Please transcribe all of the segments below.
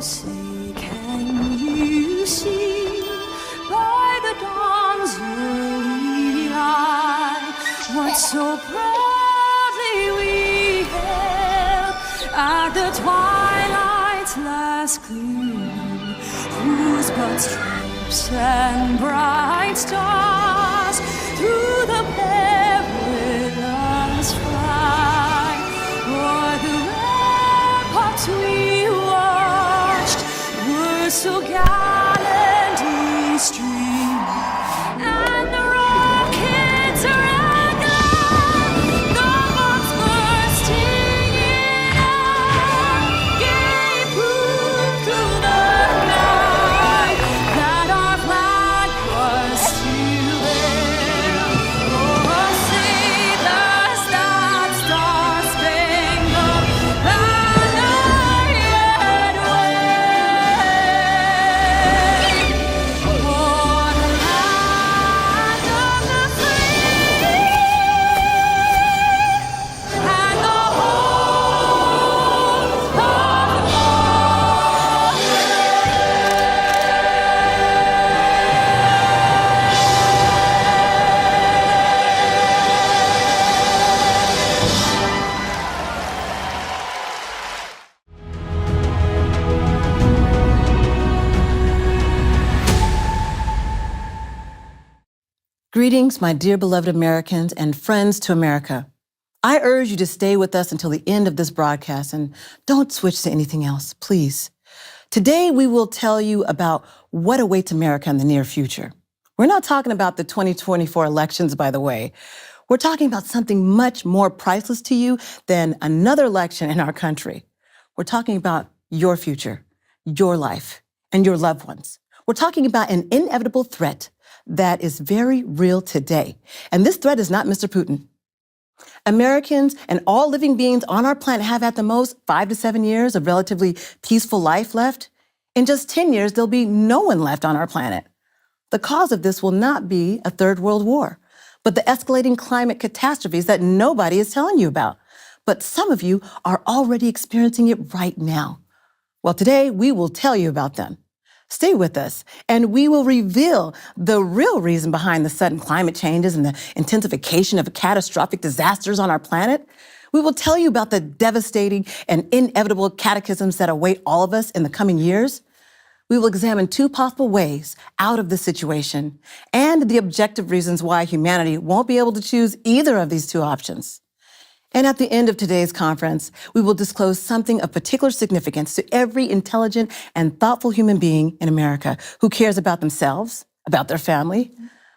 Say, can you see by the dawn's early light what so proudly we hailed at the twilight's last gleam, whose broad stripes and bright stars through the perilous flight o'er the ramparts we watched were so gallantly streamed, and the rockets regular, the bombs bursting in air, gave proof through the night that our flag was still there. Oh, save us that star-spangled banner yet wave, for the land of the free and the home of the Greetings, my dear beloved Americans and friends to America. I urge you to stay with us until the end of this broadcast and don't switch to anything else, please. Today, we will tell you about what awaits America in the near future. We're not talking about the 2024 elections, by the way. We're talking about something much more priceless to you than another election in our country. We're talking about your future, your life, and your loved ones. We're talking about an inevitable threat that is very real today. And this threat is not Mr. Putin. Americans and all living beings on our planet have at the most 5 to 7 years of relatively peaceful life left. In just 10 years, there'll be no one left on our planet. The cause of this will not be a third world war, but the escalating climate catastrophes that nobody is telling you about. But some of you are already experiencing it right now. Well, today we will tell you about them. Stay with us, and we will reveal the real reason behind the sudden climate changes and the intensification of catastrophic disasters on our planet. We will tell you about the devastating and inevitable cataclysms that await all of us in the coming years. We will examine 2 possible ways out of this situation and the objective reasons why humanity won't be able to choose either of these 2 options. And at the end of today's conference, we will disclose something of particular significance to every intelligent and thoughtful human being in America who cares about themselves, about their family.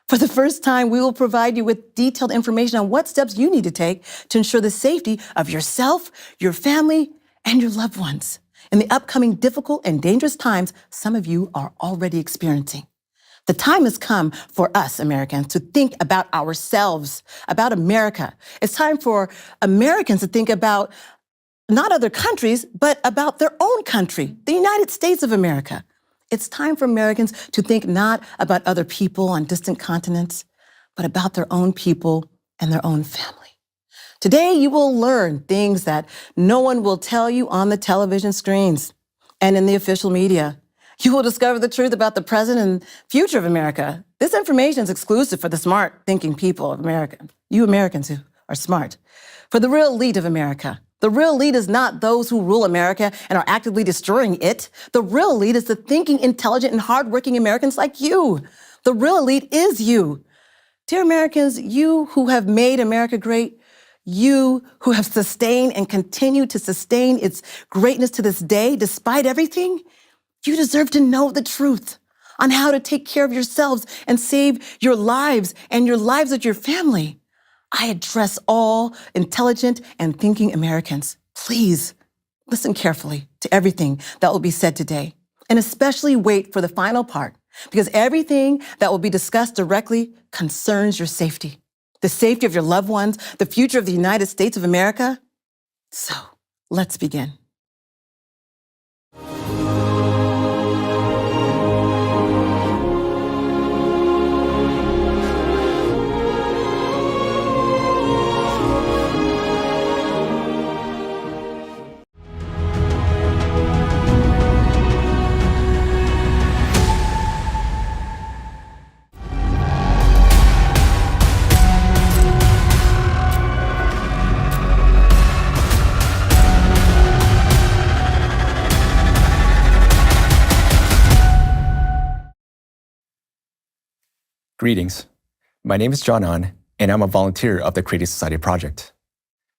For the first time, we will provide you with detailed information on what steps you need to take to ensure the safety of yourself, your family, and your loved ones in the upcoming difficult and dangerous times some of you are already experiencing. The time has come for us, Americans, to think about ourselves, about America. It's time for Americans to think about not other countries, but about their own country, the United States of America. It's time for Americans to think not about other people on distant continents, but about their own people and their own family. Today, you will learn things that no one will tell you on the television screens and in the official media. You will discover the truth about the present and future of America. This information is exclusive for the smart thinking people of America, you Americans who are smart. For the real elite of America, the real elite is not those who rule America and are actively destroying it. The real elite is the thinking, intelligent, and hardworking Americans like you. The real elite is you. Dear Americans, you who have made America great, you who have sustained and continue to sustain its greatness to this day, despite everything, you deserve to know the truth on how to take care of yourselves and save your lives and your lives of your family. I address all intelligent and thinking Americans. Please listen carefully to everything that will be said today, and especially wait for the final part, because everything that will be discussed directly concerns your safety, the safety of your loved ones, the future of the United States of America. So let's begin. Greetings. My name is John An, and I'm a volunteer of the Creative Society Project.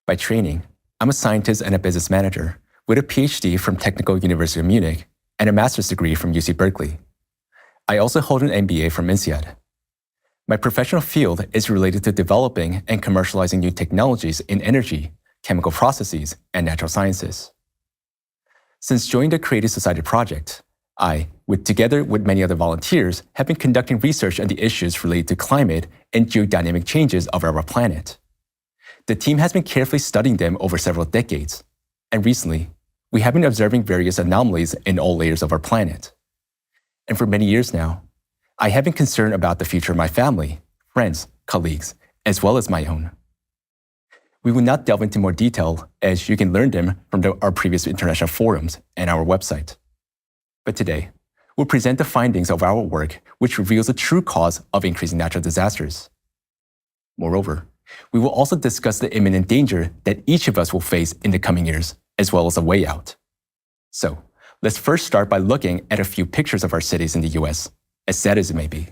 By training, I'm a scientist and a business manager with a PhD from Technical University of Munich and a master's degree from UC Berkeley. I also hold an MBA from INSEAD. My professional field is related to developing and commercializing new technologies in energy, chemical processes, and natural sciences. Since joining the Creative Society Project, I, together with many other volunteers, have been conducting research on the issues related to climate and geodynamic changes of our planet. The team has been carefully studying them over several decades, and recently, we have been observing various anomalies in all layers of our planet. And for many years now, I have been concerned about the future of my family, friends, colleagues, as well as my own. We will not delve into more detail, as you can learn them from our previous international forums and our website. But today, we'll present the findings of our work, which reveals the true cause of increasing natural disasters. Moreover, we will also discuss the imminent danger that each of us will face in the coming years, as well as a way out. So, let's first start by looking at a few pictures of our cities in the US, as sad as it may be.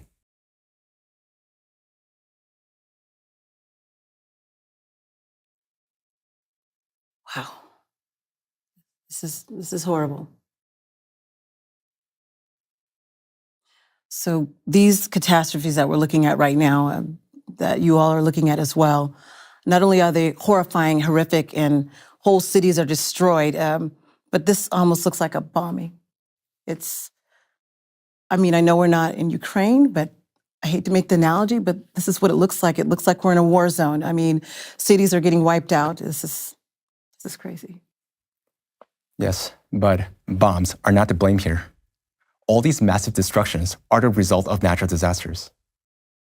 Wow. This is horrible. So these catastrophes that we're looking at right now, that you all are looking at as well, not only are they horrifying, horrific, and whole cities are destroyed, but this almost looks like a bombing. I know we're not in Ukraine, but I hate to make the analogy, but this is what it looks like. It looks like we're in a war zone. Cities are getting wiped out. This is crazy. Yes, but bombs are not to blame here. All these massive destructions are the result of natural disasters.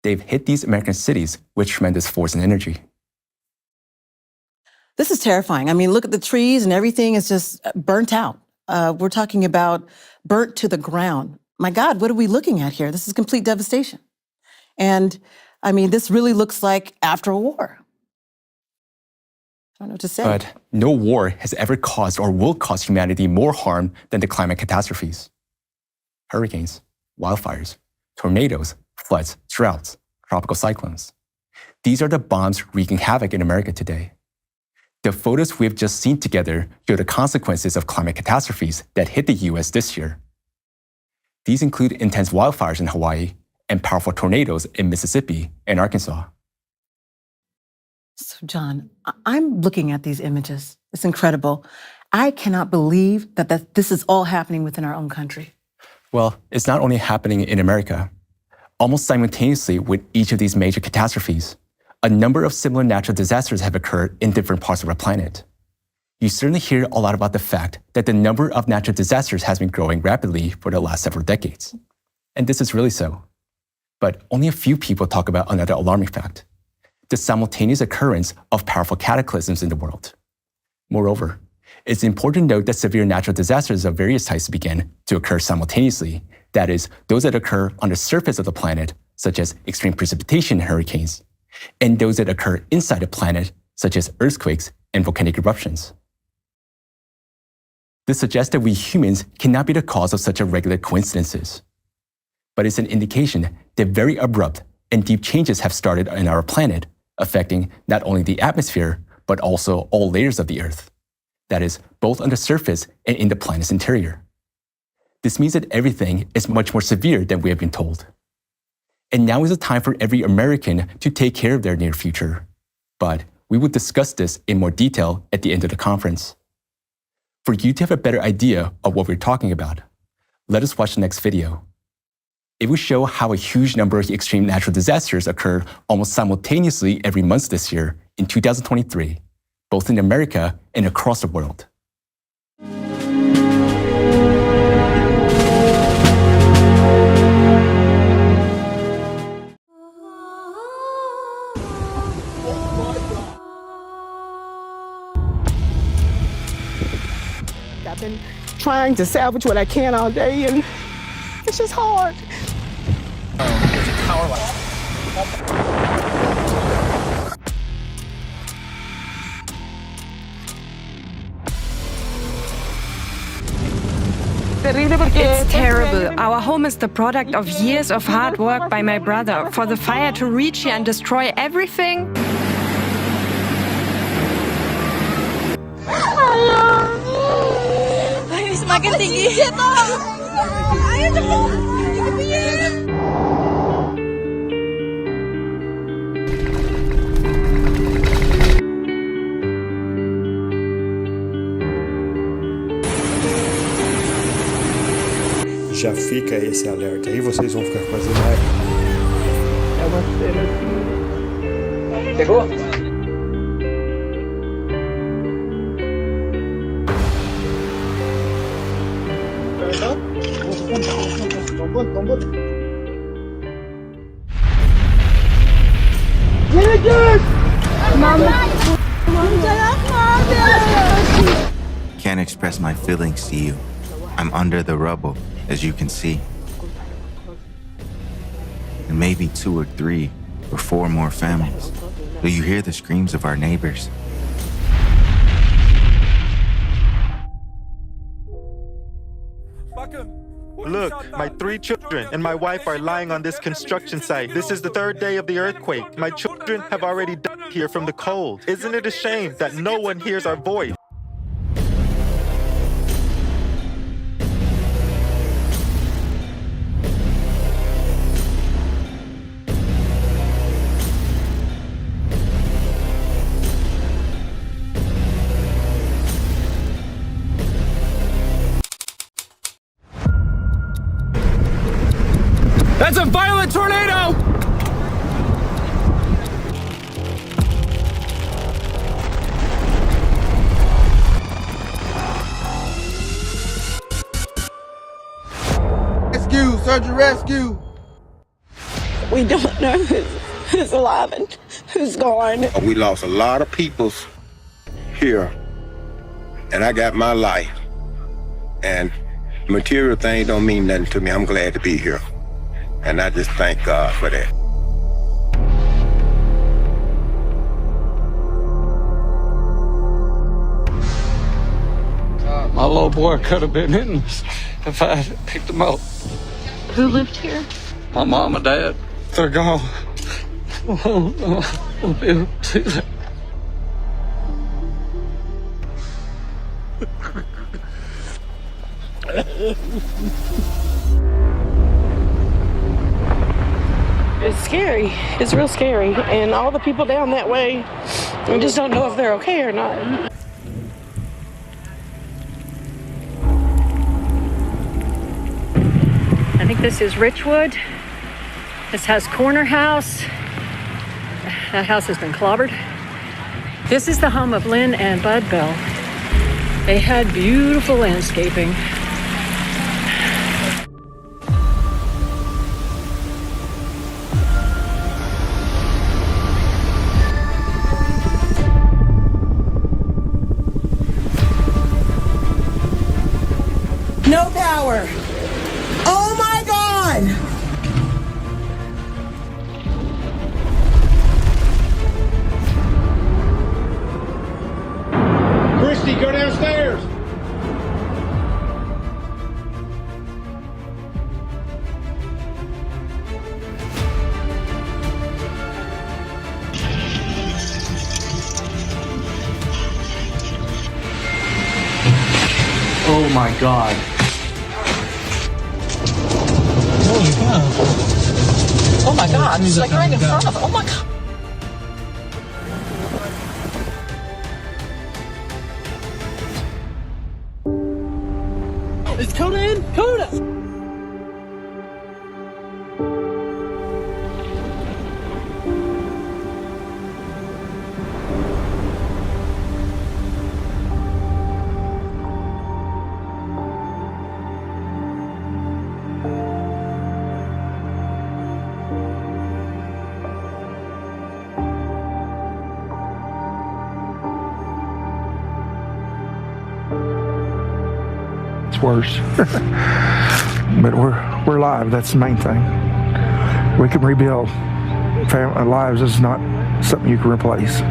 They've hit these American cities with tremendous force and energy. This is terrifying. Look at the trees and everything is just burnt out. We're talking about burnt to the ground. My God, what are we looking at here? This is complete devastation. And this really looks like after a war. I don't know what to say. But no war has ever caused or will cause humanity more harm than the climate catastrophes. Hurricanes, wildfires, tornadoes, floods, droughts, tropical cyclones. These are the bombs wreaking havoc in America today. The photos we've just seen together show the consequences of climate catastrophes that hit the US this year. These include intense wildfires in Hawaii and powerful tornadoes in Mississippi and Arkansas. So, John, I'm looking at these images. It's incredible. I cannot believe that this is all happening within our own country. Well, it's not only happening in America. Almost simultaneously with each of these major catastrophes, a number of similar natural disasters have occurred in different parts of our planet. You certainly hear a lot about the fact that the number of natural disasters has been growing rapidly for the last several decades. And this is really so. But only a few people talk about another alarming fact: the simultaneous occurrence of powerful cataclysms in the world. Moreover, it's important to note that severe natural disasters of various types begin to occur simultaneously. That is, those that occur on the surface of the planet, such as extreme precipitation and hurricanes, and those that occur inside the planet, such as earthquakes and volcanic eruptions. This suggests that we humans cannot be the cause of such irregular coincidences. But it's an indication that very abrupt and deep changes have started in our planet, affecting not only the atmosphere, but also all layers of the Earth. That is, both on the surface and in the planet's interior. This means that everything is much more severe than we have been told. And now is the time for every American to take care of their near future. But we will discuss this in more detail at the end of the conference. For you to have a better idea of what we're talking about, let us watch the next video. It will show how a huge number of extreme natural disasters occurred almost simultaneously every month this year in 2023, both in America and across the world. I've been trying to salvage what I can all day, and it's just hard. It's terrible. Our home is the product of years of hard work by my brother. For the fire to reach here and destroy everything? Semakin tinggi. Ayo cepet. Já fica esse alerta aí, vocês vão ficar com as imagens. É uma cena assim. Pegou? Can't express my feelings to you. I'm under the rubble, as you can see. And maybe 2 or 3 or 4 more families. Do you hear the screams of our neighbors? Look, my 3 children and my wife are lying on this construction site. This is the 3rd day of the earthquake. My children have already died here from the cold. Isn't it a shame that no one hears our voice? That's a violent tornado! Rescue! Search and rescue! We don't know who's alive and who's gone. We lost a lot of peoples here, and I got my life. And material things don't mean nothing to me. I'm glad to be here. And I just thank God for that. My little boy could have been in this if I had picked him up. Who lived here? My mom and dad, they're gone. We'll be able to do that. It's scary. It's real scary. And all the people down that way, we just don't know if they're okay or not. I think this is Richwood. This has Corner House. That house has been clobbered. This is the home of Lynn and Bud Bell. They had beautiful landscaping. No power. Oh my God! Christy, go downstairs! Oh my God. Oh my God! It's like right in front of. Oh my God! It's Coda in. Coda. It's worse. But we're alive. That's the main thing. We can rebuild. Lives is not something you can replace.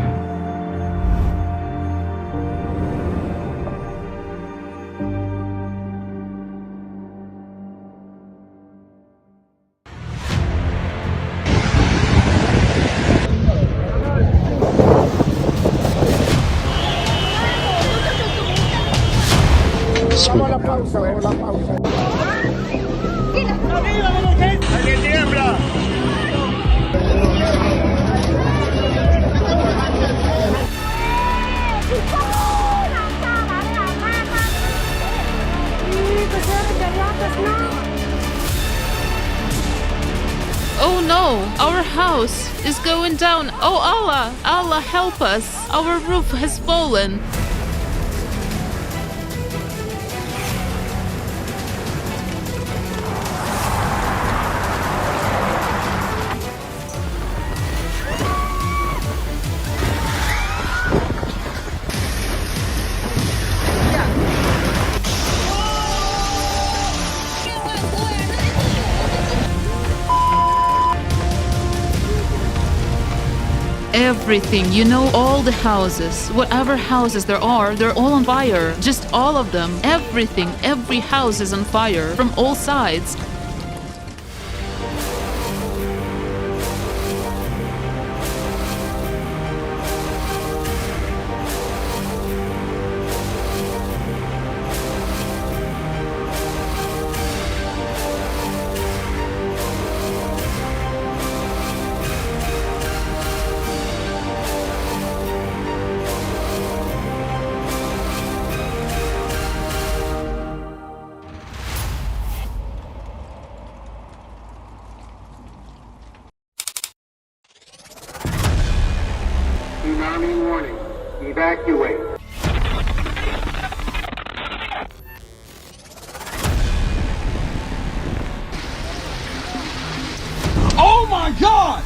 Oh no, our house is going down. Oh Allah, Allah help us. Our roof has fallen. Everything, you know, all the houses, whatever houses there are, they're all on fire. Just all of them, everything, every house is on fire from all sides. Tsunami warning. Evacuate. Oh my God!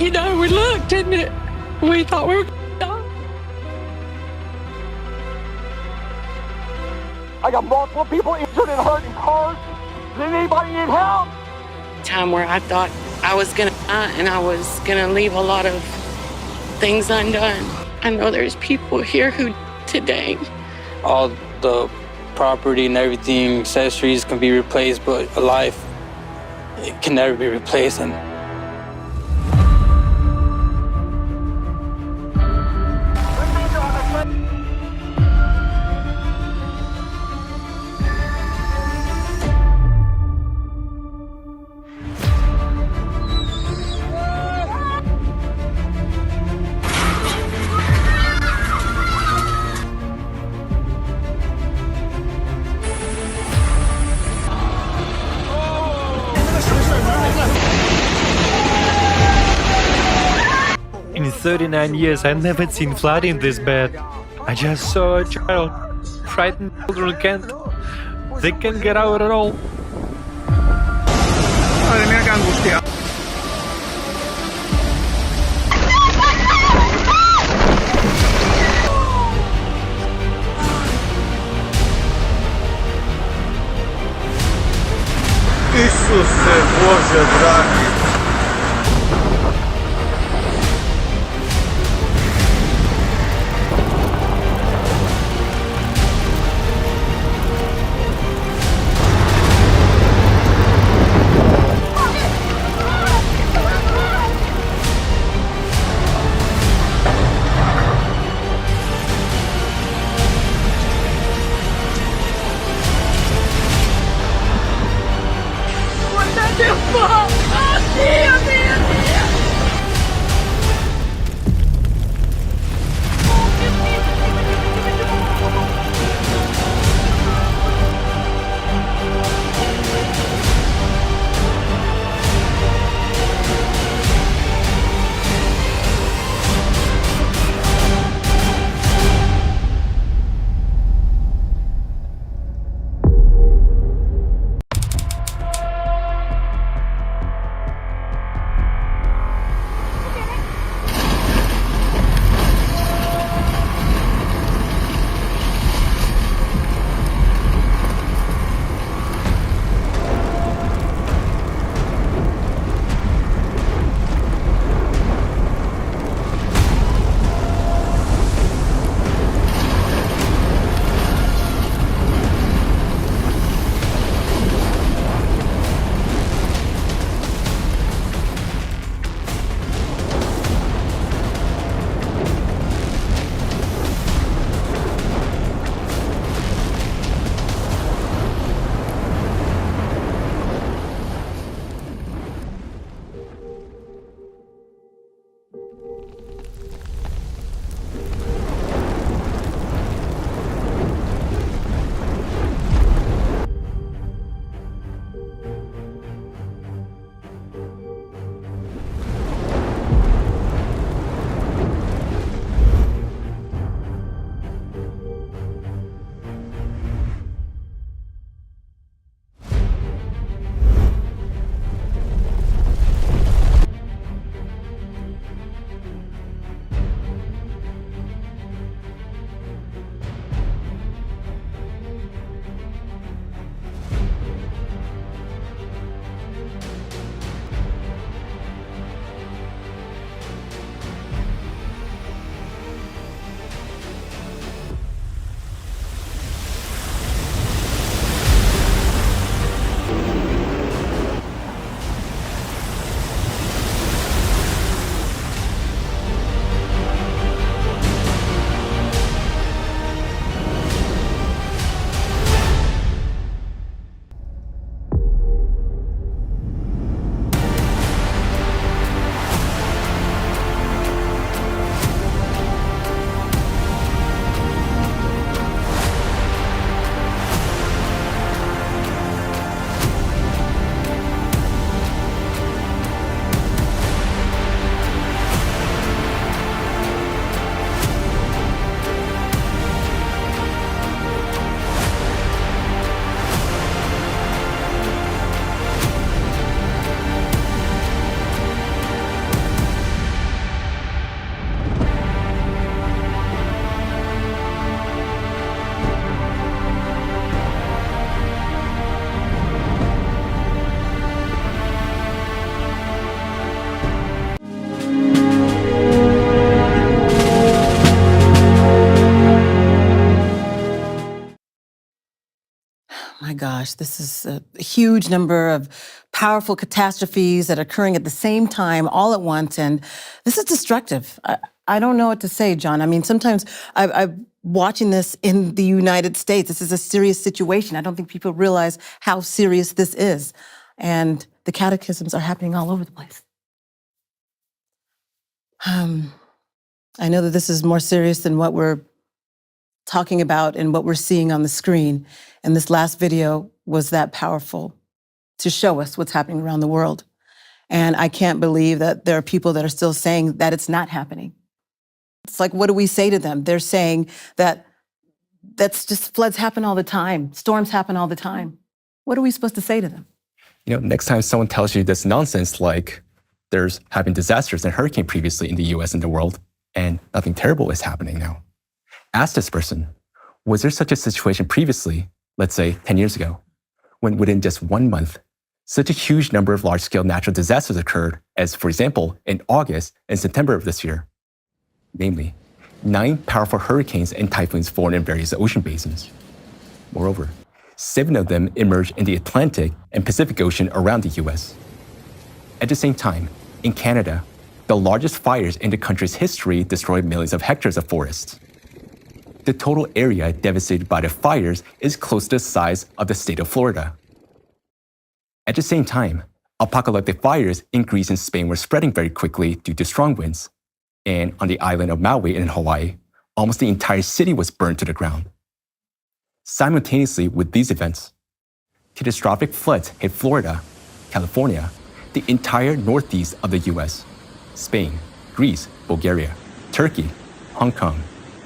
You know, we looked and we thought we were done. I got multiple people injured and hurt in cars. Does anybody need help? Time where I thought I was gonna die and I was gonna leave a lot of things undone. I know there's people here who today. All the property and everything, accessories can be replaced, but a life, it can never be replaced. And In 39 years, I've never seen flooding this bad. I just saw a child. Frightened children can't. They can't get out at all. Madre mía, qué angustia. Isuse Bože dragi. My gosh, this is a huge number of powerful catastrophes that are occurring at the same time, all at once, and this is destructive. I don't know what to say, John. I mean, sometimes I'm watching this in the United States. This is a serious situation. I don't think people realize how serious this is, and the cataclysms are happening all over the place. I know that this is more serious than what we're talking about and what we're seeing on the screen. And this last video was that powerful to show us what's happening around the world. And I can't believe that there are people that are still saying that it's not happening. It's like, what do we say to them? They're saying that that's just floods happen all the time. Storms happen all the time. What are we supposed to say to them? Next time someone tells you this nonsense, like there's having disasters and hurricane previously in the US and the world, and nothing terrible is happening now. Ask this person, was there such a situation previously, let's say 10 years ago, when within just 1 month, such a huge number of large-scale natural disasters occurred as, for example, in August and September of this year? Namely, 9 powerful hurricanes and typhoons formed in various ocean basins. Moreover, 7 of them emerged in the Atlantic and Pacific Ocean around the US. At the same time, in Canada, the largest fires in the country's history destroyed millions of hectares of forests. The total area devastated by the fires is close to the size of the state of Florida. At the same time, apocalyptic fires in Greece and Spain were spreading very quickly due to strong winds. And on the island of Maui in Hawaii, almost the entire city was burned to the ground. Simultaneously with these events, catastrophic floods hit Florida, California, the entire northeast of the US, Spain, Greece, Bulgaria, Turkey, Hong Kong,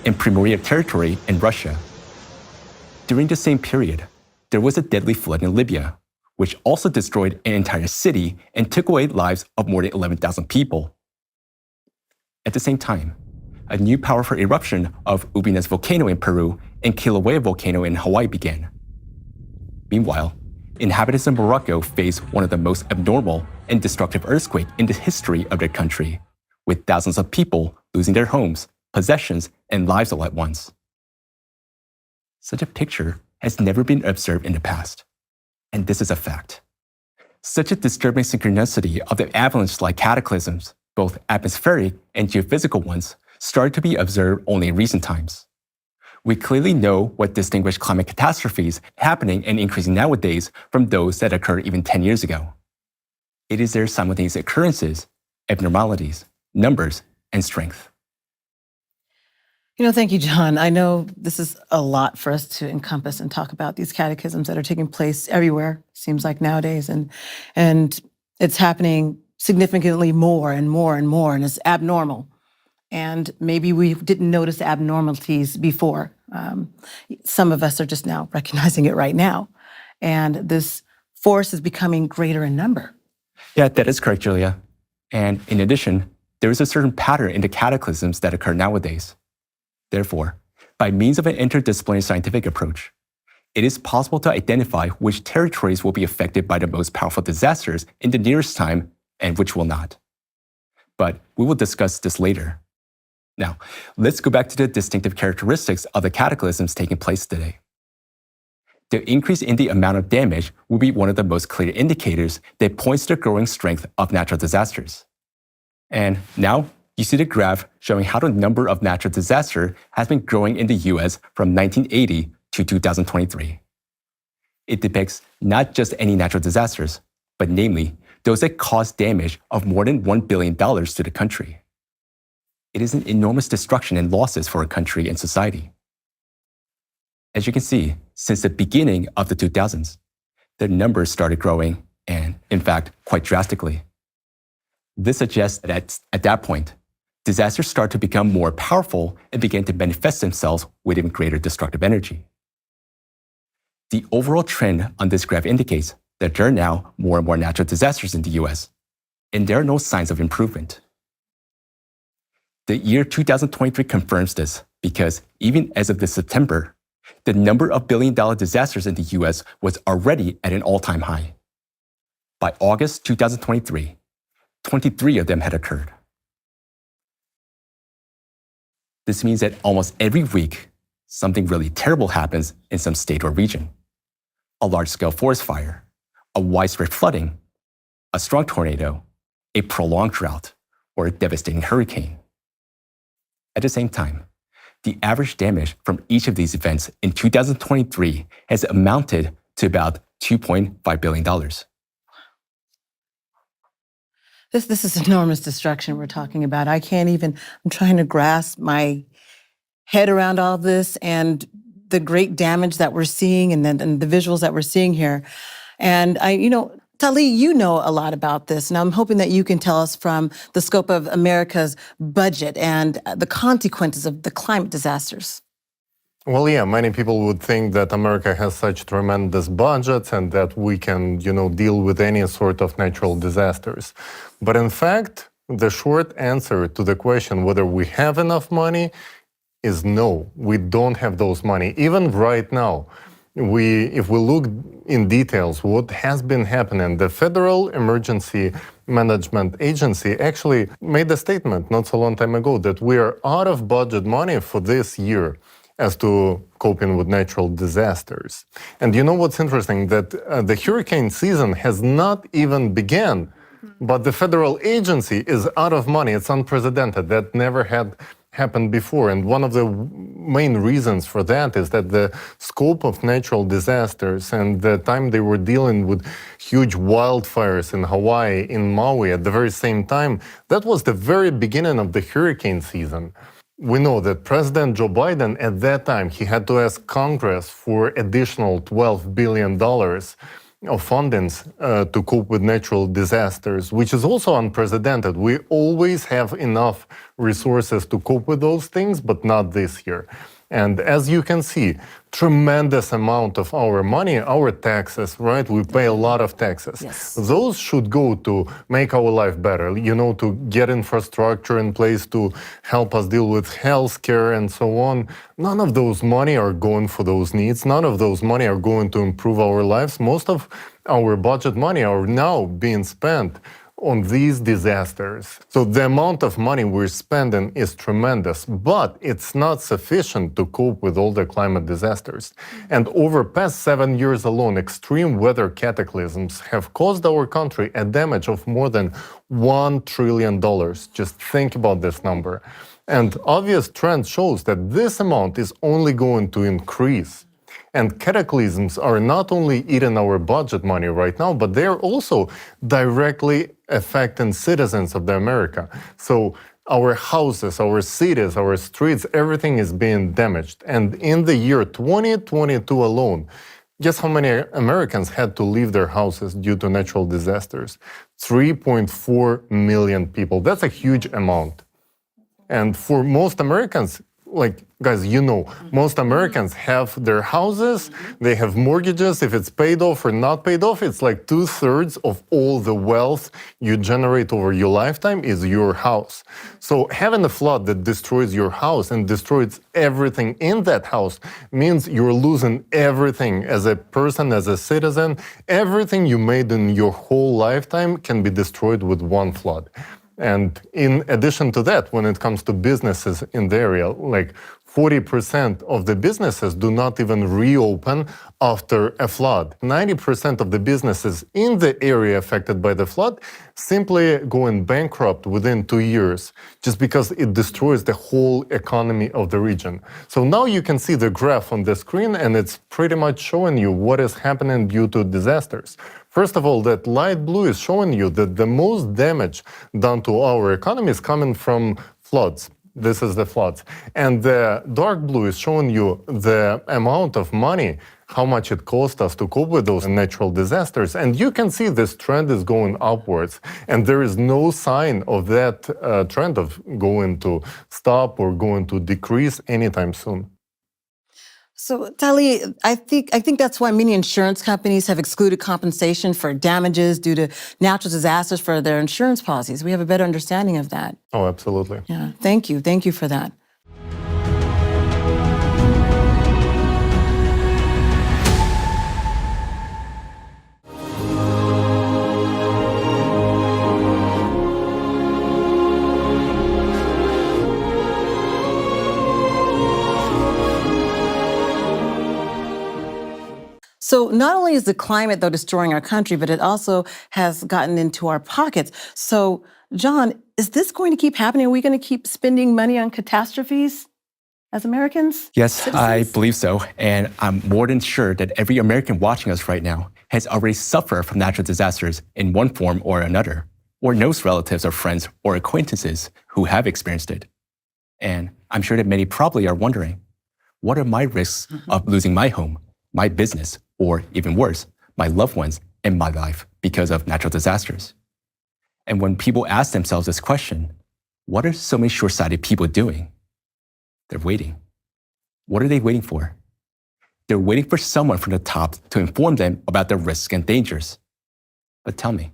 and Primorye territory in Russia. During the same period, there was a deadly flood in Libya, which also destroyed an entire city and took away lives of more than 11,000 people. At the same time, a new powerful eruption of Ubinas volcano in Peru and Kilauea volcano in Hawaii began. Meanwhile, inhabitants of Morocco faced one of the most abnormal and destructive earthquakes in the history of their country, with thousands of people losing their homes, possessions, and lives all at once. Such a picture has never been observed in the past, and this is a fact. Such a disturbing synchronicity of the avalanche-like cataclysms, both atmospheric and geophysical ones, started to be observed only in recent times. We clearly know what distinguish climate catastrophes happening and increasing nowadays from those that occurred even 10 years ago. It is their simultaneous occurrences, abnormalities, numbers, and strength. Thank you, John. I know this is a lot for us to encompass and talk about these cataclysms that are taking place everywhere, seems like nowadays, and it's happening significantly more and more and more, and it's abnormal. And maybe we didn't notice abnormalities before. Some of us are just now recognizing it right now. And this force is becoming greater in number. Yeah, that is correct, Julia. And in addition, there is a certain pattern in the cataclysms that occur nowadays. Therefore, by means of an interdisciplinary scientific approach, it is possible to identify which territories will be affected by the most powerful disasters in the nearest time and which will not. But we will discuss this later. Now, let's go back to the distinctive characteristics of the cataclysms taking place today. The increase in the amount of damage will be one of the most clear indicators that points to the growing strength of natural disasters. And now, you see the graph showing how the number of natural disasters has been growing in the US from 1980 to 2023. It depicts not just any natural disasters, but namely those that cause damage of more than $1 billion to the country. It is an enormous destruction and losses for a country and society. As you can see, since the beginning of the 2000s, the numbers started growing and, in fact, quite drastically. This suggests that at that point, disasters start to become more powerful and begin to manifest themselves with even greater destructive energy. The overall trend on this graph indicates that there are now more and more natural disasters in the US, and there are no signs of improvement. The year 2023 confirms this because even as of this September, the number of billion-dollar disasters in the US was already at an all-time high. By August 2023, 23 of them had occurred. This means that almost every week, something really terrible happens in some state or region. a large-scale forest fire, a widespread flooding, a strong tornado, a prolonged drought, or a devastating hurricane. At the same time, the average damage from each of these events in 2023 has amounted to about $2.5 billion. This is enormous destruction we're talking about. I'm trying to grasp my head around all this and the great damage that we're seeing and the visuals that we're seeing here. And Tali, you know a lot about this, and I'm hoping that you can tell us from the scope of America's budget and the consequences of the climate disasters. Well, yeah, many people would think that America has such tremendous budgets and that we can, deal with any sort of natural disasters. But in fact, the short answer to the question whether we have enough money is no, we don't have those money. Even right now, if we look in details what has been happening, the Federal Emergency Management Agency actually made a statement not so long time ago that we are out of budget money for this year as to coping with natural disasters. And you know what's interesting? That the hurricane season has not even begun, but the federal agency is out of money. It's unprecedented. That never had happened before. And one of the main reasons for that is that the scope of natural disasters and the time they were dealing with huge wildfires in Hawaii, in Maui at the very same time, that was the very beginning of the hurricane season. We know that President Joe Biden at that time, he had to ask Congress for additional $12 billion of fundings to cope with natural disasters, which is also unprecedented. We always have enough resources to cope with those things, but not this year. And as you can see, tremendous amount of our money, our taxes, right? We pay a lot of taxes. Yes. Those should go to make our life better, to get infrastructure in place to help us deal with healthcare and so on. None of those money are going for those needs. None of those money are going to improve our lives. Most of our budget money are now being spent on these disasters. So the amount of money we're spending is tremendous, but it's not sufficient to cope with all the climate disasters. And over past 7 years alone, extreme weather cataclysms have caused our country a damage of more than $1 trillion. Just think about this number. And obvious trend shows that this amount is only going to increase. And cataclysms are not only eating our budget money right now, but they are also directly affecting citizens of America. So our houses, our cities, our streets, everything is being damaged. And in the year 2022 alone, guess how many Americans had to leave their houses due to natural disasters? 3.4 million people. That's a huge amount. And for most Americans, guys, most Americans have their houses, they have mortgages. If it's paid off or not paid off, it's like 2/3 of all the wealth you generate over your lifetime is your house. So having a flood that destroys your house and destroys everything in that house means you're losing everything as a person, as a citizen. Everything you made in your whole lifetime can be destroyed with one flood. And in addition to that, when it comes to businesses in the area, 40% of the businesses do not even reopen after a flood. 90% of the businesses in the area affected by the flood simply going bankrupt within 2 years, just because it destroys the whole economy of the region. So now you can see the graph on the screen, and it's pretty much showing you what is happening due to disasters. First of all, that light blue is showing you that the most damage done to our economy is coming from floods. This is the floods. And the dark blue is showing you the amount of money, how much it cost us to cope with those natural disasters. And you can see this trend is going upwards. And there is no sign of that trend of going to stop or going to decrease anytime soon. So, Tali, I think that's why many insurance companies have excluded compensation for damages due to natural disasters for their insurance policies. We have a better understanding of that. Oh, absolutely. Yeah, thank you. Thank you for that. So not only is the climate, though, destroying our country, but it also has gotten into our pockets. So, John, is this going to keep happening? Are we going to keep spending money on catastrophes as Americans? Yes, citizens? I believe so. And I'm more than sure that every American watching us right now has already suffered from natural disasters in one form or another, or knows relatives or friends or acquaintances who have experienced it. And I'm sure that many probably are wondering, what are my risks of losing my home, my business, or even worse, my loved ones and my life because of natural disasters? And when people ask themselves this question, what are so many short-sighted people doing? They're waiting. What are they waiting for? They're waiting for someone from the top to inform them about the risks and dangers. But tell me,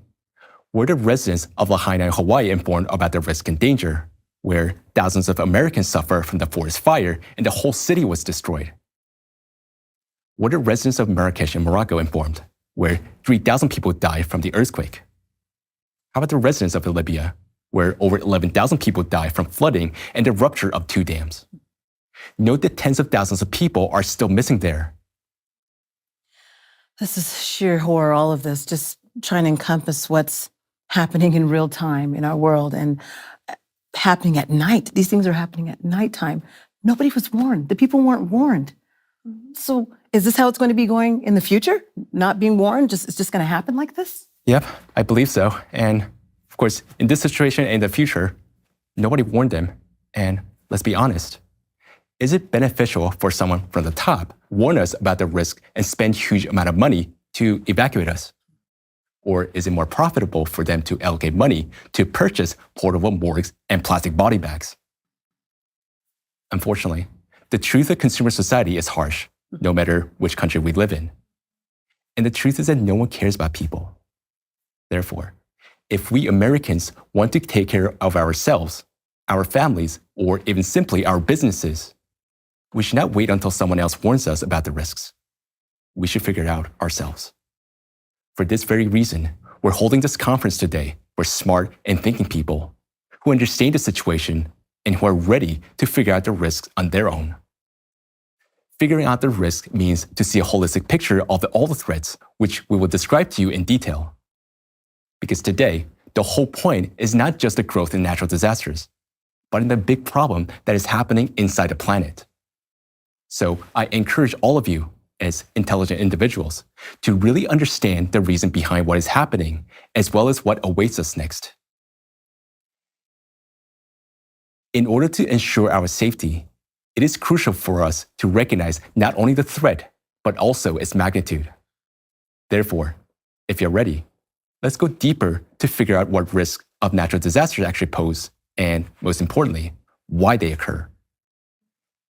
were the residents of Lahaina, Hawaii informed about the risk and danger, where thousands of Americans suffered from the forest fire and the whole city was destroyed? Were the residents of Marrakesh and Morocco informed, where 3,000 people died from the earthquake? How about the residents of Libya, where over 11,000 people died from flooding and the rupture of 2 dams? Note that tens of thousands of people are still missing there. This is sheer horror, all of this, just trying to encompass what's happening in real time in our world and happening at night. These things are happening at nighttime. Nobody was warned. The people weren't warned. So is this how it's going to be going in the future? Not being warned? It's just going to happen like this? Yep, I believe so. And of course, in this situation and in the future, nobody warned them. And let's be honest, is it beneficial for someone from the top warn us about the risk and spend huge amount of money to evacuate us? Or is it more profitable for them to allocate money to purchase portable morgues and plastic body bags? Unfortunately, the truth of consumer society is harsh, no matter which country we live in. And the truth is that no one cares about people. Therefore, if we Americans want to take care of ourselves, our families, or even simply our businesses, we should not wait until someone else warns us about the risks. We should figure it out ourselves. For this very reason, we're holding this conference today for smart and thinking people who understand the situation and who are ready to figure out the risks on their own. Figuring out the risk means to see a holistic picture of all the threats, which we will describe to you in detail. Because today, the whole point is not just the growth in natural disasters, but in the big problem that is happening inside the planet. So I encourage all of you, as intelligent individuals, to really understand the reason behind what is happening, as well as what awaits us next. In order to ensure our safety, it is crucial for us to recognize not only the threat, but also its magnitude. Therefore, if you're ready, let's go deeper to figure out what risks of natural disasters actually pose, and most importantly, why they occur.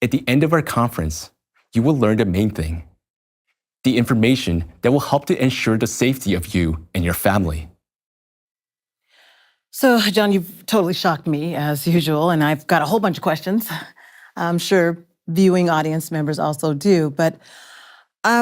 At the end of our conference, you will learn the main thing, the information that will help to ensure the safety of you and your family. So, John, you've totally shocked me, as usual, and I've got a whole bunch of questions. I'm sure viewing audience members also do, but I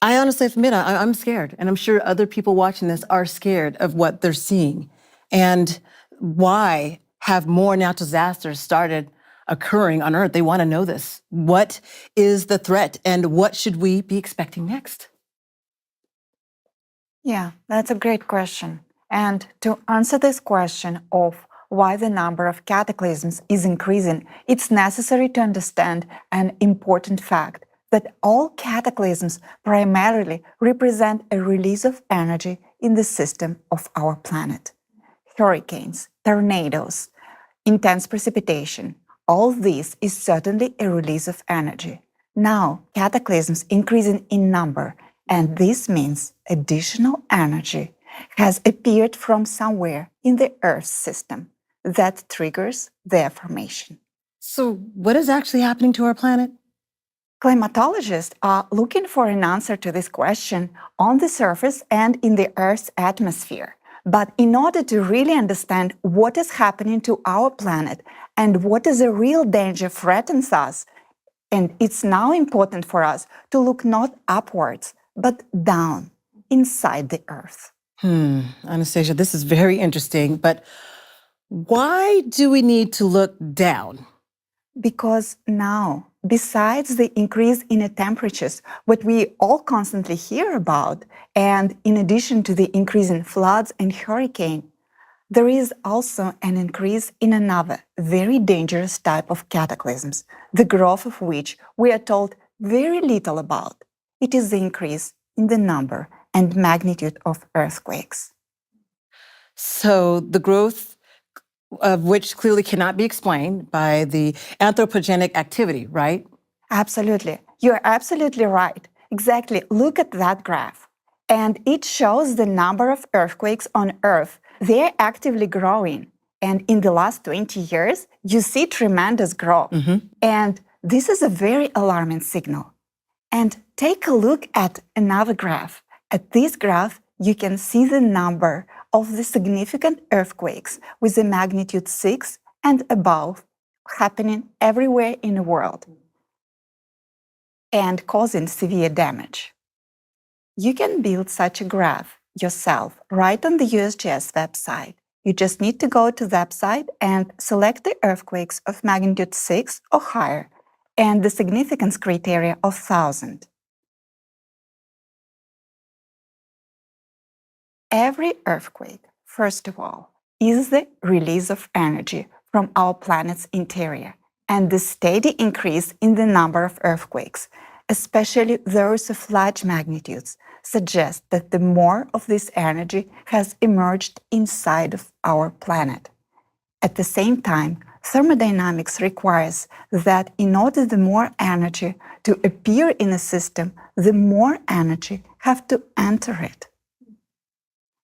honestly admit I'm scared, and I'm sure other people watching this are scared of what they're seeing. And why have more natural disasters started occurring on Earth? They want to know this. What is the threat, and what should we be expecting next? Yeah, that's a great question. And to answer this question of why the number of cataclysms is increasing, it's necessary to understand an important fact that all cataclysms primarily represent a release of energy in the system of our planet. Hurricanes, tornadoes, intense precipitation, all this is certainly a release of energy. Now, cataclysms increasing in number, and this means additional energy has appeared from somewhere in the Earth system that triggers their formation. So what is actually happening to our planet? Climatologists are looking for an answer to this question on the surface and in the Earth's atmosphere. But in order to really understand what is happening to our planet and what is a real danger threatens us, and it's now important for us to look not upwards, but down inside the Earth. Anastasia, this is very interesting, but why do we need to look down? Because now besides the increase in the temperatures, what we all constantly hear about, and in addition to the increase in floods and hurricane, there is also an increase in another very dangerous type of cataclysms, the growth of which we are told very little about. It is the increase in the number and magnitude of earthquakes. So the growth of which clearly cannot be explained by the anthropogenic activity, right? Absolutely. You're absolutely right. Exactly. Look at that graph. And it shows the number of earthquakes on Earth. They're actively growing. And in the last 20 years, you see tremendous growth. And this is a very alarming signal. And take a look at another graph. At this graph, you can see the number of the significant earthquakes with a magnitude 6 and above happening everywhere in the world and causing severe damage. You can build such a graph yourself right on the USGS website. You just need to go to the website and select the earthquakes of magnitude 6 or higher and the significance criteria of 1,000. Every earthquake, first of all, is the release of energy from our planet's interior, and the steady increase in the number of earthquakes, especially those of large magnitudes, suggests that the more of this energy has emerged inside of our planet. At the same time, thermodynamics requires that in order the more energy to appear in a system, the more energy have to enter it.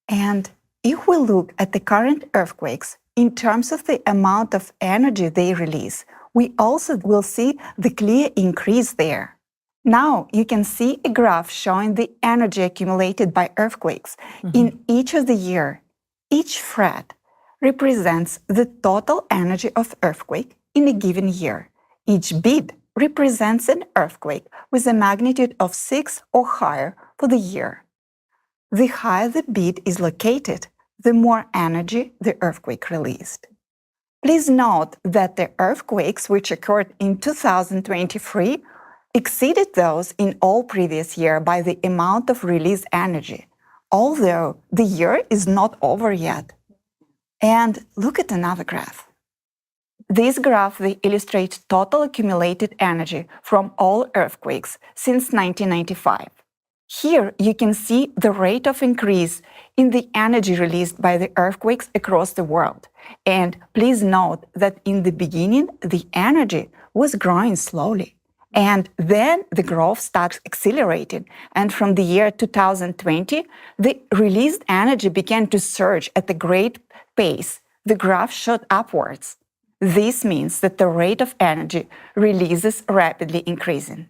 And if we look at the current earthquakes in terms of the amount of energy they release, we also will see the clear increase there. Now you can see a graph showing the energy accumulated by earthquakes in each of the year. Each fret represents the total energy of earthquake in a given year. Each bead represents an earthquake with a magnitude of 6 or higher for the year. The higher the bead is located, the more energy the earthquake released. Please note that the earthquakes which occurred in 2023 exceeded those in all previous years by the amount of released energy, although the year is not over yet. And look at another graph. This graph they illustrate total accumulated energy from all earthquakes since 1995. Here you can see the rate of increase in the energy released by the earthquakes across the world. And please note that in the beginning, the energy was growing slowly. And then the growth starts accelerating. And from the year 2020, the released energy began to surge at a great pace. The graph shot upwards. This means that the rate of energy release is rapidly increasing.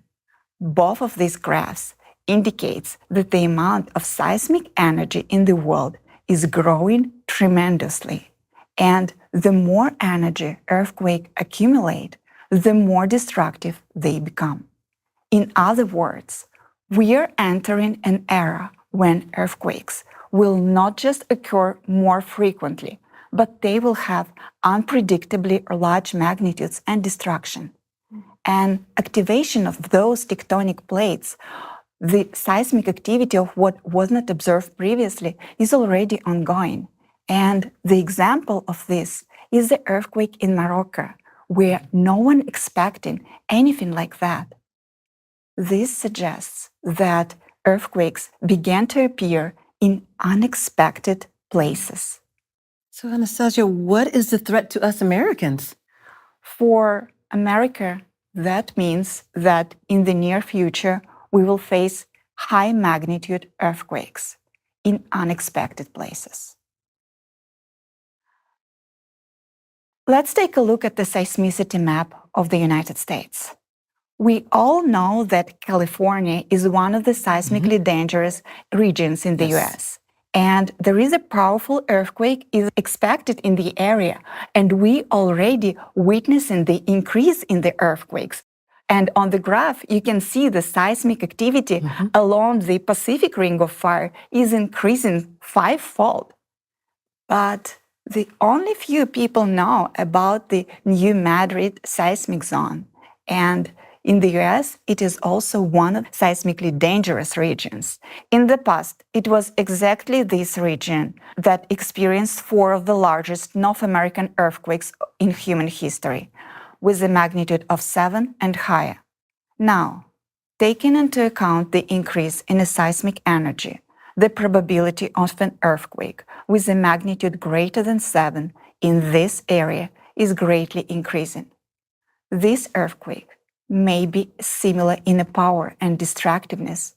Both of these graphs indicates that the amount of seismic energy in the world is growing tremendously. And the more energy earthquakes accumulate, the more destructive they become. In other words, we are entering an era when earthquakes will not just occur more frequently, but they will have unpredictably large magnitudes and destruction. And activation of those tectonic plates, the seismic activity of what was not observed previously, is already ongoing. And the example of this is the earthquake in Morocco, where no one expected anything like that. This suggests that earthquakes began to appear in unexpected places. So, Anastasia, what is the threat to us Americans? For America, that means that in the near future, we will face high magnitude earthquakes in unexpected places. Let's take a look at the seismicity map of the United States. We all know that California is one of the seismically dangerous regions in the US. And there is a powerful earthquake is expected in the area. And we already witnessing the increase in the earthquakes. And on the graph, you can see the seismic activity along the Pacific Ring of Fire is increasing fivefold. But the only few people know about the New Madrid seismic zone. And In the US, it is also one of seismically dangerous regions. In the past, it was exactly this region that experienced 4 of the largest North American earthquakes in human history, with a magnitude of 7 and higher. Now, taking into account the increase in seismic energy, the probability of an earthquake with a magnitude greater than 7 in this area is greatly increasing. This earthquake may be similar in power and destructiveness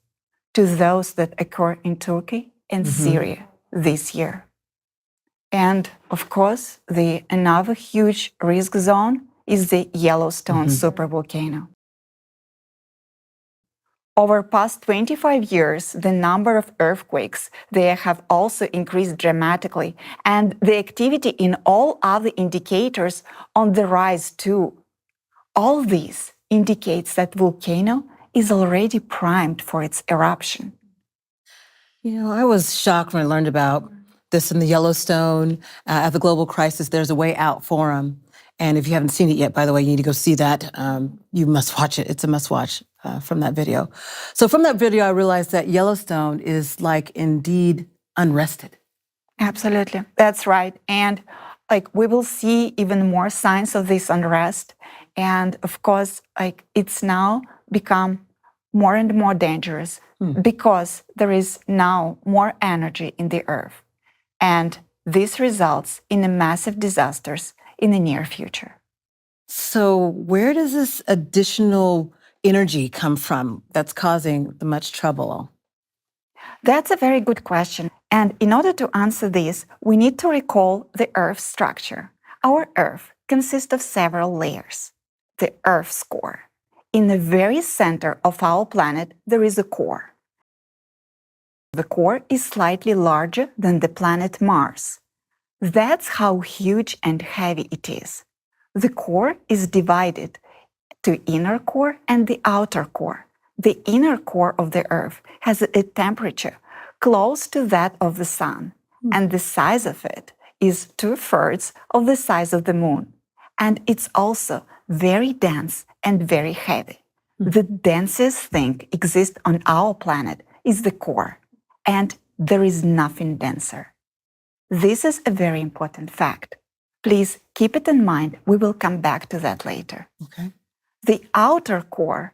to those that occur in Turkey and Syria this year. And of course, another huge risk zone is the Yellowstone supervolcano. Over past 25 years, the number of earthquakes there have also increased dramatically, and the activity in all other indicators on the rise too. All this indicates that volcano is already primed for its eruption. You know, I was shocked when I learned about this in the Yellowstone. At the Global Crisis, there's a Way Out forum. And if you haven't seen it yet, by the way, you need to go see that. You must watch it. It's a must watch from that video. So from that video, I realized that Yellowstone is like indeed unrested. Absolutely. That's right. And we will see even more signs of this unrest. And of course, it's now become more and more dangerous because there is now more energy in the earth. And this results in massive disasters in the near future. So where does this additional energy come from that's causing the much trouble? That's a very good question. And in order to answer this, we need to recall the Earth's structure. Our Earth consists of several layers. The Earth's core. In the very center of our planet, there is a core. The core is slightly larger than the planet Mars. That's how huge and heavy it is. The core is divided to inner core and the outer core. The inner core of the Earth has a temperature close to that of the Sun, and the size of it is 2/3 of the size of the Moon. And it's also very dense and very heavy. The densest thing exists on our planet is the core, and there is nothing denser. This is a very important fact. Please keep it in mind. We will come back to that later. Okay. The outer core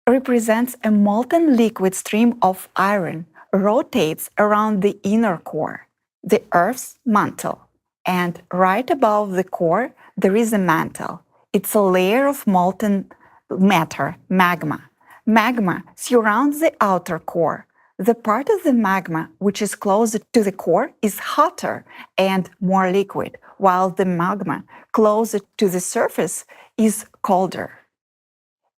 represents a molten liquid stream of iron rotates around the inner core, the Earth's mantle. And right above the core, there is a mantle. It's a layer of molten matter, magma. Magma surrounds the outer core. The part of the magma which is closer to the core is hotter and more liquid, while the magma closer to the surface is colder.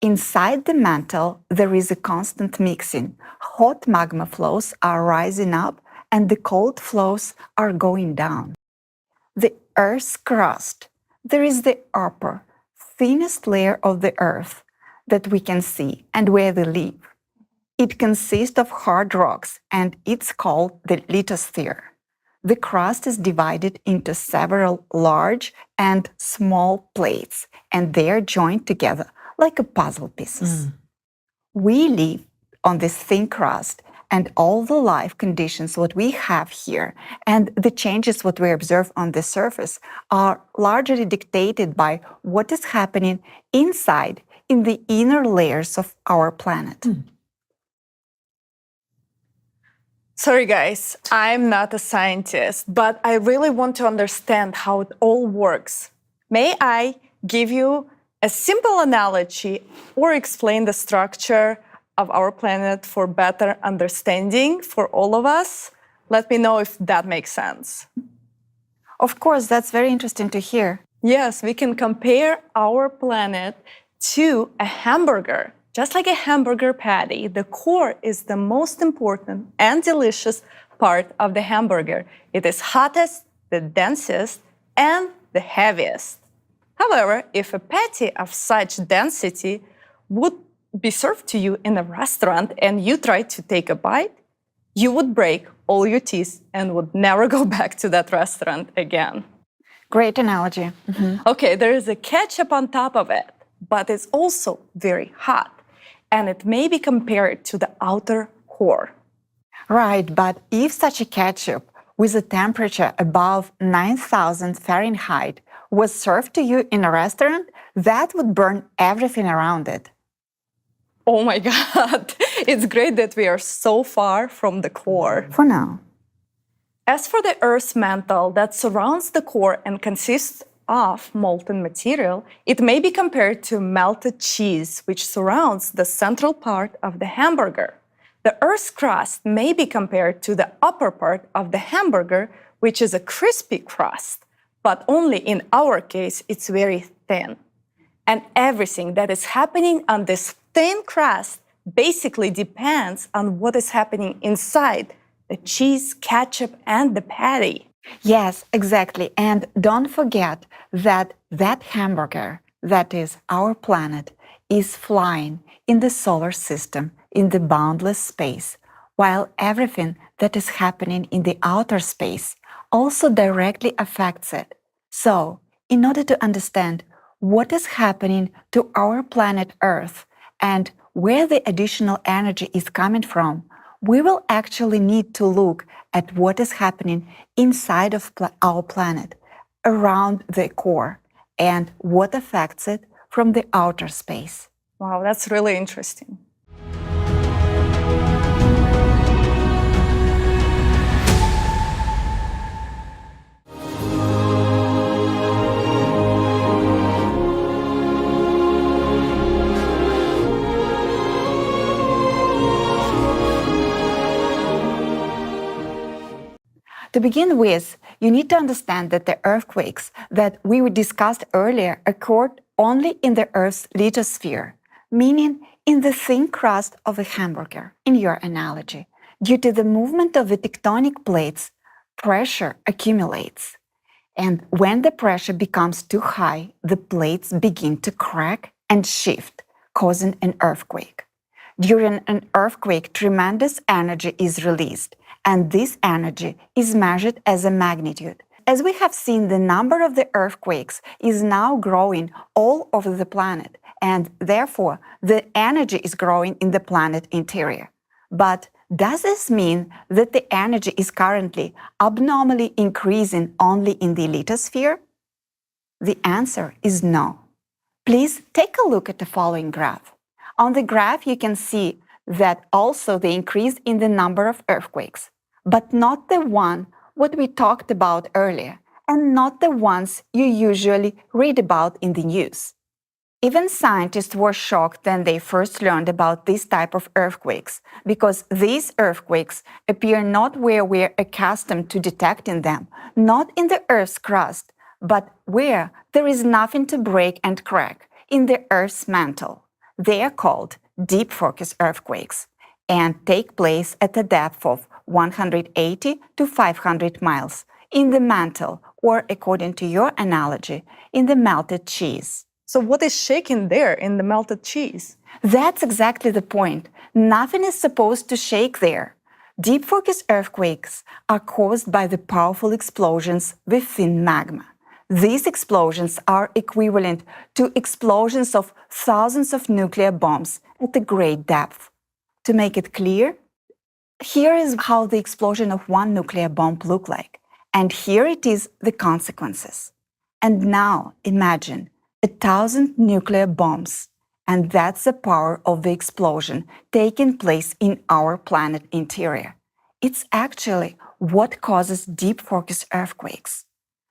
Inside the mantle, there is a constant mixing. Hot magma flows are rising up and the cold flows are going down. The Earth's crust, there is the upper, thinnest layer of the Earth that we can see and where they live. It consists of hard rocks and it's called the lithosphere. The crust is divided into several large and small plates, and they are joined together like puzzle pieces. We live on this thin crust, and all the life conditions what we have here and the changes what we observe on the surface are largely dictated by what is happening inside in the inner layers of our planet. Sorry guys, I'm not a scientist, but I really want to understand how it all works. May I give you a simple analogy or explain the structure of our planet for better understanding for all of us? Let me know if that makes sense. Of course, that's very interesting to hear. Yes, we can compare our planet to a hamburger. Just like a hamburger patty, the core is the most important and delicious part of the hamburger. It is hottest, the densest, and the heaviest. However, if a patty of such density would be served to you in a restaurant and you try to take a bite, you would break all your teeth and would never go back to that restaurant again. Great analogy. Okay, there is a ketchup on top of it. but it's also very hot, and it may be compared to the outer core. Right, but if such a ketchup with a temperature above 9,000 Fahrenheit was served to you in a restaurant, that would burn everything around it. Oh my God, it's great that we are so far from the core. For now. As for the Earth's mantle that surrounds the core and consists of molten material, it may be compared to melted cheese, which surrounds the central part of the hamburger. The Earth's crust may be compared to the upper part of the hamburger, which is a crispy crust, but only in our case, it's very thin. And everything that is happening on this thin crust basically depends on what is happening inside the cheese, ketchup, and the patty. Yes, exactly. And don't forget that that hamburger, that is our planet, is flying in the solar system in the boundless space, while everything that is happening in the outer space also directly affects it. So, in order to understand what is happening to our planet Earth and where the additional energy is coming from, we will actually need to look at what is happening inside of our planet, around the core, and what affects it from the outer space. Wow, that's really interesting. To begin with, you need to understand that the earthquakes that we discussed earlier occurred only in the Earth's lithosphere, meaning in the thin crust of a hamburger, in your analogy. Due to the movement of the tectonic plates, pressure accumulates. And when the pressure becomes too high, the plates begin to crack and shift, causing an earthquake. During an earthquake, tremendous energy is released, and this energy is measured as a magnitude. As we have seen, the number of the earthquakes is now growing all over the planet, and therefore the energy is growing in the planet interior. But does this mean that the energy is currently abnormally increasing only in the lithosphere? The answer is no. Please take a look at the following graph. On the graph, you can see that also the increase in the number of earthquakes, but not the one what we talked about earlier, and not the ones you usually read about in the news. Even scientists were shocked when they first learned about this type of earthquakes, because these earthquakes appear not where we're accustomed to detecting them, not in the Earth's crust, but where there is nothing to break and crack, in the Earth's mantle. They are called deep focus earthquakes and take place at a depth of 180 to 500 miles in the mantle, or according to your analogy, in the melted cheese. So what is shaking there in the melted cheese? That's exactly the point. Nothing is supposed to shake there. Deep focus earthquakes are caused by the powerful explosions within magma. These explosions are equivalent to explosions of thousands of nuclear bombs at a great depth. To make it clear, here is how the explosion of one nuclear bomb looked like, and here it is the consequences. And now imagine 1,000 nuclear bombs, and that's the power of the explosion taking place in our planet interior. It's actually what causes deep focus earthquakes.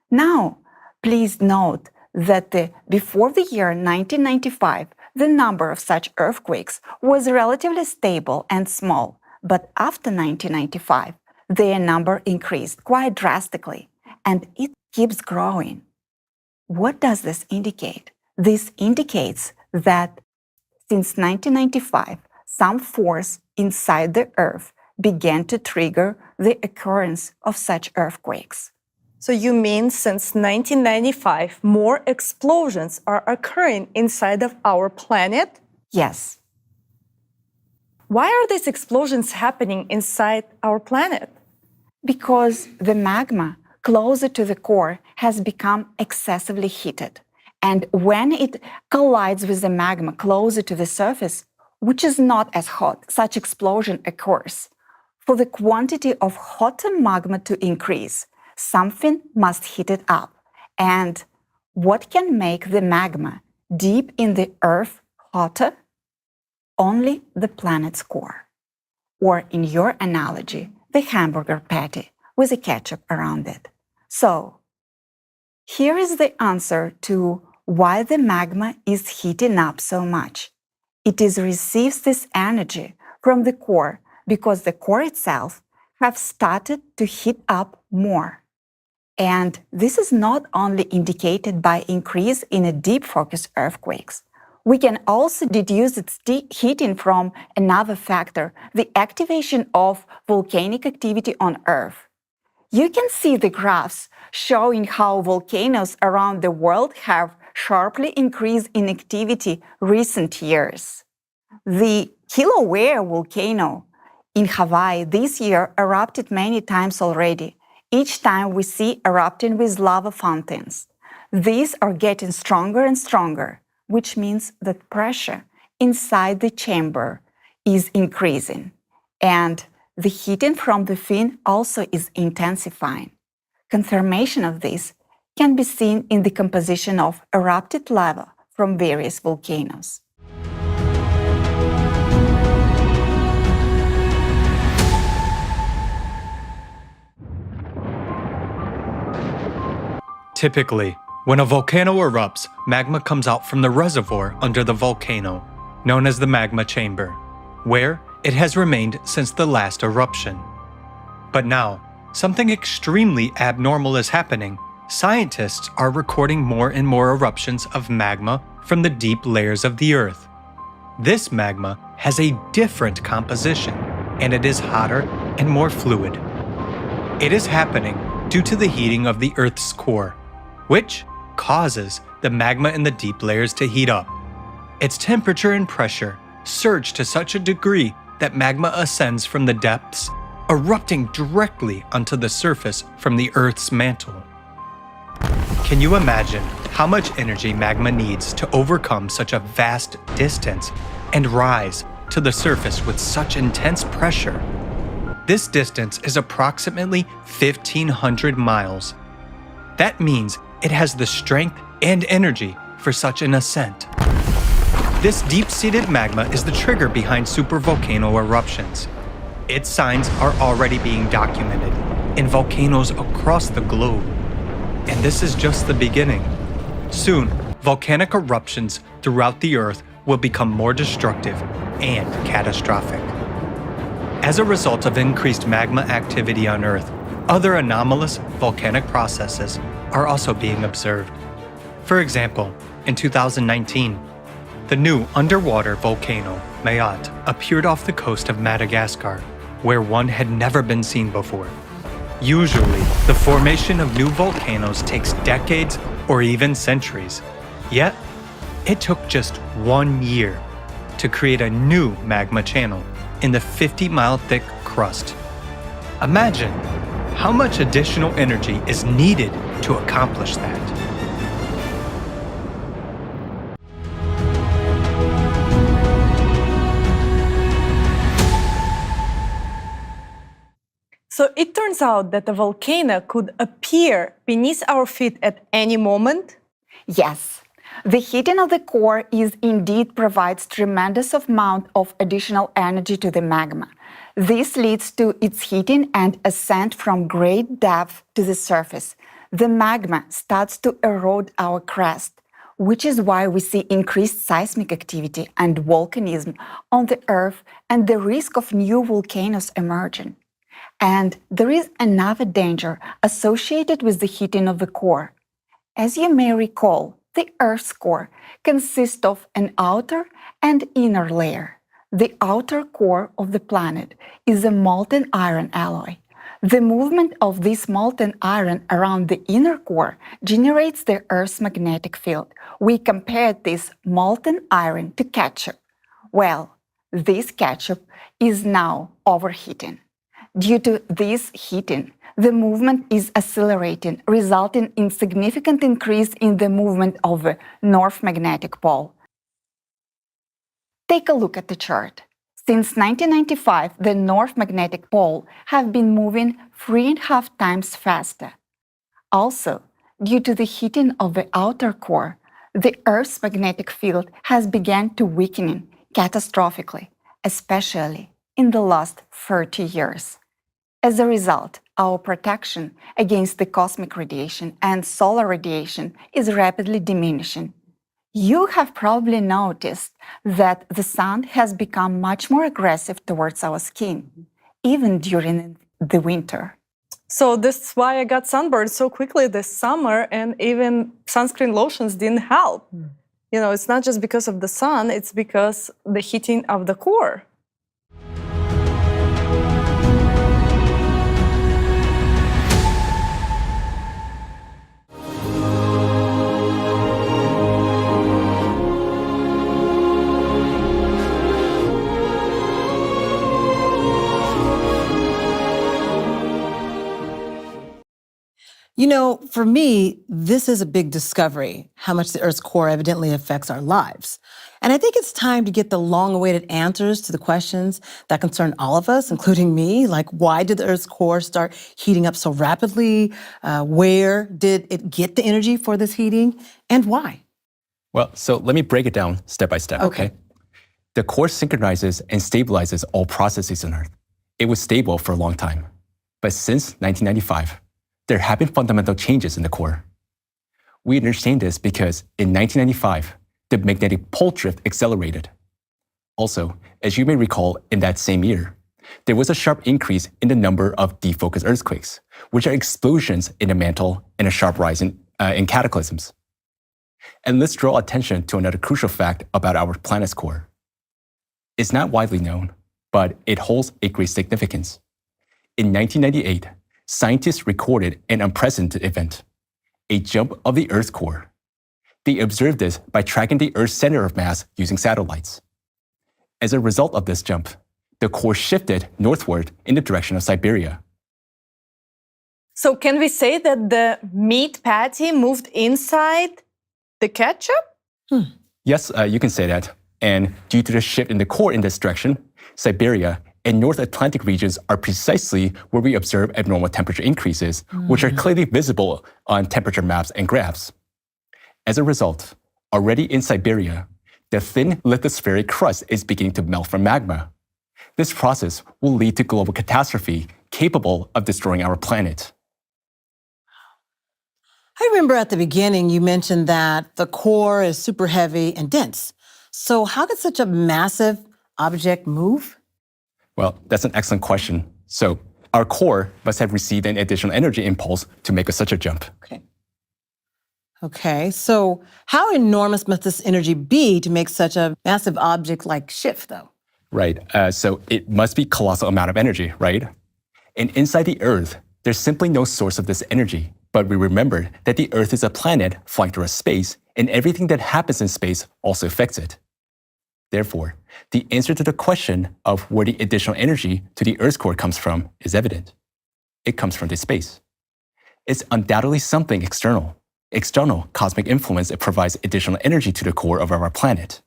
Now, please note that before the year 1995, the number of such earthquakes was relatively stable and small, but after 1995, their number increased quite drastically, and it keeps growing. What does this indicate? This indicates that since 1995, some force inside the Earth began to trigger the occurrence of such earthquakes. So you mean since 1995, more explosions are occurring inside of our planet? Yes. Why are these explosions happening inside our planet? Because the magma closer to the core has become excessively heated, And when it collides with the magma closer to the surface, which is not as hot, such explosion occurs. For the quantity of hotter magma to increase, something must heat it up. And what can make the magma deep in the earth hotter? Only the planet's core. Or in your analogy, the hamburger patty with a ketchup around it. So, here is the answer to why the magma is heating up so much. It receives this energy from the core because the core itself have started to heat up more. And this is not only indicated by increase in a deep focus earthquakes. We can also deduce its heating from another factor, the activation of volcanic activity on Earth. You can see the graphs showing how volcanoes around the world have sharply increased in activity recent years. The Kilauea volcano in Hawaii this year erupted many times already. Each time we see erupting with lava fountains. These are getting stronger and stronger, which means that pressure inside the chamber is increasing. And the heating from within also is intensifying. Confirmation of this can be seen in the composition of erupted lava from various volcanoes. Typically, when a volcano erupts, magma comes out from the reservoir under the volcano, known as the magma chamber, where it has remained since the last eruption. But now, something extremely abnormal is happening. Scientists are recording more and more eruptions of magma from the deep layers of the Earth. This magma has a different composition, and it is hotter and more fluid. It is happening due to the heating of the Earth's core, which causes the magma in the deep layers to heat up. Its temperature and pressure surge to such a degree that magma ascends from the depths, erupting directly onto the surface from the Earth's mantle. Can you imagine how much energy magma needs to overcome such a vast distance and rise to the surface with such intense pressure? This distance is approximately 1,500 miles. That means it has the strength and energy for such an ascent. This deep-seated magma is the trigger behind supervolcano eruptions. Its signs are already being documented in volcanoes across the globe. And this is just the beginning. Soon, volcanic eruptions throughout the Earth will become more destructive and catastrophic. As a result of increased magma activity on Earth, other anomalous volcanic processes are also being observed. For example, in 2019, the new underwater volcano, Mayotte, appeared off the coast of Madagascar, where one had never been seen before. Usually, the formation of new volcanoes takes decades or even centuries. Yet, it took just 1 year to create a new magma channel in the 50-mile thick crust. Imagine how much additional energy is needed to accomplish that. So it turns out that a volcano could appear beneath our feet at any moment? Yes. The heating of the core indeed provides tremendous amount of additional energy to the magma. This leads to its heating and ascent from great depth to the surface. The magma starts to erode our crust, which is why we see increased seismic activity and volcanism on the Earth and the risk of new volcanoes emerging. And there is another danger associated with the heating of the core. As you may recall, the Earth's core consists of an outer and inner layer. The outer core of the planet is a molten iron alloy. The movement of this molten iron around the inner core generates the Earth's magnetic field. We compared this molten iron to ketchup. Well, this ketchup is now overheating. Due to this heating, the movement is accelerating, resulting in significant increase in the movement of the North Magnetic Pole. Take a look at the chart. Since 1995, the North Magnetic Pole has been moving 3.5 times faster. Also, due to the heating of the outer core, the Earth's magnetic field has begun to weaken catastrophically, especially in the last 30 years. As a result, our protection against the cosmic radiation and solar radiation is rapidly diminishing. You have probably noticed that the sun has become much more aggressive towards our skin, even during the winter. So this is why I got sunburned so quickly this summer, and even sunscreen lotions didn't help. You know, it's not just because of the sun, it's because the heating of the core. You know, for me, this is a big discovery, how much the Earth's core evidently affects our lives. And I think it's time to get the long-awaited answers to the questions that concern all of us, including me, like why did the Earth's core start heating up so rapidly? Where did it get the energy for this heating? And why? Well, so let me break it down step by step, okay? The core synchronizes and stabilizes all processes on Earth. It was stable for a long time. But since 1995, there have been fundamental changes in the core. We understand this because in 1995, the magnetic pole drift accelerated. Also, as you may recall, in that same year, there was a sharp increase in the number of defocused earthquakes, which are explosions in the mantle and a sharp rise in cataclysms. And let's draw attention to another crucial fact about our planet's core. It's not widely known, but it holds a great significance. In 1998, scientists recorded an unprecedented event, a jump of the Earth's core. They observed this by tracking the Earth's center of mass using satellites. As a result of this jump, the core shifted northward in the direction of Siberia. So can we say that the meat patty moved inside the ketchup? Yes, you can say that. And due to the shift in the core in this direction, Siberia and North Atlantic regions are precisely where we observe abnormal temperature increases, which are clearly visible on temperature maps and graphs. As a result, already in Siberia, the thin lithospheric crust is beginning to melt from magma. This process will lead to global catastrophe capable of destroying our planet. I remember at the beginning you mentioned that the core is super heavy and dense. So how could such a massive object move? Well, that's an excellent question. So our core must have received an additional energy impulse to make such a jump. Okay, so how enormous must this energy be to make such a massive object like shift, though? Right, so it must be a colossal amount of energy, right? And inside the Earth, there's simply no source of this energy. But we remember that the Earth is a planet flying through space, and everything that happens in space also affects it. Therefore, the answer to the question of where the additional energy to the Earth's core comes from is evident. It comes from this space. It's undoubtedly something external cosmic influence that provides additional energy to the core of our planet.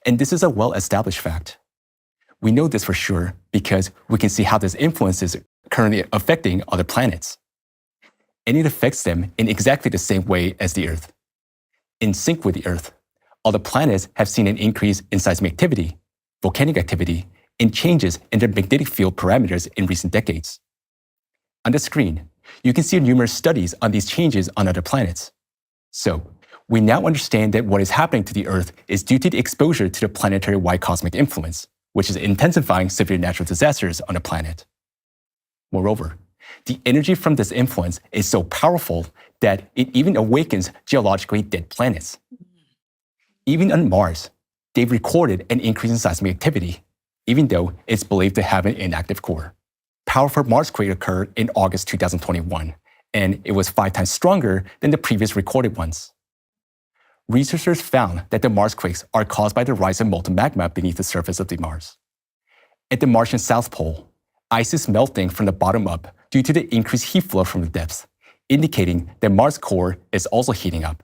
And this is a well-established fact. We know this for sure because we can see how this influence is currently affecting other planets. And it affects them in exactly the same way as the Earth. In sync with the Earth, all the planets have seen an increase in seismic activity, volcanic activity, and changes in their magnetic field parameters in recent decades. On the screen, you can see numerous studies on these changes on other planets. So, we now understand that what is happening to the Earth is due to the exposure to the planetary-wide cosmic influence, which is intensifying severe natural disasters on the planet. Moreover, the energy from this influence is so powerful that it even awakens geologically dead planets. Even on Mars, they've recorded an increase in seismic activity, even though it's believed to have an inactive core. Powerful Marsquake occurred in August 2021, and it was 5 times stronger than the previous recorded ones. Researchers found that the Marsquakes are caused by the rise of molten magma beneath the surface of the Mars. At the Martian South Pole, ice is melting from the bottom up due to the increased heat flow from the depths, indicating that Mars' core is also heating up.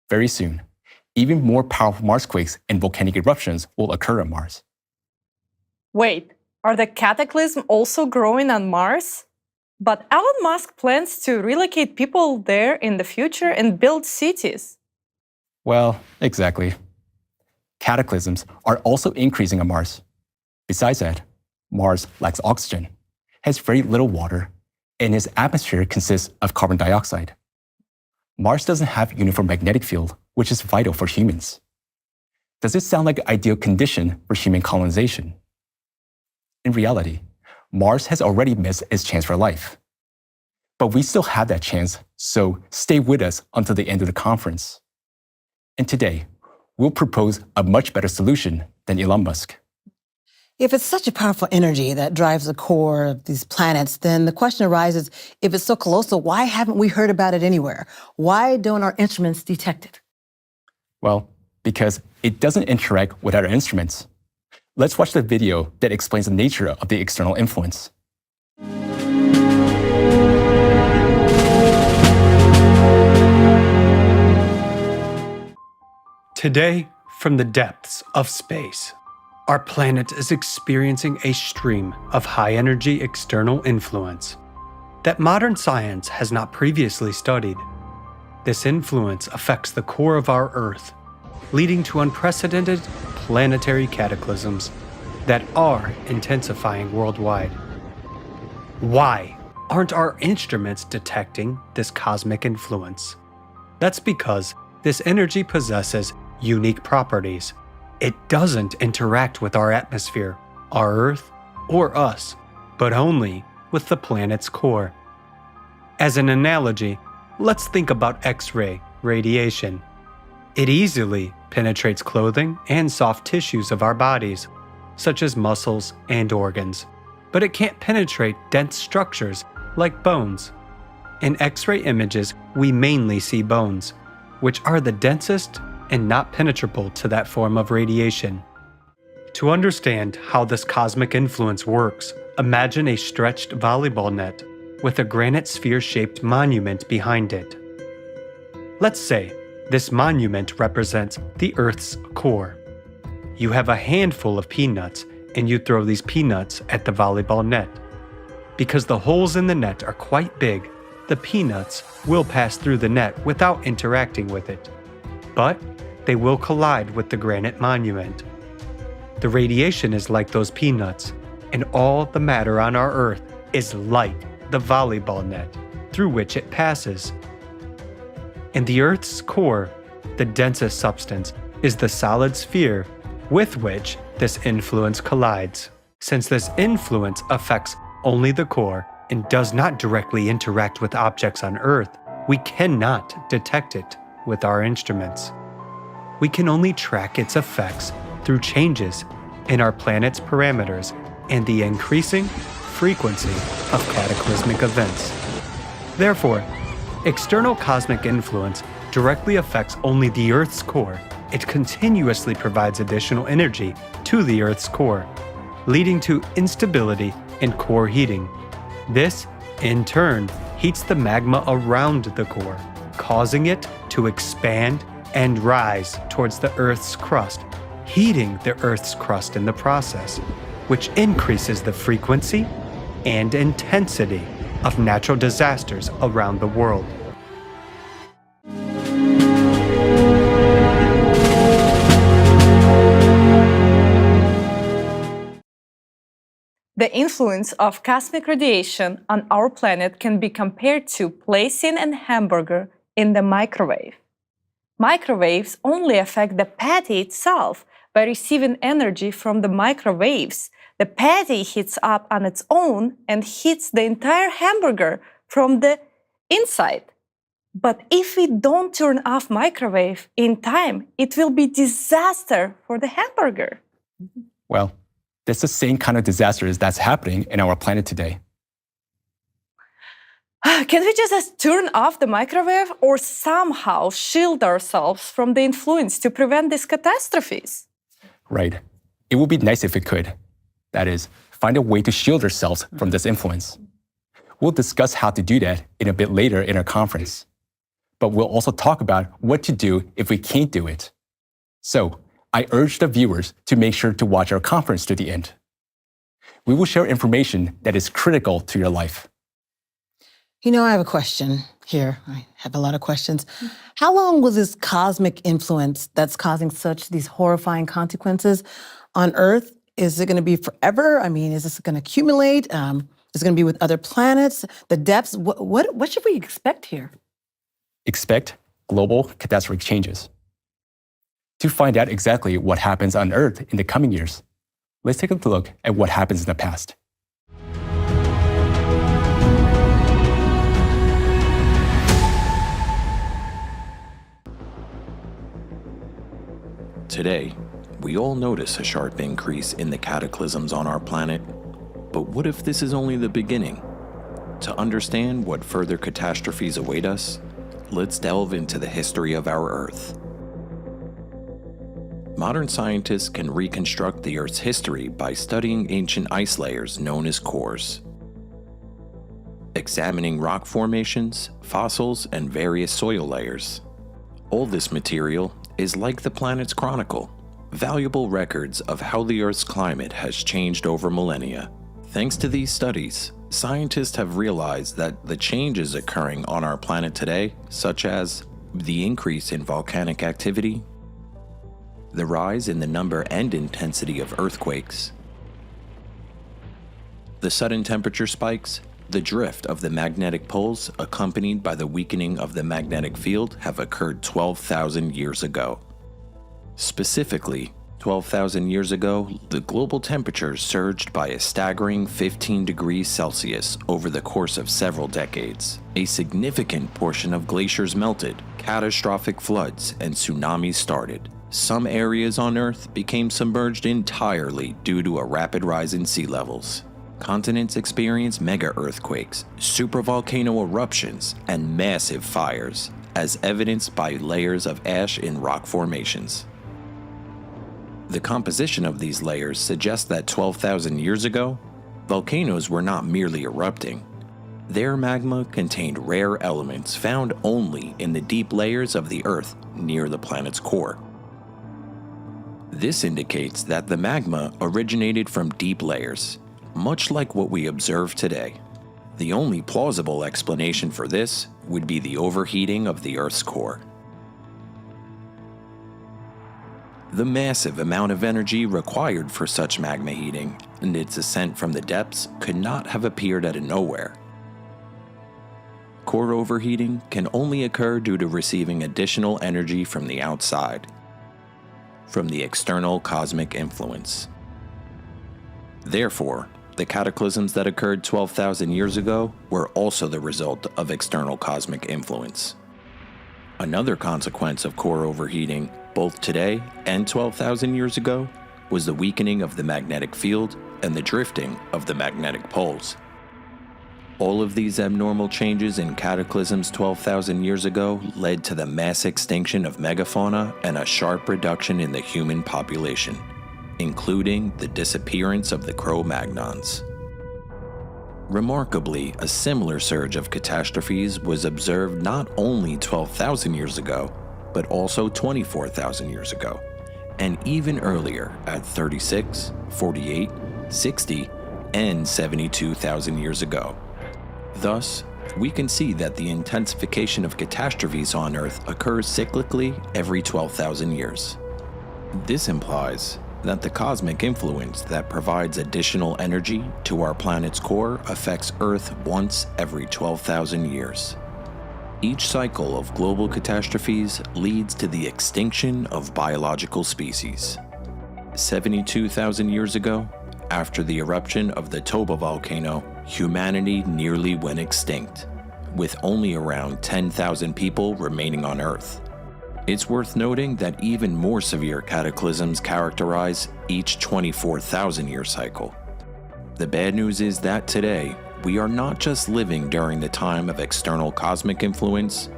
Very soon, even more powerful Marsquakes and volcanic eruptions will occur on Mars. Wait, are the cataclysms also growing on Mars? But Elon Musk plans to relocate people there in the future and build cities. Well, exactly. Cataclysms are also increasing on Mars. Besides that, Mars lacks oxygen, has very little water, and its atmosphere consists of carbon dioxide. Mars doesn't have a uniform magnetic field, which is vital for humans. Does this sound like an ideal condition for human colonization? In reality, Mars has already missed its chance for life. But we still have that chance, so stay with us until the end of the conference. And today, we'll propose a much better solution than Elon Musk. If it's such a powerful energy that drives the core of these planets, then the question arises, if it's so colossal, why haven't we heard about it anywhere? Why don't our instruments detect it? Well, because it doesn't interact with our instruments. Let's watch the video that explains the nature of the external influence. Today, from the depths of space, our planet is experiencing a stream of high-energy external influence that modern science has not previously studied. This influence affects the core of our Earth, leading to unprecedented planetary cataclysms that are intensifying worldwide. Why aren't our instruments detecting this cosmic influence? That's because this energy possesses unique properties. It doesn't interact with our atmosphere, our Earth, or us, but only with the planet's core. As an analogy, let's think about X-ray radiation. It easily penetrates clothing and soft tissues of our bodies, such as muscles and organs, but it can't penetrate dense structures like bones. In X-ray images, we mainly see bones, which are the densest and not penetrable to that form of radiation. To understand how this cosmic influence works, imagine a stretched volleyball net with a granite sphere-shaped monument behind it. Let's say this monument represents the Earth's core. You have a handful of peanuts and you throw these peanuts at the volleyball net. Because the holes in the net are quite big, the peanuts will pass through the net without interacting with it. But they will collide with the granite monument. The radiation is like those peanuts, and all the matter on our Earth is like the volleyball net through which it passes. In the Earth's core, the densest substance is the solid sphere with which this influence collides. Since this influence affects only the core and does not directly interact with objects on Earth, we cannot detect it with our instruments. We can only track its effects through changes in our planet's parameters and the increasing frequency of cataclysmic events. Therefore, external cosmic influence directly affects only the Earth's core. It continuously provides additional energy to the Earth's core, leading to instability and core heating. This, in turn, heats the magma around the core, causing it to expand and rise towards the Earth's crust, heating the Earth's crust in the process, which increases the frequency and intensity of natural disasters around the world. The influence of cosmic radiation on our planet can be compared to placing a hamburger in the microwave. Microwaves only affect the patty itself by receiving energy from the microwaves. The patty heats up on its own and heats the entire hamburger from the inside. But if we don't turn off microwave in time, it will be disaster for the hamburger. Well, that's the same kind of disasters that's happening in our planet today. Can we just turn off the microwave or somehow shield ourselves from the influence to prevent these catastrophes? Right. It would be nice if we could. That is, find a way to shield ourselves from this influence. We'll discuss how to do that in a bit later in our conference. But we'll also talk about what to do if we can't do it. So, I urge the viewers to make sure to watch our conference to the end. We will share information that is critical to your life. You know, I have a question here. I have a lot of questions. How long will this cosmic influence that's causing these horrifying consequences on Earth? Is it going to be forever? I mean, is this going to accumulate? Is it going to be with other planets? The depths? What should we expect here? Expect global catastrophic changes. To find out exactly what happens on Earth in the coming years, let's take a look at what happens in the past. Today, we all notice a sharp increase in the cataclysms on our planet. But what if this is only the beginning? To understand what further catastrophes await us, let's delve into the history of our Earth. Modern scientists can reconstruct the Earth's history by studying ancient ice layers known as cores, examining rock formations, fossils, and various soil layers. All this material is like the planet's chronicle, valuable records of how the Earth's climate has changed over millennia. Thanks to these studies, scientists have realized that the changes occurring on our planet today, such as the increase in volcanic activity, the rise in the number and intensity of earthquakes, the sudden temperature spikes, the drift of the magnetic poles accompanied by the weakening of the magnetic field have occurred 12,000 years ago. Specifically, 12,000 years ago, the global temperature surged by a staggering 15 degrees Celsius over the course of several decades. A significant portion of glaciers melted, catastrophic floods and tsunamis started. Some areas on Earth became submerged entirely due to a rapid rise in sea levels. Continents experienced mega-earthquakes, supervolcano eruptions, and massive fires, as evidenced by layers of ash in rock formations. The composition of these layers suggests that 12,000 years ago, volcanoes were not merely erupting. Their magma contained rare elements found only in the deep layers of the Earth near the planet's core. This indicates that the magma originated from deep layers, much like what we observe today. The only plausible explanation for this would be the overheating of the Earth's core. The massive amount of energy required for such magma heating and its ascent from the depths could not have appeared out of nowhere. Core overheating can only occur due to receiving additional energy from the outside, from the external cosmic influence. Therefore, the cataclysms that occurred 12,000 years ago were also the result of external cosmic influence. Another consequence of core overheating, both today and 12,000 years ago, was the weakening of the magnetic field and the drifting of the magnetic poles. All of these abnormal changes in cataclysms 12,000 years ago led to the mass extinction of megafauna and a sharp reduction in the human population, including the disappearance of the Cro-Magnons. Remarkably, a similar surge of catastrophes was observed not only 12,000 years ago, but also 24,000 years ago, and even earlier at 36, 48, 60, and 72,000 years ago. Thus, we can see that the intensification of catastrophes on Earth occurs cyclically every 12,000 years. This implies that the cosmic influence that provides additional energy to our planet's core affects Earth once every 12,000 years. Each cycle of global catastrophes leads to the extinction of biological species. 72,000 years ago, after the eruption of the Toba volcano, humanity nearly went extinct, with only around 10,000 people remaining on Earth. It's worth noting that even more severe cataclysms characterize each 24,000-year cycle. The bad news is that today, we are not just living during the time of external cosmic influence,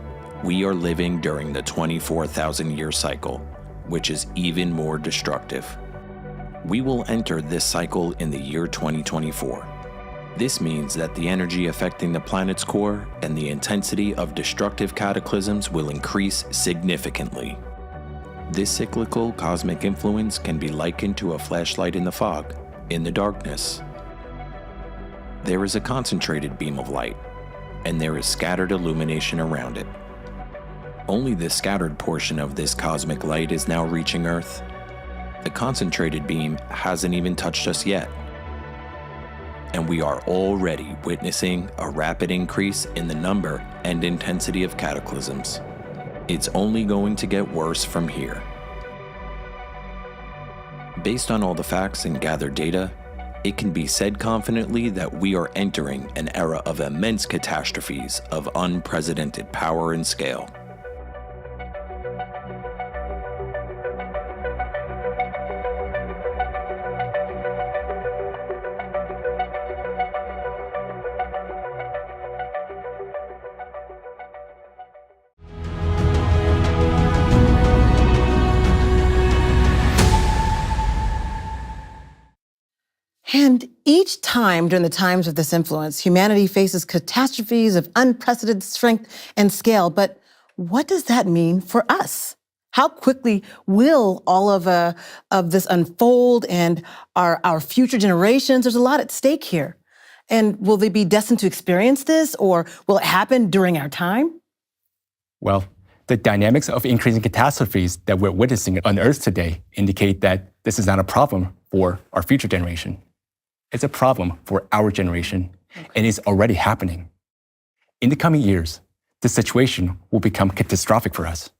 we are living during the 24,000-year cycle, which is even more destructive. We will enter this cycle in the year 2024. This means that the energy affecting the planet's core and the intensity of destructive cataclysms will increase significantly. This cyclical cosmic influence can be likened to a flashlight in the fog, in the darkness. There is a concentrated beam of light, and there is scattered illumination around it. Only the scattered portion of this cosmic light is now reaching Earth. The concentrated beam hasn't even touched us yet. And we are already witnessing a rapid increase in the number and intensity of cataclysms. It's only going to get worse from here. Based on all the facts and gathered data, it can be said confidently that we are entering an era of immense catastrophes of unprecedented power and scale. And each time during the times of this influence, humanity faces catastrophes of unprecedented strength and scale. But what does that mean for us? How quickly will all of this unfold and our future generations? There's a lot at stake here. And will they be destined to experience this, or will it happen during our time? Well, the dynamics of increasing catastrophes that we're witnessing on Earth today indicate that this is not a problem for our future generation. It's a problem for our generation, and it's already happening. In the coming years, the situation will become catastrophic for us.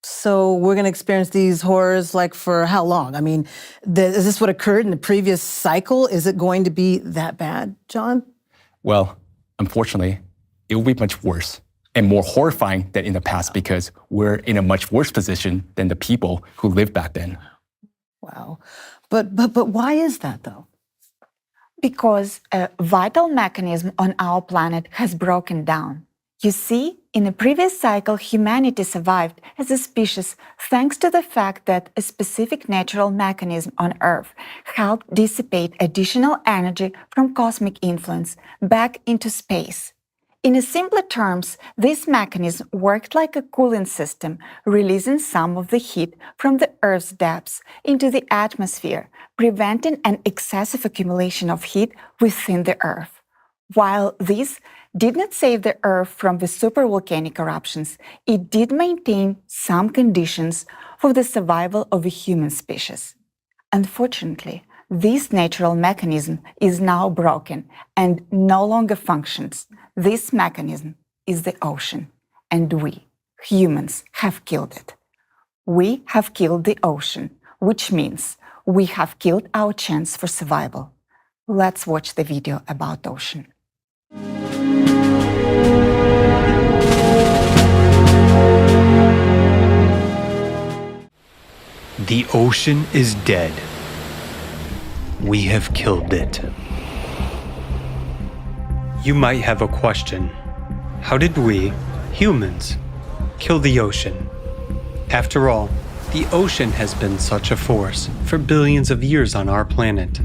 So we're going to experience these horrors like for how long? I mean, is this what occurred in the previous cycle? Is it going to be that bad, John? Well, unfortunately, it will be much worse and more horrifying than in the past because we're in a much worse position than the people who lived back then. Wow. But why is that, though? Because a vital mechanism on our planet has broken down. You see, in a previous cycle, humanity survived as a species thanks to the fact that a specific natural mechanism on Earth helped dissipate additional energy from cosmic influence back into space. In simpler terms, this mechanism worked like a cooling system, releasing some of the heat from the Earth's depths into the atmosphere, preventing an excessive accumulation of heat within the Earth. While this did not save the Earth from the supervolcanic eruptions, it did maintain some conditions for the survival of the human species. Unfortunately, this natural mechanism is now broken and no longer functions. This mechanism is the ocean, and we, humans, have killed it. We have killed the ocean, which means we have killed our chance for survival. Let's watch the video about ocean. The ocean is dead. We have killed it. You might have a question. How did we, humans, kill the ocean? After all, the ocean has been such a force for billions of years on our planet.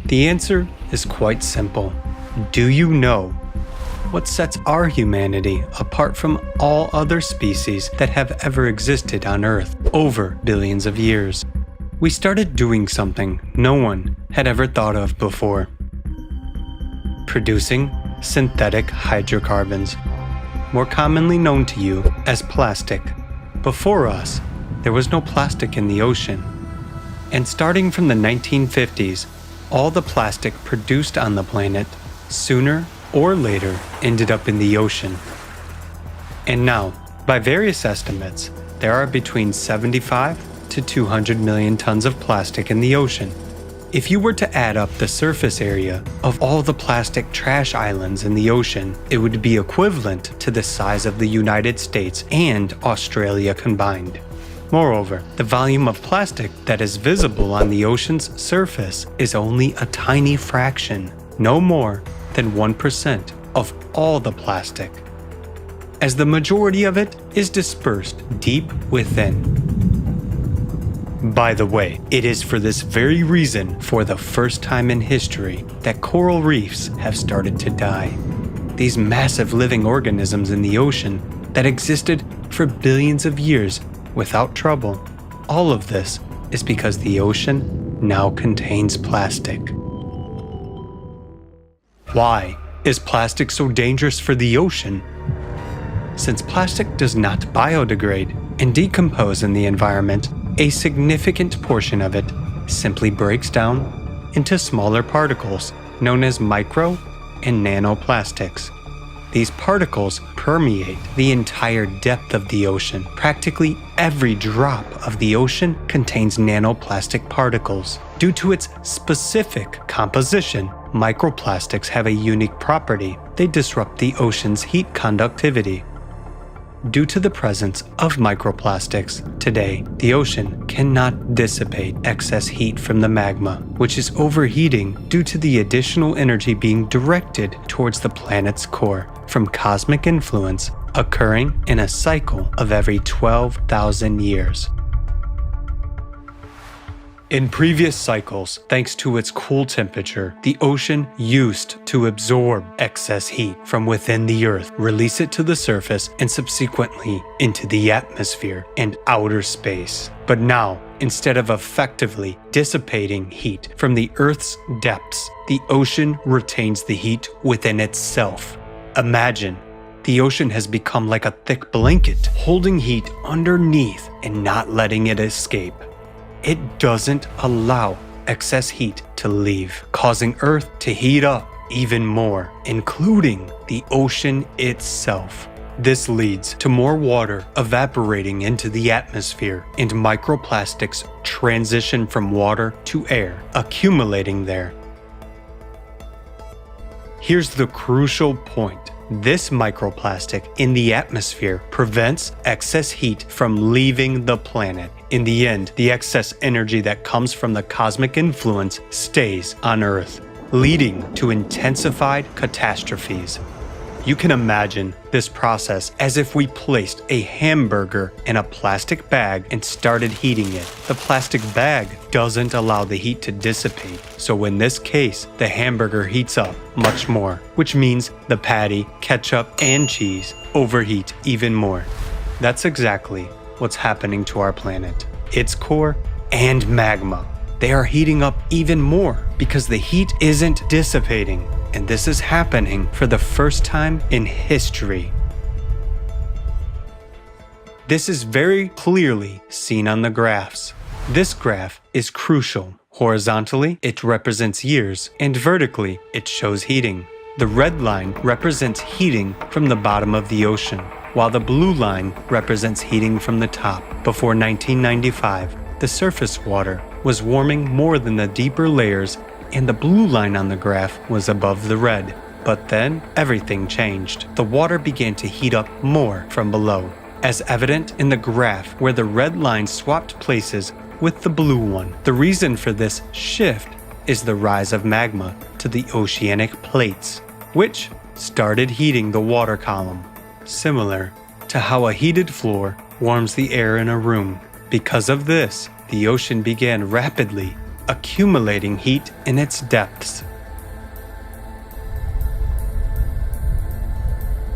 The answer is quite simple. Do you know what sets our humanity apart from all other species that have ever existed on Earth over billions of years? We started doing something no one had ever thought of before. Producing synthetic hydrocarbons, more commonly known to you as plastic. Before us, there was no plastic in the ocean. And starting from the 1950s, all the plastic produced on the planet, sooner or later, ended up in the ocean. And now, by various estimates, there are between 75 to 200 million tons of plastic in the ocean. If you were to add up the surface area of all the plastic trash islands in the ocean, it would be equivalent to the size of the United States and Australia combined. Moreover, the volume of plastic that is visible on the ocean's surface is only a tiny fraction, no more than 1% of all the plastic, as the majority of it is dispersed deep within. By the way, it is for this very reason, for the first time in history, that coral reefs have started to die. These massive living organisms in the ocean that existed for billions of years without trouble. All of this is because the ocean now contains plastic. Why is plastic so dangerous for the ocean? Since plastic does not biodegrade and decompose in the environment, a significant portion of it simply breaks down into smaller particles known as micro and nanoplastics. These particles permeate the entire depth of the ocean. Practically every drop of the ocean contains nanoplastic particles. Due to its specific composition, microplastics have a unique property. They disrupt the ocean's heat conductivity. Due to the presence of microplastics, today, the ocean cannot dissipate excess heat from the magma, which is overheating due to the additional energy being directed towards the planet's core from cosmic influence occurring in a cycle of every 12,000 years. In previous cycles, thanks to its cool temperature, the ocean used to absorb excess heat from within the Earth, release it to the surface, and subsequently into the atmosphere and outer space. But now, instead of effectively dissipating heat from the Earth's depths, the ocean retains the heat within itself. Imagine, the ocean has become like a thick blanket, holding heat underneath and not letting it escape. It doesn't allow excess heat to leave, causing Earth to heat up even more, including the ocean itself. This leads to more water evaporating into the atmosphere, and microplastics transition from water to air, accumulating there. Here's the crucial point. This microplastic in the atmosphere prevents excess heat from leaving the planet. In the end, the excess energy that comes from the cosmic influence stays on Earth, leading to intensified catastrophes. You can imagine this process as if we placed a hamburger in a plastic bag and started heating it. The plastic bag doesn't allow the heat to dissipate, so in this case, the hamburger heats up much more, which means the patty, ketchup, and cheese overheat even more. That's exactly what's happening to our planet, its core and magma. They are heating up even more because the heat isn't dissipating. And this is happening for the first time in history. This is very clearly seen on the graphs. This graph is crucial. Horizontally, it represents years, and vertically, it shows heating. The red line represents heating from the bottom of the ocean, while the blue line represents heating from the top. Before 1995, the surface water was warming more than the deeper layers, and the blue line on the graph was above the red. But then, everything changed. The water began to heat up more from below, as evident in the graph where the red line swapped places with the blue one. The reason for this shift is the rise of magma to the oceanic plates, which started heating the water column, similar to how a heated floor warms the air in a room. Because of this, the ocean began rapidly accumulating heat in its depths.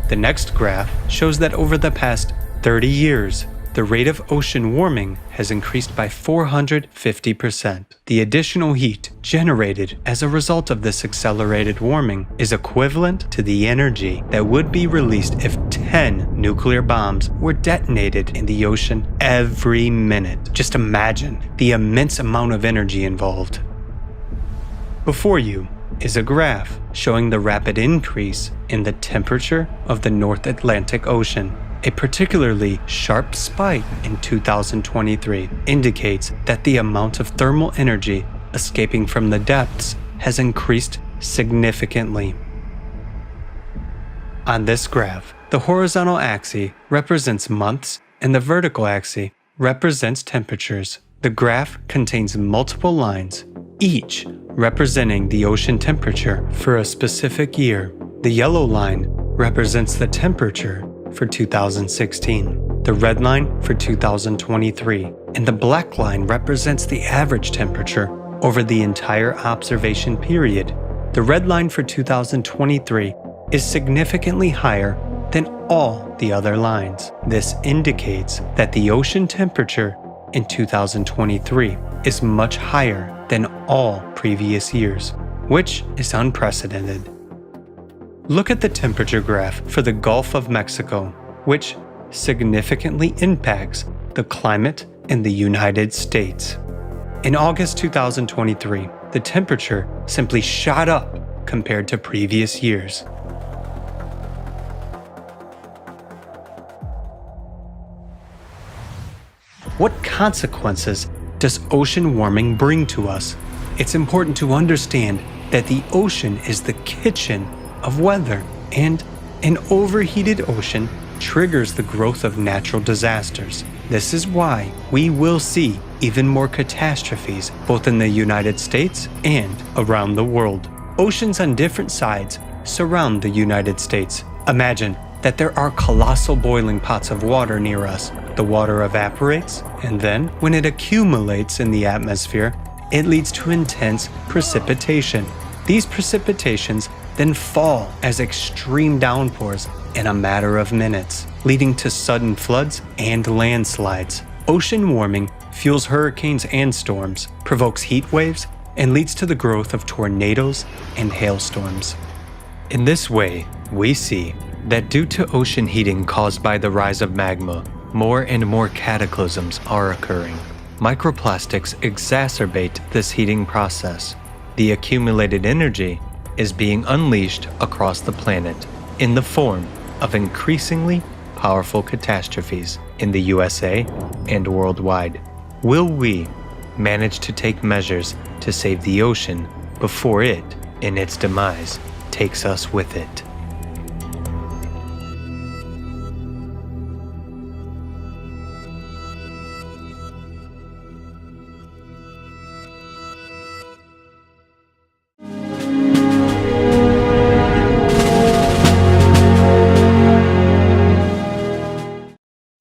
The next graph shows that over the past 30 years, the rate of ocean warming has increased by 450%. The additional heat generated as a result of this accelerated warming is equivalent to the energy that would be released if 10 nuclear bombs were detonated in the ocean every minute. Just imagine the immense amount of energy involved. Before you is a graph showing the rapid increase in the temperature of the North Atlantic Ocean. A particularly sharp spike in 2023 indicates that the amount of thermal energy escaping from the depths has increased significantly. On this graph, the horizontal axis represents months and the vertical axis represents temperatures. The graph contains multiple lines, each representing the ocean temperature for a specific year. The yellow line represents the temperature for 2016. the red line for 2023, and the black line represents the average temperature over the entire observation period. The red line for 2023 is significantly higher than all the other lines. This indicates that the ocean temperature in 2023 is much higher than all previous years, which is unprecedented. Look at the temperature graph for the Gulf of Mexico, which significantly impacts the climate in the United States. In August 2023, the temperature simply shot up compared to previous years. What consequences does ocean warming bring to us? It's important to understand that the ocean is the kitchen of weather, and an overheated ocean triggers the growth of natural disasters. This is why we will see even more catastrophes both in the United States and around the world. Oceans on different sides surround the United States. Imagine that there are colossal boiling pots of water near us. The water evaporates, and then, when it accumulates in the atmosphere, it leads to intense precipitation. These precipitations then fall as extreme downpours in a matter of minutes, leading to sudden floods and landslides. Ocean warming fuels hurricanes and storms, provokes heat waves, and leads to the growth of tornadoes and hailstorms. In this way, we see that due to ocean heating caused by the rise of magma, more and more cataclysms are occurring. Microplastics exacerbate this heating process. The accumulated energy is being unleashed across the planet in the form of increasingly powerful catastrophes in the USA and worldwide. Will we manage to take measures to save the ocean before it, in its demise, takes us with it?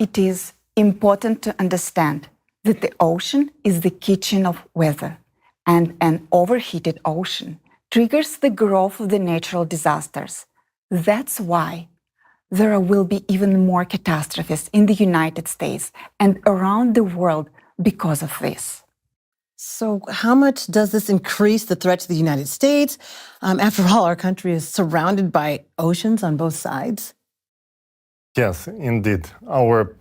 It is important to understand that the ocean is the kitchen of weather, and an overheated ocean triggers the growth of the natural disasters. That's why there will be even more catastrophes in the United States and around the world because of this. So how much does this increase the threat to the United States? After all, our country is surrounded by oceans on both sides. Yes, indeed. Our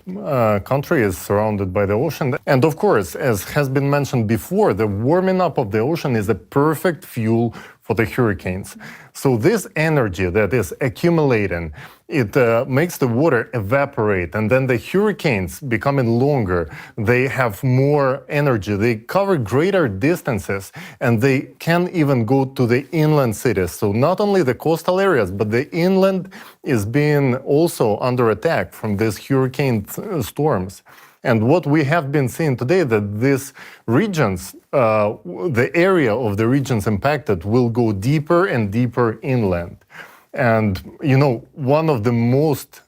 country is surrounded by the ocean. And of course, as has been mentioned before, the warming up of the ocean is a perfect fuel for the hurricanes. So this energy that is accumulating, it makes the water evaporate, and then the hurricanes becoming longer. They have more energy. They cover greater distances, and they can even go to the inland cities. So not only the coastal areas, but the inland is being also under attack from these hurricane storms. And what we have been seeing today, that these regions, the area of the regions impacted will go deeper and deeper inland. And, you know, one of the most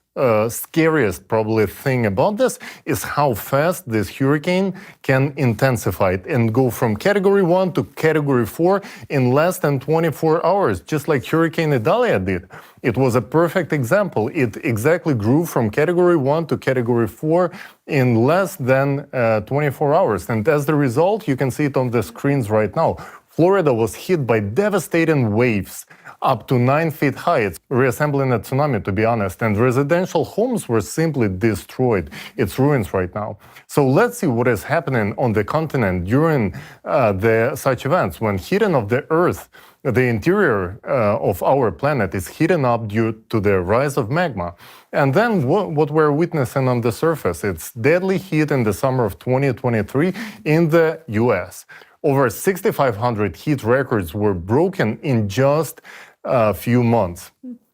scariest probably thing about this is how fast this hurricane can intensify and go from category 1 to category 4 in less than 24 hours, just like Hurricane Idalia did. It was a perfect example. It exactly grew from category 1 to category 4 in less than 24 hours. And as the result, you can see it on the screens right now. Florida was hit by devastating waves up to 9 feet high. It's resembling a tsunami, to be honest, and residential homes were simply destroyed. It's ruins right now. So let's see what is happening on the continent during such events, when heating of the Earth, the interior of our planet is heating up due to the rise of magma. And then what we're witnessing on the surface, it's deadly heat in the summer of 2023 in the US. Over 6,500 heat records were broken in just a few months.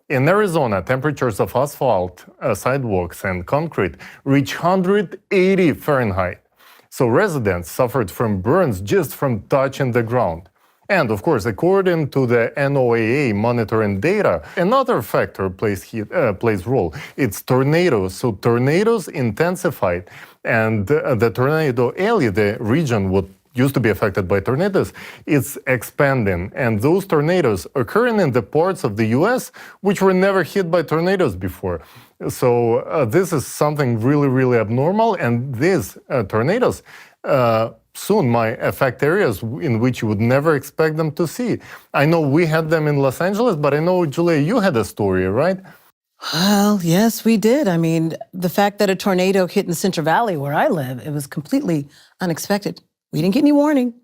In Arizona, temperatures of asphalt, sidewalks, and concrete reach 180 Fahrenheit. So residents suffered from burns just from touching the ground. And of course, according to the NOAA monitoring data, another factor plays role. It's tornadoes. So tornadoes intensified, and the tornado area, the region, what used to be affected by tornadoes, it's expanding. And those tornadoes occurring in the parts of the US which were never hit by tornadoes before. So this is something really, really abnormal. And these tornadoes soon might affect areas in which you would never expect them to see. I know we had them in Los Angeles, but I know, Julia, you had a story, right? Well, yes, we did. I mean, the fact that a tornado hit in the Central Valley where I live, it was completely unexpected. We didn't get any warning.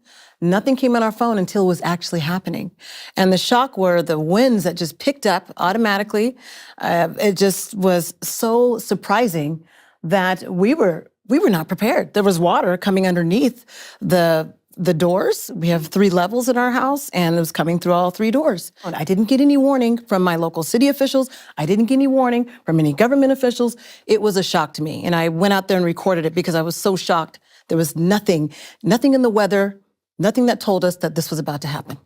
Nothing came on our phone until it was actually happening. And the shock were the winds that just picked up automatically. It just was so surprising that we were not prepared. There was water coming underneath the doors. We have 3 levels in our house, and it was coming through all 3 doors. And I didn't get any warning from my local city officials. I didn't get any warning from any government officials. It was a shock to me. And I went out there and recorded it because I was so shocked. There was nothing in the weather, nothing that told us that this was about to happen.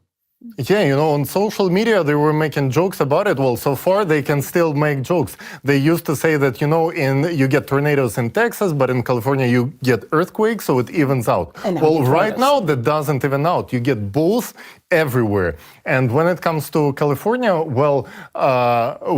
Yeah, you know, on social media, they were making jokes about it. Well, so far, they can still make jokes. They used to say that, you know, you get tornadoes in Texas, but in California, you get earthquakes, so it evens out. Well, right now, that doesn't even out. You get both everywhere. And when it comes to California, well,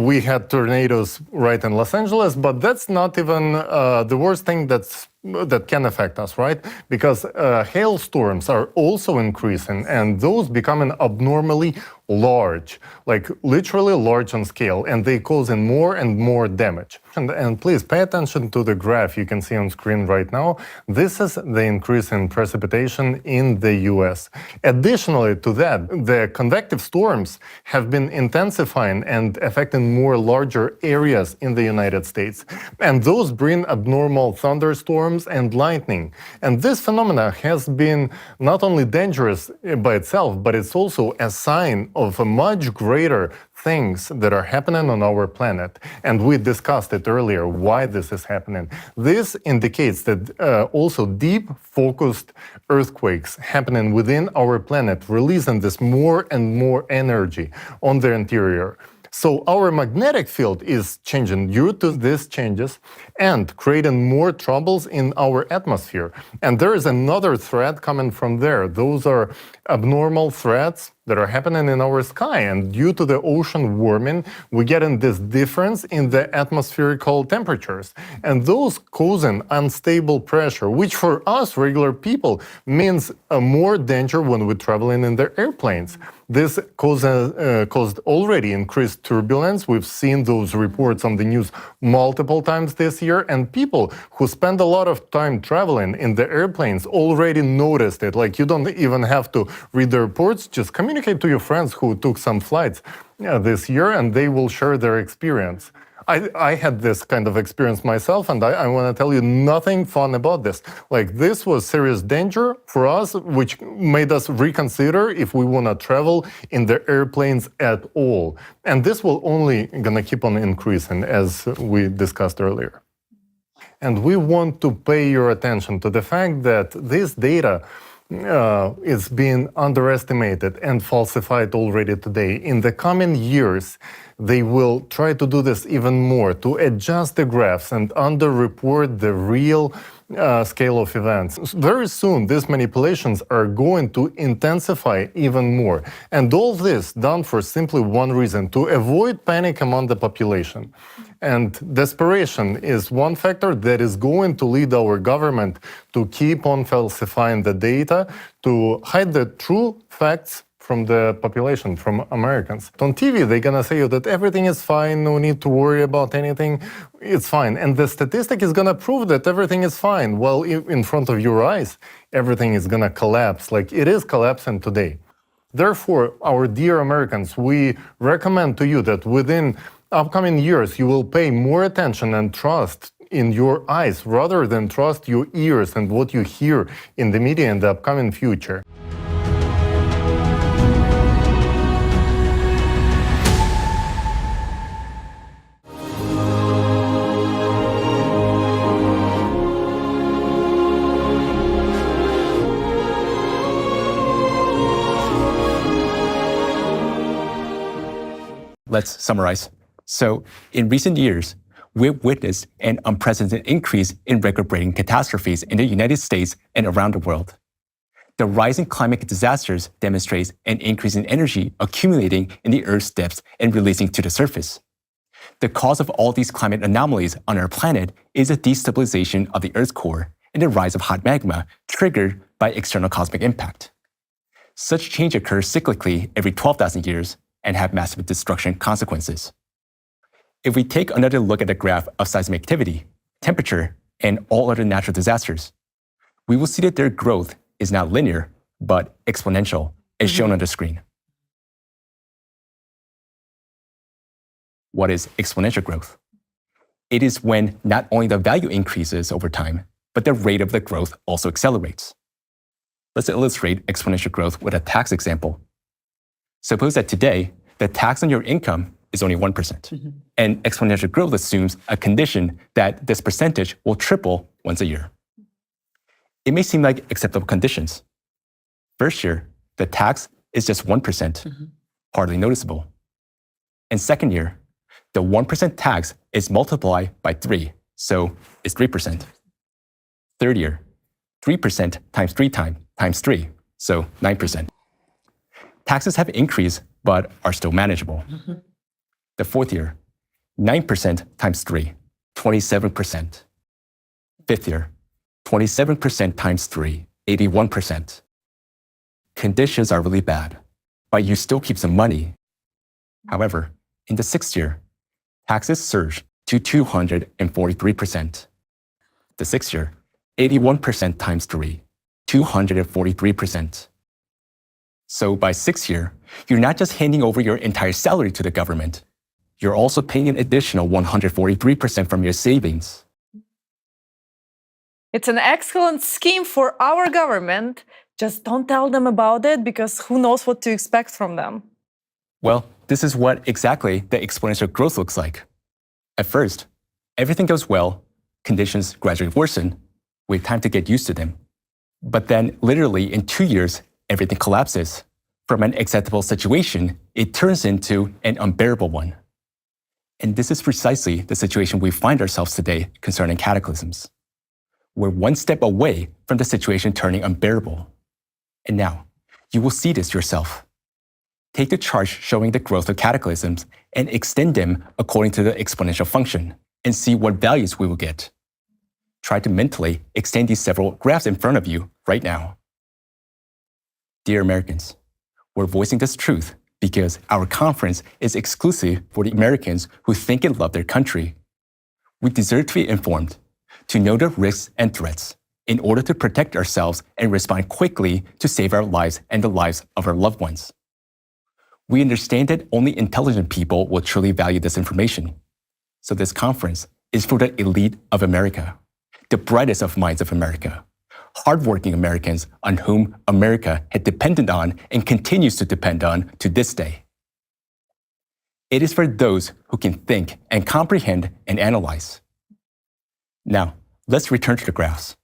we had tornadoes right in Los Angeles, but that's not even the worst thing that can affect us, right? Because hailstorms are also increasing, and those becoming abnormally large, like literally large on scale, and they causing more and more damage. And please pay attention to the graph you can see on screen right now. This is the increase in precipitation in the US. Additionally to that, the convective storms have been intensifying and affecting more larger areas in the United States. And those bring abnormal thunderstorms and lightning. And this phenomena has been not only dangerous by itself, but it's also a sign of a much greater things that are happening on our planet. And we discussed it earlier, why this is happening. This indicates that also deep focused earthquakes happening within our planet, releasing this more and more energy on the interior. So our magnetic field is changing due to these changes and creating more troubles in our atmosphere. And there is another threat coming from there. Those are abnormal threats that are happening in our sky. And due to the ocean warming, we get in this difference in the atmospherical temperatures. And those causing unstable pressure, which for us regular people means more danger when we're traveling in the airplanes. This caused already increased turbulence. We've seen those reports on the news multiple times this year, and people who spend a lot of time traveling in the airplanes already noticed it. Like, you don't even have to read the reports, just communicate to your friends who took some flights this year, and they will share their experience. I had this kind of experience myself, and I want to tell you nothing fun about this. Like, this was serious danger for us, which made us reconsider if we want to travel in the airplanes at all. And this will only gonna keep on increasing, as we discussed earlier. And we want to pay your attention to the fact that this data is being underestimated and falsified already today. In the coming years, they will try to do this even more, to adjust the graphs and underreport the real scale of events. Very soon, these manipulations are going to intensify even more. And all this done for simply one reason, to avoid panic among the population. And desperation is one factor that is going to lead our government to keep on falsifying the data, to hide the true facts from the population, from Americans. On TV, they're gonna say that everything is fine, no need to worry about anything, it's fine. And the statistic is gonna prove that everything is fine. Well, in front of your eyes, everything is gonna collapse, like it is collapsing today. Therefore, our dear Americans, we recommend to you that within upcoming years, you will pay more attention and trust in your eyes rather than trust your ears and what you hear in the media in the upcoming future. Let's summarize. So, in recent years, we've witnessed an unprecedented increase in record-breaking catastrophes in the United States and around the world. The rising climate disasters demonstrates an increase in energy accumulating in the Earth's depths and releasing to the surface. The cause of all these climate anomalies on our planet is a destabilization of the Earth's core and the rise of hot magma triggered by external cosmic impact. Such change occurs cyclically every 12,000 years and have massive destruction consequences. If we take another look at the graph of seismic activity, temperature, and all other natural disasters, we will see that their growth is not linear, but exponential, as shown on the screen. What is exponential growth? It is when not only the value increases over time, but the rate of the growth also accelerates. Let's illustrate exponential growth with a tax example. Suppose that today, the tax on your income is only 1%. And exponential growth assumes a condition that this percentage will triple once a year. It may seem like acceptable conditions. First year, the tax is just 1%, hardly noticeable. And second year, the 1% tax is multiplied by 3, so it's 3%. Third year, 3% times 3 times 3, so 9%. Taxes have increased, but are still manageable. The fourth year, 9% times 3, 27%. Fifth year, 27% times 3, 81%. Conditions are really bad, but you still keep some money. However, in the sixth year, taxes surge to 243%. The sixth year, 81% times 3, 243%. So by sixth year, you're not just handing over your entire salary to the government, you're also paying an additional 143% from your savings. It's an excellent scheme for our government. Just don't tell them about it because who knows what to expect from them. Well, this is what exactly the exponential growth looks like. At first, everything goes well, conditions gradually worsen, with time to get used to them. But then, literally in 2 years, everything collapses. From an acceptable situation, it turns into an unbearable one. And this is precisely the situation we find ourselves today concerning cataclysms. We're one step away from the situation turning unbearable. And now, you will see this yourself. Take the chart showing the growth of cataclysms and extend them according to the exponential function and see what values we will get. Try to mentally extend these several graphs in front of you right now. Dear Americans, we're voicing this truth because our conference is exclusive for the Americans who think and love their country. We deserve to be informed, to know the risks and threats, in order to protect ourselves and respond quickly to save our lives and the lives of our loved ones. We understand that only intelligent people will truly value this information. So this conference is for the elite of America, the brightest of minds of America, hardworking Americans on whom America had depended on and continues to depend on to this day. It is for those who can think and comprehend and analyze. Now, let's return to the graphs.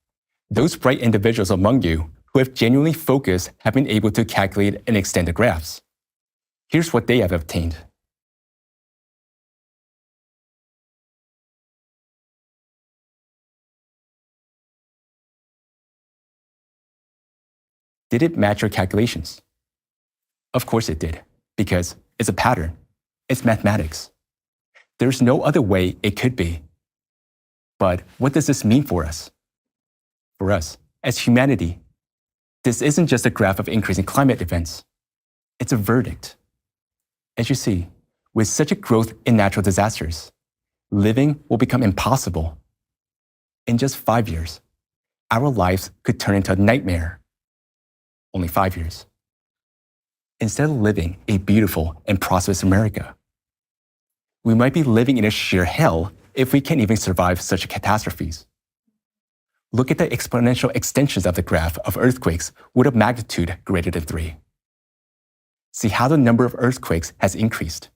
Those bright individuals among you who have genuinely focused have been able to calculate and extend the graphs. Here's what they have obtained. Did it match your calculations? Of course it did, because it's a pattern. It's mathematics. There's no other way it could be. But what does this mean for us? For us, as humanity, this isn't just a graph of increasing climate events. It's a verdict. As you see, with such a growth in natural disasters, living will become impossible. In just 5 years, our lives could turn into a nightmare. Only 5 years. Instead of living a beautiful and prosperous America, we might be living in a sheer hell if we can't even survive such catastrophes. Look at the exponential extensions of the graph of earthquakes with a magnitude greater than 3. See how the number of earthquakes has increased.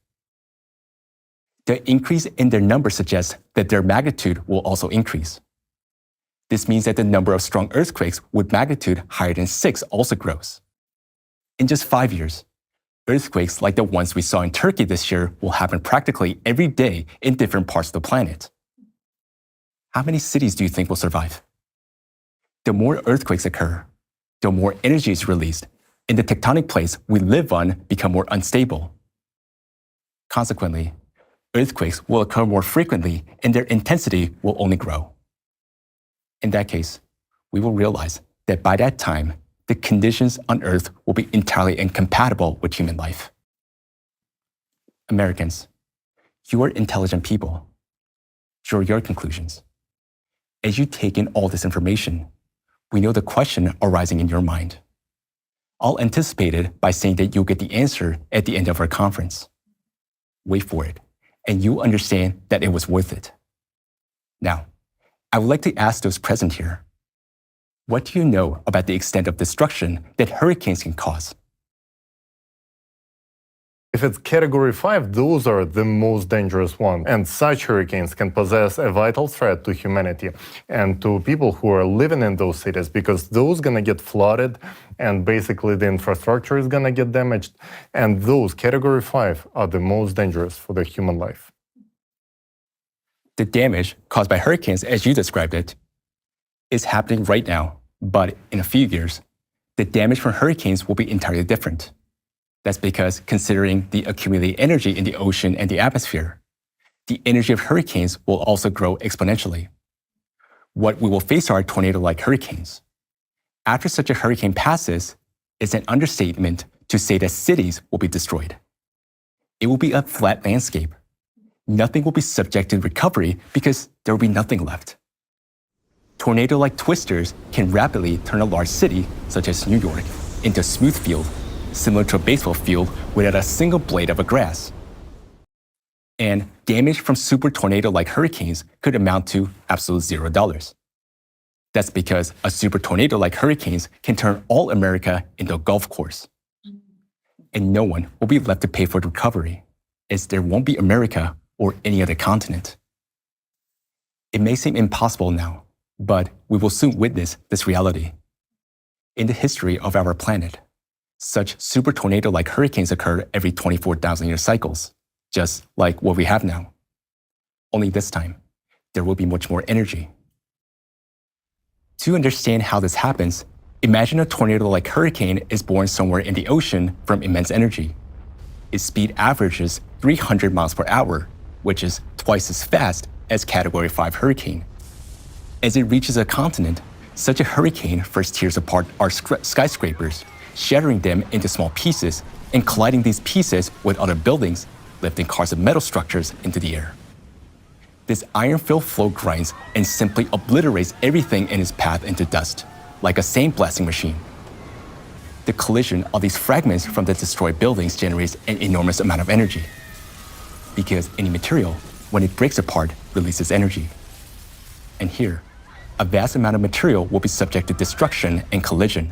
The increase in their number suggests that their magnitude will also increase. This means that the number of strong earthquakes with magnitude higher than 6 also grows. In just 5 years, Earthquakes like the ones we saw in Turkey this year will happen practically every day in different parts of the planet. How many cities do you think will survive? The more earthquakes occur, the more energy is released, and the tectonic plates we live on become more unstable. Consequently, earthquakes will occur more frequently and their intensity will only grow. In that case, we will realize that by that time, the conditions on Earth will be entirely incompatible with human life. Americans, you are intelligent people. Draw your conclusions. As you take in all this information, we know the question arising in your mind. I'll anticipate it by saying that you'll get the answer at the end of our conference. Wait for it, and you'll understand that it was worth it. Now, I would like to ask those present here, what do you know about the extent of destruction that hurricanes can cause? If it's category 5, those are the most dangerous ones. And such hurricanes can possess a vital threat to humanity and to people who are living in those cities, because those gonna get flooded and basically the infrastructure is gonna get damaged. And those category 5 are the most dangerous for the human life. The damage caused by hurricanes, as you described it, is happening right now, but in a few years, the damage from hurricanes will be entirely different. That's because, considering the accumulated energy in the ocean and the atmosphere, the energy of hurricanes will also grow exponentially. What we will face are tornado-like hurricanes. After such a hurricane passes, it's an understatement to say that cities will be destroyed. It will be a flat landscape. Nothing will be subject to recovery because there will be nothing left. Tornado-like twisters can rapidly turn a large city, such as New York, into a smooth field, similar to a baseball field without a single blade of grass. And damage from super tornado-like hurricanes could amount to absolute $0. That's because a super tornado-like hurricanes can turn all America into a golf course. And no one will be left to pay for the recovery, as there won't be America or any other continent. It may seem impossible now, but we will soon witness this reality. In the history of our planet, such super tornado-like hurricanes occur every 24,000-year cycles, just like what we have now. Only this time, there will be much more energy. To understand how this happens, imagine a tornado-like hurricane is born somewhere in the ocean from immense energy. Its speed averages 300 miles per hour, which is twice as fast as Category 5 hurricane. As it reaches a continent, such a hurricane first tears apart our skyscrapers, shattering them into small pieces and colliding these pieces with other buildings, lifting cars and metal structures into the air. This iron-filled flow grinds and simply obliterates everything in its path into dust, like a sandblasting machine. The collision of these fragments from the destroyed buildings generates an enormous amount of energy, because any material, when it breaks apart, releases energy. And here, a vast amount of material will be subject to destruction and collision.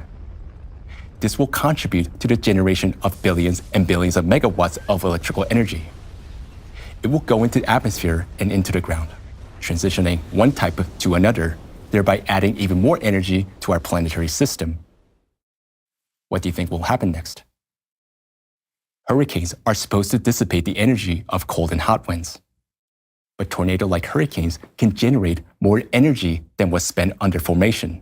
This will contribute to the generation of billions and billions of megawatts of electrical energy. It will go into the atmosphere and into the ground, transitioning one type to another, thereby adding even more energy to our planetary system. What do you think will happen next? Hurricanes are supposed to dissipate the energy of cold and hot winds. But tornado-like hurricanes can generate more energy than was spent under formation.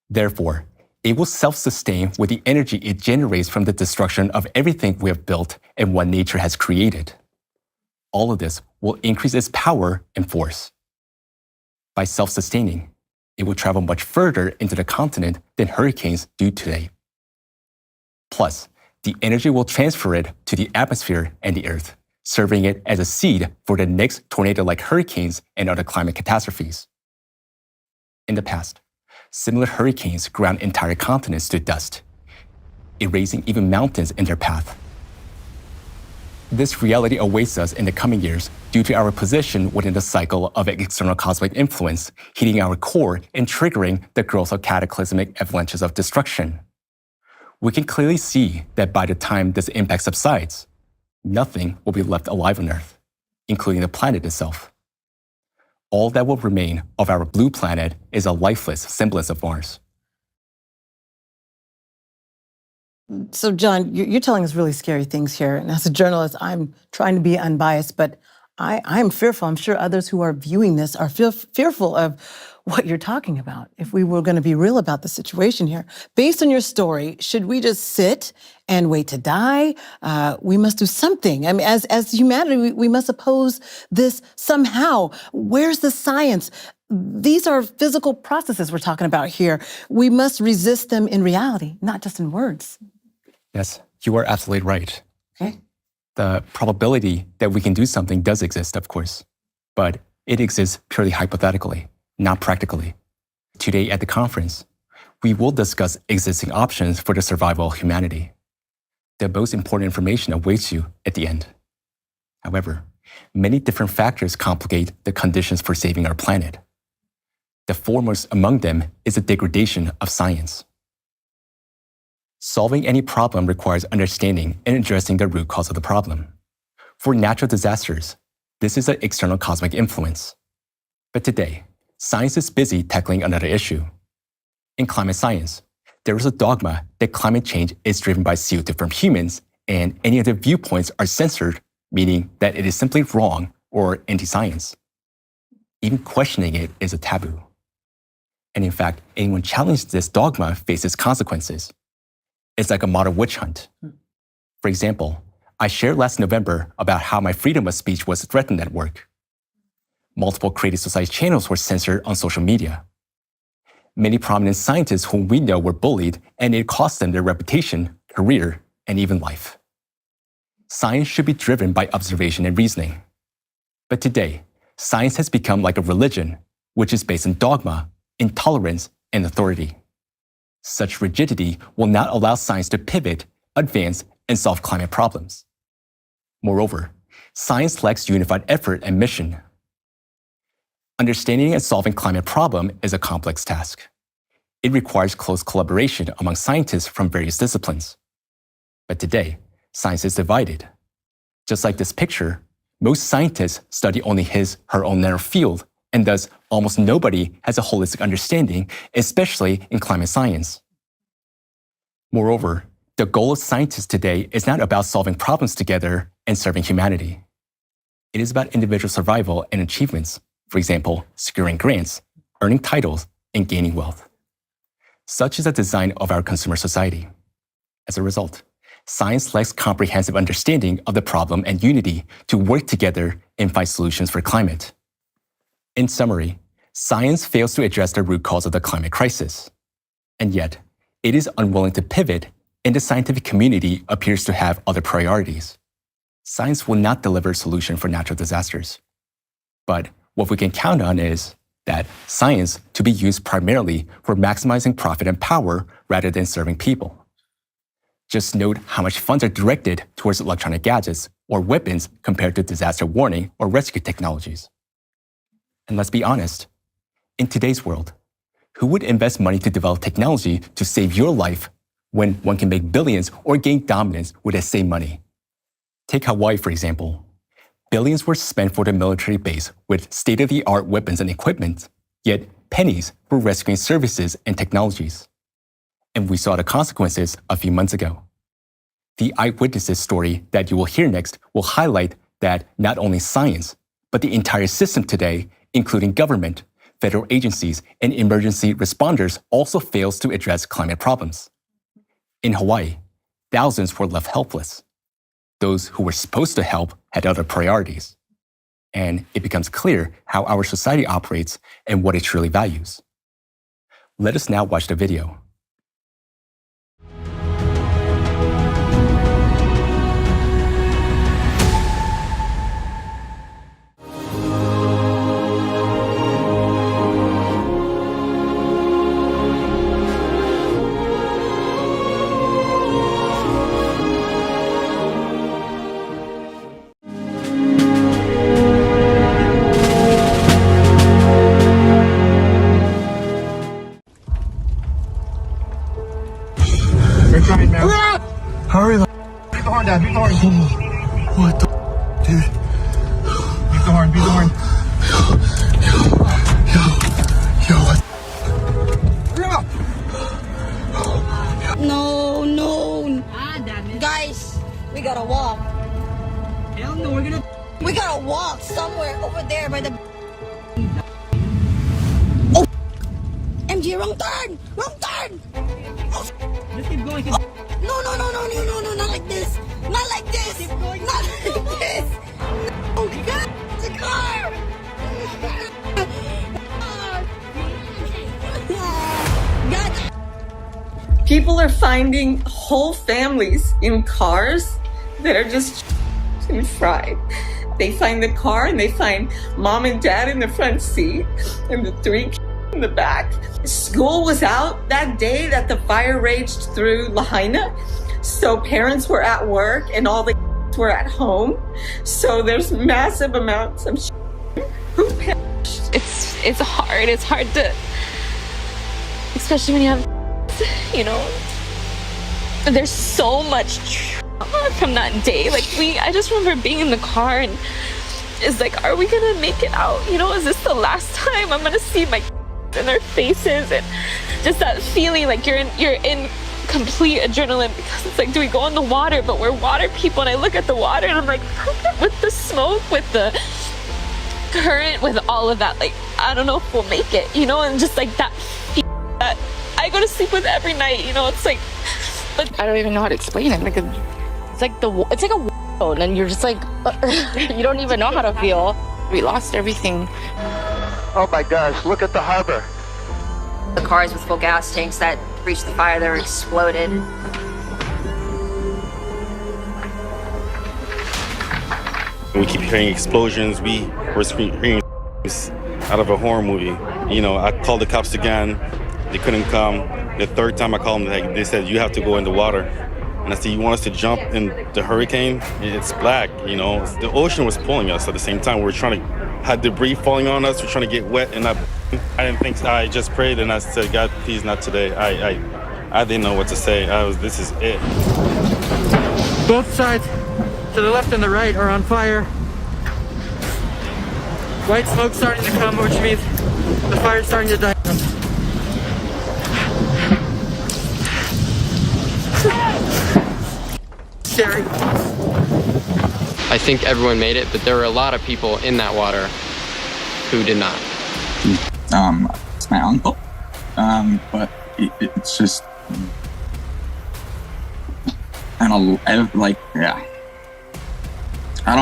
Therefore, it will self-sustain with the energy it generates from the destruction of everything we have built and what nature has created. All of this will increase its power and force. By self-sustaining, it will travel much further into the continent than hurricanes do today. Plus, the energy will transfer it to the atmosphere and the earth, serving it as a seed for the next tornado-like hurricanes and other climate catastrophes. In the past, similar hurricanes ground entire continents to dust, erasing even mountains in their path. This reality awaits us in the coming years due to our position within the cycle of external cosmic influence, heating our core and triggering the growth of cataclysmic avalanches of destruction. We can clearly see that by the time this impact subsides, nothing will be left alive on Earth, including the planet itself. All that will remain of our blue planet is a lifeless semblance of Mars. So, John, you're telling us really scary things here. And as a journalist, I'm trying to be unbiased, but I'm fearful. I'm sure others who are viewing this are fearful of what you're talking about. If we were going to be real about the situation here, based on your story, should we just sit and wait to die? We must do something. I mean, as humanity, we must oppose this somehow. Where's the science? These are physical processes we're talking about here. We must resist them in reality, not just in words. Yes, you are absolutely right. Okay. The probability that we can do something does exist, of course, but it exists purely hypothetically, not practically. Today at the conference, we will discuss existing options for the survival of humanity. The most important information awaits you at the end. However, many different factors complicate the conditions for saving our planet. The foremost among them is the degradation of science. Solving any problem requires understanding and addressing the root cause of the problem. For natural disasters, this is an external cosmic influence. But today, science is busy tackling another issue. In climate science, there is a dogma that climate change is driven by CO2 from humans, and any other viewpoints are censored, meaning that it is simply wrong or anti-science. Even questioning it is a taboo. And in fact, anyone challenging this dogma faces consequences. It's like a modern witch hunt. For example, I shared last November about how my freedom of speech was threatened at work. Multiple Creative Society channels were censored on social media. Many prominent scientists whom we know were bullied, and it cost them their reputation, career, and even life. Science should be driven by observation and reasoning. But today, science has become like a religion, which is based on dogma, intolerance, and authority. Such rigidity will not allow science to pivot, advance, and solve climate problems. Moreover, science lacks unified effort and mission. Understanding and solving climate problem is a complex task. It requires close collaboration among scientists from various disciplines. But today, science is divided. Just like this picture, most scientists study only her own narrow field, and thus almost nobody has a holistic understanding, especially in climate science. Moreover, the goal of scientists today is not about solving problems together and serving humanity. It is about individual survival and achievements, for example, securing grants, earning titles, and gaining wealth. Such is the design of our consumer society. As a result, science lacks comprehensive understanding of the problem and unity to work together and find solutions for climate. In summary, science fails to address the root cause of the climate crisis. And yet, it is unwilling to pivot, and the scientific community appears to have other priorities. Science will not deliver a solution for natural disasters. But what we can count on is that science to be used primarily for maximizing profit and power rather than serving people. Just note how much funds are directed towards electronic gadgets or weapons compared to disaster warning or rescue technologies. And let's be honest, in today's world, who would invest money to develop technology to save your life when one can make billions or gain dominance with that same money? Take Hawaii, for example. Billions were spent for the military base with state-of-the-art weapons and equipment, yet pennies for rescuing services and technologies. And we saw the consequences a few months ago. The eyewitnesses story that you will hear next will highlight that not only science, but the entire system today, including government, federal agencies, and emergency responders, also fails to address climate problems. In Hawaii, thousands were left helpless. Those who were supposed to help had other priorities. And it becomes clear how our society operates and what it truly values. Let us now watch the video. Hurry the beat the horn down, beat the horn. What the dude? Beat the horn, beat the horn. Yo, what? No. We gotta walk somewhere over there by the. Oh, MG, wrong turn! Wrong turn! Oh, just keep going. Oh, no, not like this! Not like this! Keep going. Not like this! No, God, the car! God. People are finding whole families in cars that are just and fried. They find the car and they find mom and dad in the front seat and the 3 kids in the back. School was out that day that the fire raged through Lahaina, so parents were at work and all the kids were at home. So there's massive amounts of who perished. It's hard. It's hard to, especially when you have, there's so much trauma from that day. I just remember being in the car and it's like, are we gonna make it out? Is this the last time I'm gonna see my kids in their faces? And just that feeling like you're in complete adrenaline, because it's like, do we go in the water? But we're water people, and I look at the water and I'm like, with the smoke, with the current, with all of that, I don't know if we'll make it, and just that feeling that I go to sleep with every night, it's like, but I don't even know how to explain it. It's like a zone, and you're just like, you don't even know how to feel. We lost everything. Oh my gosh, look at the harbor. The cars with full gas tanks that reached the fire, they were exploded. We keep hearing explosions. We're hearing out of a horror movie. I called the cops again. They couldn't come. The third time I called them, they said, you have to go in the water. And I said, you want us to jump in the hurricane? It's black, The ocean was pulling us at the same time. We were trying to, had debris falling on us. We're trying to get wet. And I didn't think, I just prayed and I said, God, please not today. I didn't know what to say. This is it. Both sides, to the left and the right, are on fire. White smoke starting to come, which means the fire's starting to die. Scary. I think everyone made it, but there were a lot of people in that water who did not. It's my uncle, but it's just, I don't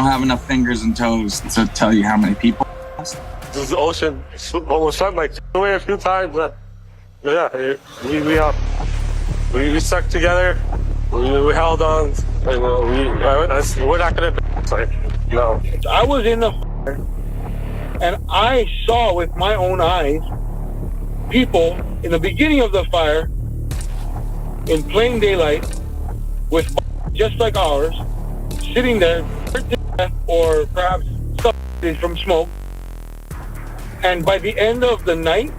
have enough fingers and toes to tell you how many people. This the ocean almost shut away a few times, but yeah, we stuck together. We held on. We're not gonna. No. I was in the fire, and I saw with my own eyes people in the beginning of the fire, in plain daylight, with just like ours, sitting there, or perhaps suffocated from smoke. And by the end of the night,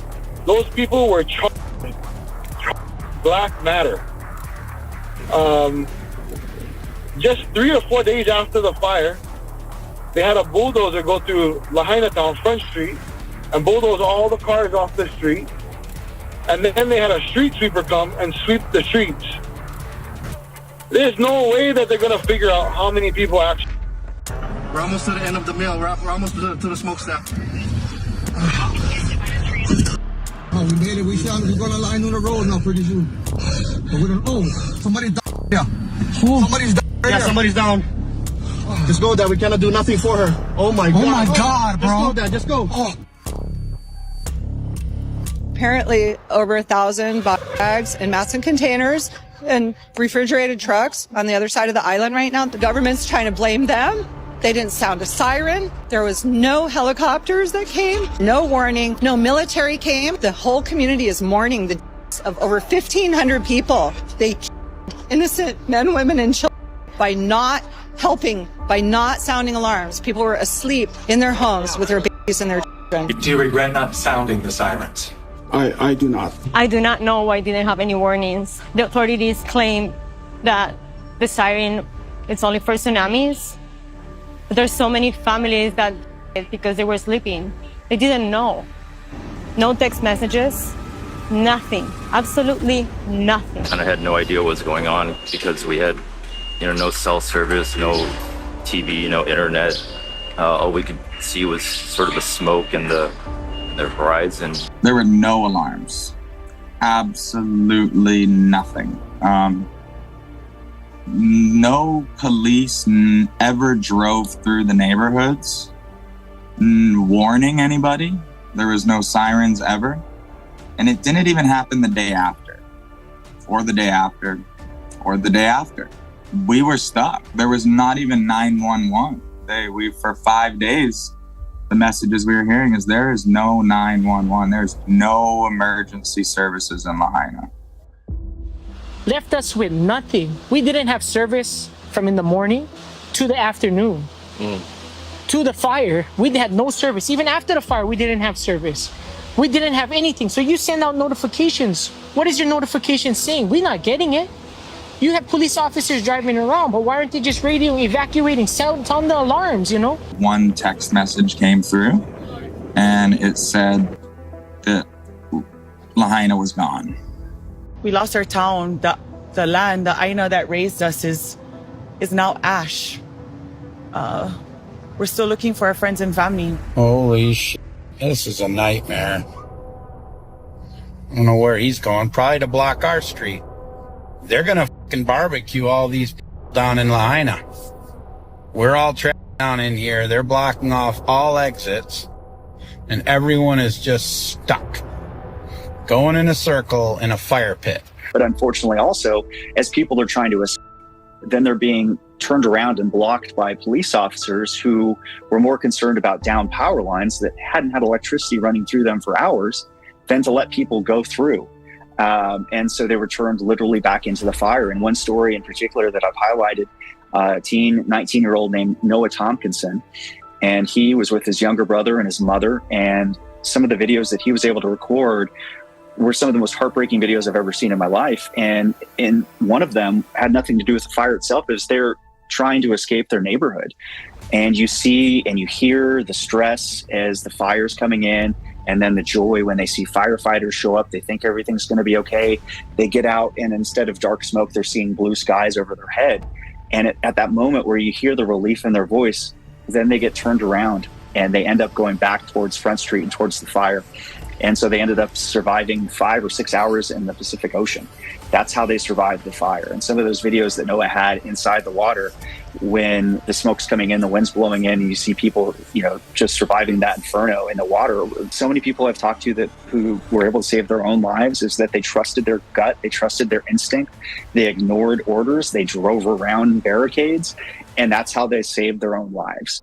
those people were charged black matter. Just 3 or 4 days after the fire, they had a bulldozer go through Lahaina Town, Front Street, and bulldoze all the cars off the street. And then they had a street sweeper come and sweep the streets. There's no way that they're going to figure out how many people actually. We're almost to the end of the mill. We're almost to the smokestack. Oh, we made it. We're going to line on the road now pretty soon. But we're going to, somebody died. Yeah. Somebody's down. Yeah, somebody's down. Just go, Dad. We cannot do nothing for her. Oh my God. Oh my God, bro. Just go, Dad. Just go. Oh. Apparently, over 1,000 bags in massive containers and refrigerated trucks on the other side of the island right now. The government's trying to blame them. They didn't sound a siren. There was no helicopters that came, no warning, no military came. The whole community is mourning the deaths of over 1,500 people. They killed innocent men, women, and children by not helping, by not sounding alarms. People were asleep in their homes with their babies and their children. Do you regret not sounding the sirens? I do not. I do not know why I didn't have any warnings. The authorities claim that the siren is only for tsunamis. But there's so many families that because they were sleeping. They didn't know. No text messages, nothing, absolutely nothing. And I had no idea what was going on because we had, no cell service, no TV, no internet. All we could see was sort of the smoke and the horizon. There were no alarms. Absolutely nothing. No police ever drove through the neighborhoods warning anybody. There was no sirens ever. And it didn't even happen the day after, or the day after, or the day after. We were stuck. There was not even 911. For 5 days, the messages we were hearing is there is no 911. There's no emergency services in Lahaina. Left us with nothing. We didn't have service from in the morning to the afternoon. To the fire, we had no service. Even after the fire, we didn't have service. We didn't have anything. So you send out notifications. What is your notification saying? We're not getting it. You have police officers driving around, but why aren't they just radioing, evacuating, sound the alarms, you know? One text message came through, and it said that Lahaina was gone. We lost our town. The land, the Aina that raised us is now ash. We're still looking for our friends and family. Holy shit. This is a nightmare. I don't know where he's going. Probably to block our street. They're gonna fucking barbecue all these people down in Lahaina. We're all trapped down in here. They're blocking off all exits. And everyone is just stuck. Going in a circle in a fire pit. But unfortunately also, as people are trying to escape, then they're being turned around and blocked by police officers who were more concerned about down power lines that hadn't had electricity running through them for hours than to let people go through. And so they were turned literally back into the fire. And one story in particular that I've highlighted, a 19-year-old named Noah Tompkinson, and he was with his younger brother and his mother, and some of the videos that he was able to record were some of the most heartbreaking videos I've ever seen in my life. And in one of them had nothing to do with the fire itself. It was they're trying to escape their neighborhood. And you see and you hear the stress as the fire's coming in, and then the joy when they see firefighters show up. They think everything's going to be okay. They get out, and instead of dark smoke, they're seeing blue skies over their head. And at that moment where you hear the relief in their voice, then they get turned around and they end up going back towards Front Street and towards the fire. And so they ended up surviving 5 or 6 hours in the Pacific Ocean. That's how they survived the fire. And some of those videos that Noah had inside the water, when the smoke's coming in, the wind's blowing in, and you see people, just surviving that inferno in the water. So many people I've talked to who were able to save their own lives is that they trusted their gut, they trusted their instinct, they ignored orders, they drove around barricades, and that's how they saved their own lives.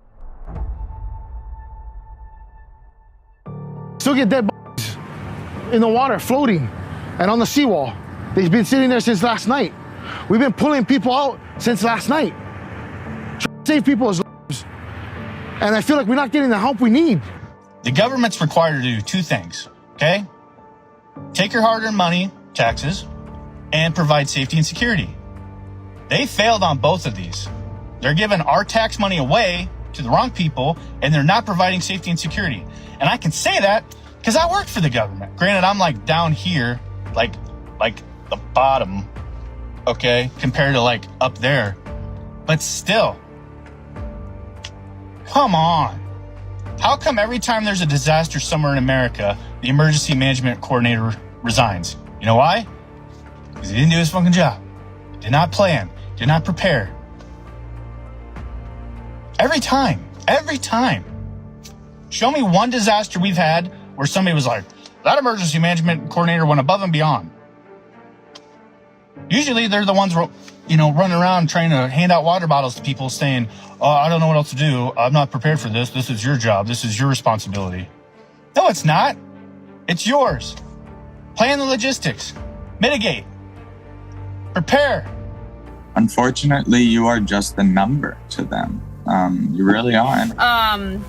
Still get dead bodies in the water, floating, and on the seawall. They've been sitting there since last night. We've been pulling people out since last night, trying to save people's lives. And I feel like we're not getting the help we need. The government's required to do 2 things, okay? Take your hard-earned money, taxes, and provide safety and security. They failed on both of these. They're giving our tax money away to the wrong people, and they're not providing safety and security. And I can say that because I worked for the government. Granted, I'm like down here, like the bottom, okay, compared to like up there. But still, come on. How come every time there's a disaster somewhere in America, the emergency management coordinator resigns? You know why? Because he didn't do his fucking job. Did not plan, did not prepare. Every time. Show me one disaster we've had where somebody was like, that emergency management coordinator went above and beyond. Usually they're the ones, running around trying to hand out water bottles to people saying, oh, I don't know what else to do. I'm not prepared for this. This is your job. This is your responsibility. No, it's not. It's yours. Plan the logistics. Mitigate. Prepare. Unfortunately, you are just a number to them. You really are.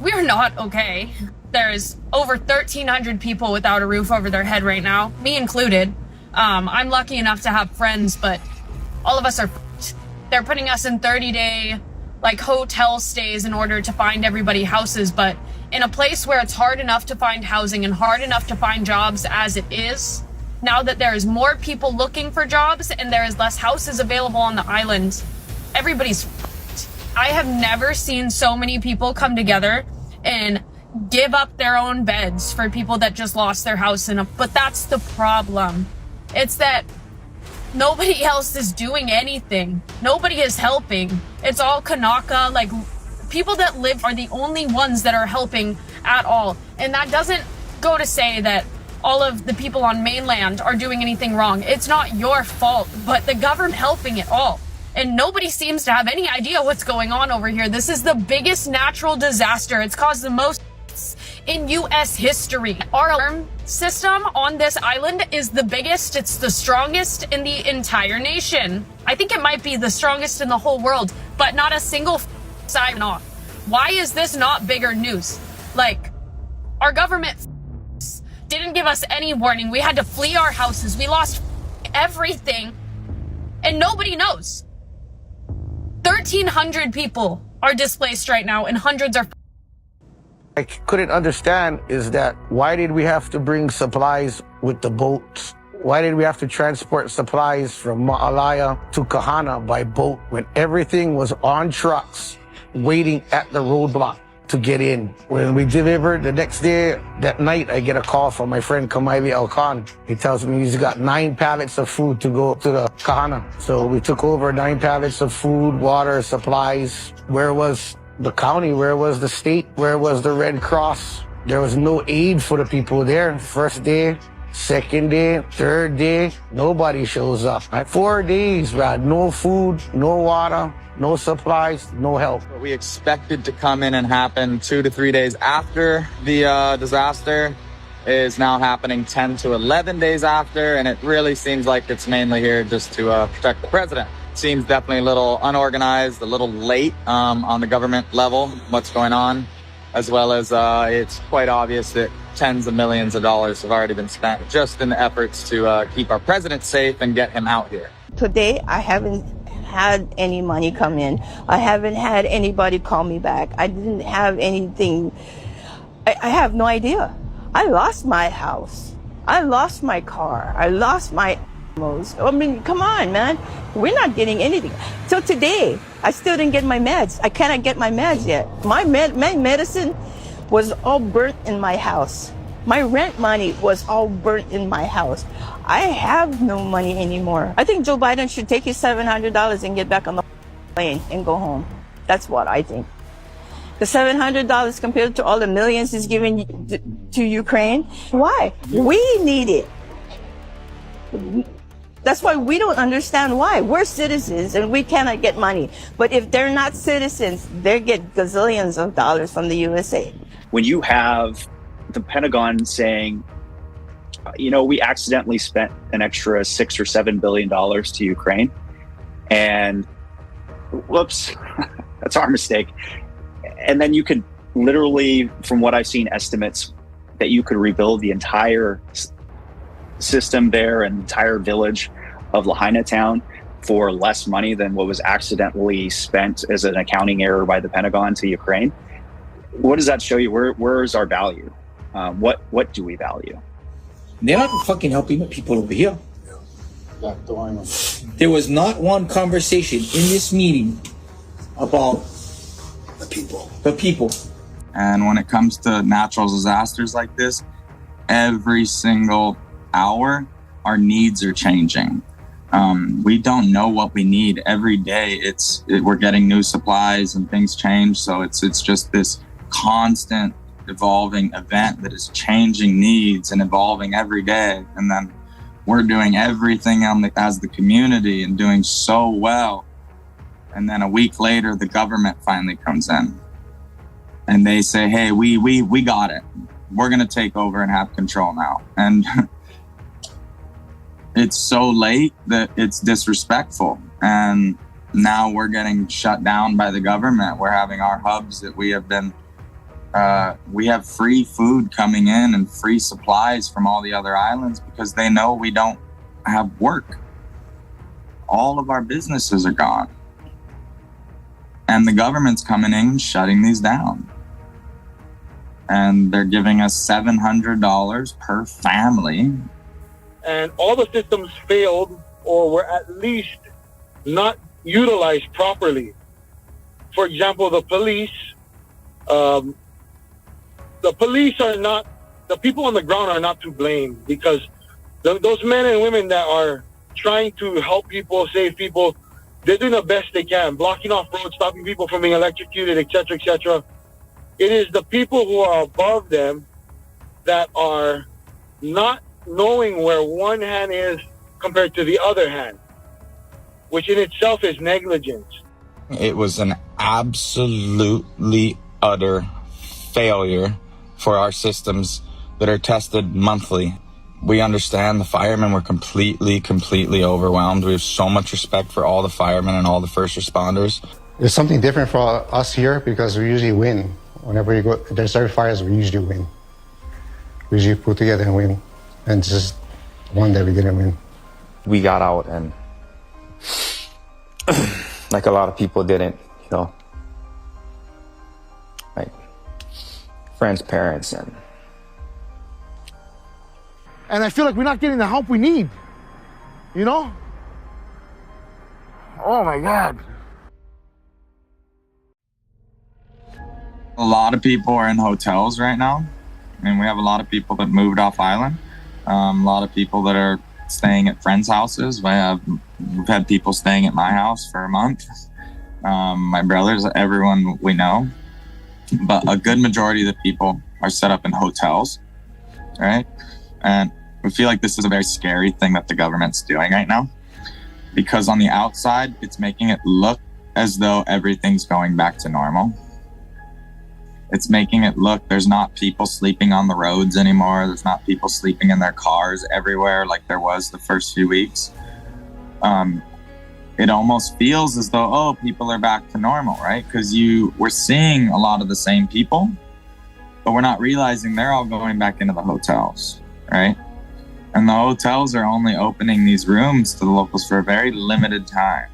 We're not okay. There's over 1,300 people without a roof over their head right now, me included. I'm lucky enough to have friends, but all of us are f***ed. They're putting us in 30-day, hotel stays in order to find everybody houses, but in a place where it's hard enough to find housing and hard enough to find jobs as it is, now that there is more people looking for jobs and there is less houses available on the island, everybody's f***ed. I have never seen so many people come together and give up their own beds for people that just lost their house but that's the problem. It's that nobody else is doing anything. Nobody is helping. It's all Kanaka. Like, people that live are the only ones that are helping at all. And that doesn't go to say that all of the people on mainland are doing anything wrong. It's not your fault, but the government helping it all. And nobody seems to have any idea what's going on over here. This is the biggest natural disaster. It's caused the most in U.S. history. Our alarm system on this island is the biggest. It's the strongest in the entire nation. I think it might be the strongest in the whole world, but not a single siren off. Why is this not bigger news? Like, our government didn't give us any warning. We had to flee our houses. We lost everything, and nobody knows. 1,300 people are displaced right now, and hundreds are. I couldn't understand is that why did we have to bring supplies with the boats? Why did we have to transport supplies from Ma'alaya to Kahana by boat when everything was on trucks waiting at the roadblock to get in? When we delivered the next day, that night, I get a call from my friend Kamaili Alkan. He tells me he's got 9 pallets of food to go to the Kahana. So we took over 9 pallets of food, water, supplies. Where was the county? Where was the state? Where was the Red Cross? There was no aid for the people there. First day, second day, third day, nobody shows up. 4 days, Brad, no food, no water, no supplies, no help. What we expected to come in and happen 2 to 3 days after the disaster is now happening 10 to 11 days after, and it really seems like it's mainly here just to protect the president. Seems definitely a little unorganized, a little late on the government level, what's going on, as well as it's quite obvious that tens of millions of dollars have already been spent just in the efforts to keep our president safe and get him out here. Today, I haven't had any money come in. I haven't had anybody call me back. I didn't have anything. I have no idea. I lost my house. I lost my car. I lost my I mean, come on, man. We're not getting anything. So today, I still didn't get my meds. I cannot get my meds yet. My medicine was all burnt in my house. My rent money was all burnt in my house. I have no money anymore. I think Joe Biden should take his $700 and get back on the plane and go home. That's what I think. The $700 compared to all the millions he's giving to Ukraine. Why? We need it. That's why we don't understand why. We're citizens and we cannot get money. But if they're not citizens, they get gazillions of dollars from the USA. When you have the Pentagon saying, you know, we accidentally spent an extra $6 or $7 billion to Ukraine, and whoops, that's our mistake. And then you could literally, from what I've seen, estimates that you could rebuild the entire system there and entire village of Lahaina town for less money than what was accidentally spent as an accounting error by the Pentagon to Ukraine. What does that show you? Where is our value? What do we value? They're not fucking helping the people over here. There was not one conversation in this meeting about the people. And when it comes to natural disasters like this, every single hour, our needs are changing. We don't know what we need every day. We're getting new supplies and things change. So it's just this constant evolving event that is changing needs and evolving every day. And then we're doing everything as the community and doing so well. And then a week later, the government finally comes in and they say, hey, we got it. We're going to take over and have control now. And it's so late that it's disrespectful. And now we're getting shut down by the government. We're having our hubs that we have free food coming in and free supplies from all the other islands because they know we don't have work. All of our businesses are gone. And the government's coming in, shutting these down. And they're giving us $700 per family. And all the systems failed or were at least not utilized properly. for example, the police are not, the people on the ground are not to blame, because those men and women that are trying to help people, save people, they're doing the best they can, blocking off roads, stopping people from being electrocuted, etc., etc. It is the people who are above them that are not knowing where one hand is compared to the other hand, which in itself is negligence. It was an absolutely utter failure for our systems that are tested monthly. We understand the firemen were completely overwhelmed. We have so much respect for all the firemen and all the first responders. It's something different for us here because we usually win. Whenever you go, there's every fires, we usually win. We usually put together and win. And this is one that we didn't win. We got out and like a lot of people didn't, you know, like friends, parents, And I feel like we're not getting the help we need, you know? Oh my God. A lot of people are in hotels right now. I mean, we have a lot of people that moved off island. A lot of people that are staying at friends' houses. We've had people staying at my house for a month. My brothers, everyone we know. But a good majority of the people are set up in hotels, right? And we feel like this is a very scary thing that the government's doing right now, because on the outside, it's making it look as though everything's going back to normal. It's making it look, there's not people sleeping on the roads anymore. There's not people sleeping in their cars everywhere like there was the first few weeks. It almost feels as though, oh, people are back to normal, right? Because we're seeing a lot of the same people, but we're not realizing they're all going back into the hotels, right? And the hotels are only opening these rooms to the locals for a very limited time.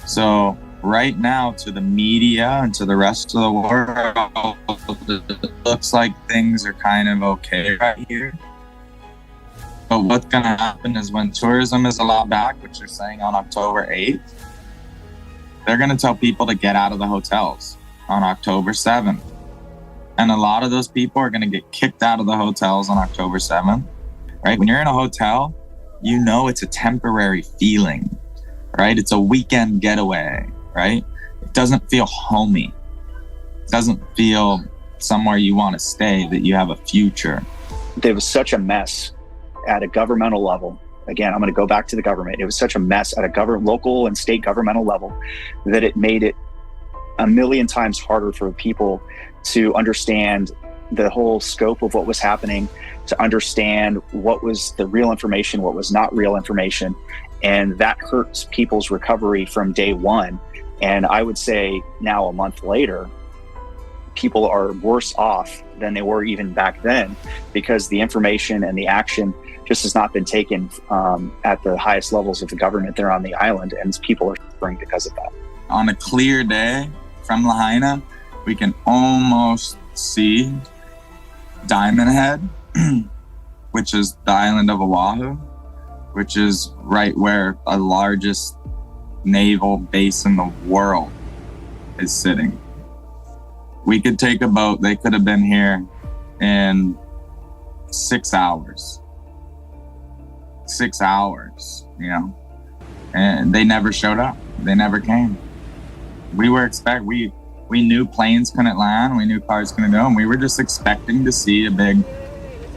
So right now, to the media and to the rest of the world, it looks like things are kind of okay right here. But what's going to happen is when tourism is allowed back, which they're saying on October 8th, they're going to tell people to get out of the hotels on October 7th. And a lot of those people are going to get kicked out of the hotels on October 7th, right? When you're in a hotel, you know it's a temporary feeling, right? It's a weekend getaway, right? It doesn't feel homey. It doesn't feel somewhere you want to stay, that you have a future. There was such a mess at a governmental level. Again, I'm going to go back to the government. It was such a mess at a local and state governmental level that it made it a million times harder for people to understand the whole scope of what was happening, to understand what was the real information, what was not real information. And that hurts people's recovery from day one. And I would say now, a month later, people are worse off than they were even back then, because the information and the action just has not been taken at the highest levels of the government there on the island, and people are suffering because of that. On a clear day from Lahaina, we can almost see Diamond Head, which is the island of Oahu, which is right where the largest naval base in the world is sitting. We could take a boat. They could have been here in 6 hours. 6 hours, you know, and they never showed up. They never came. We knew planes couldn't land. We knew cars couldn't go. And we were just expecting to see a big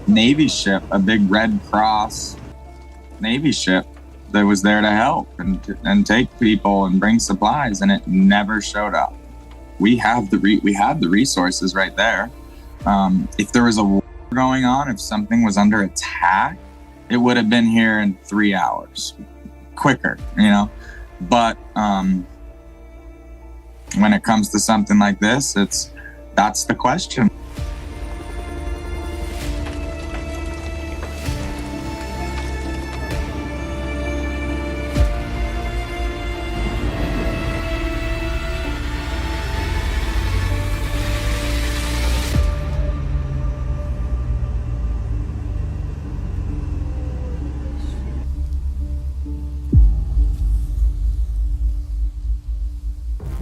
Navy ship, a big Red Cross Navy ship that was there to help and take people and bring supplies, and it never showed up. We had the resources right there. If there was a war going on, if something was under attack, it would have been here in 3 hours, quicker, you know. But when it comes to something like this, that's the question.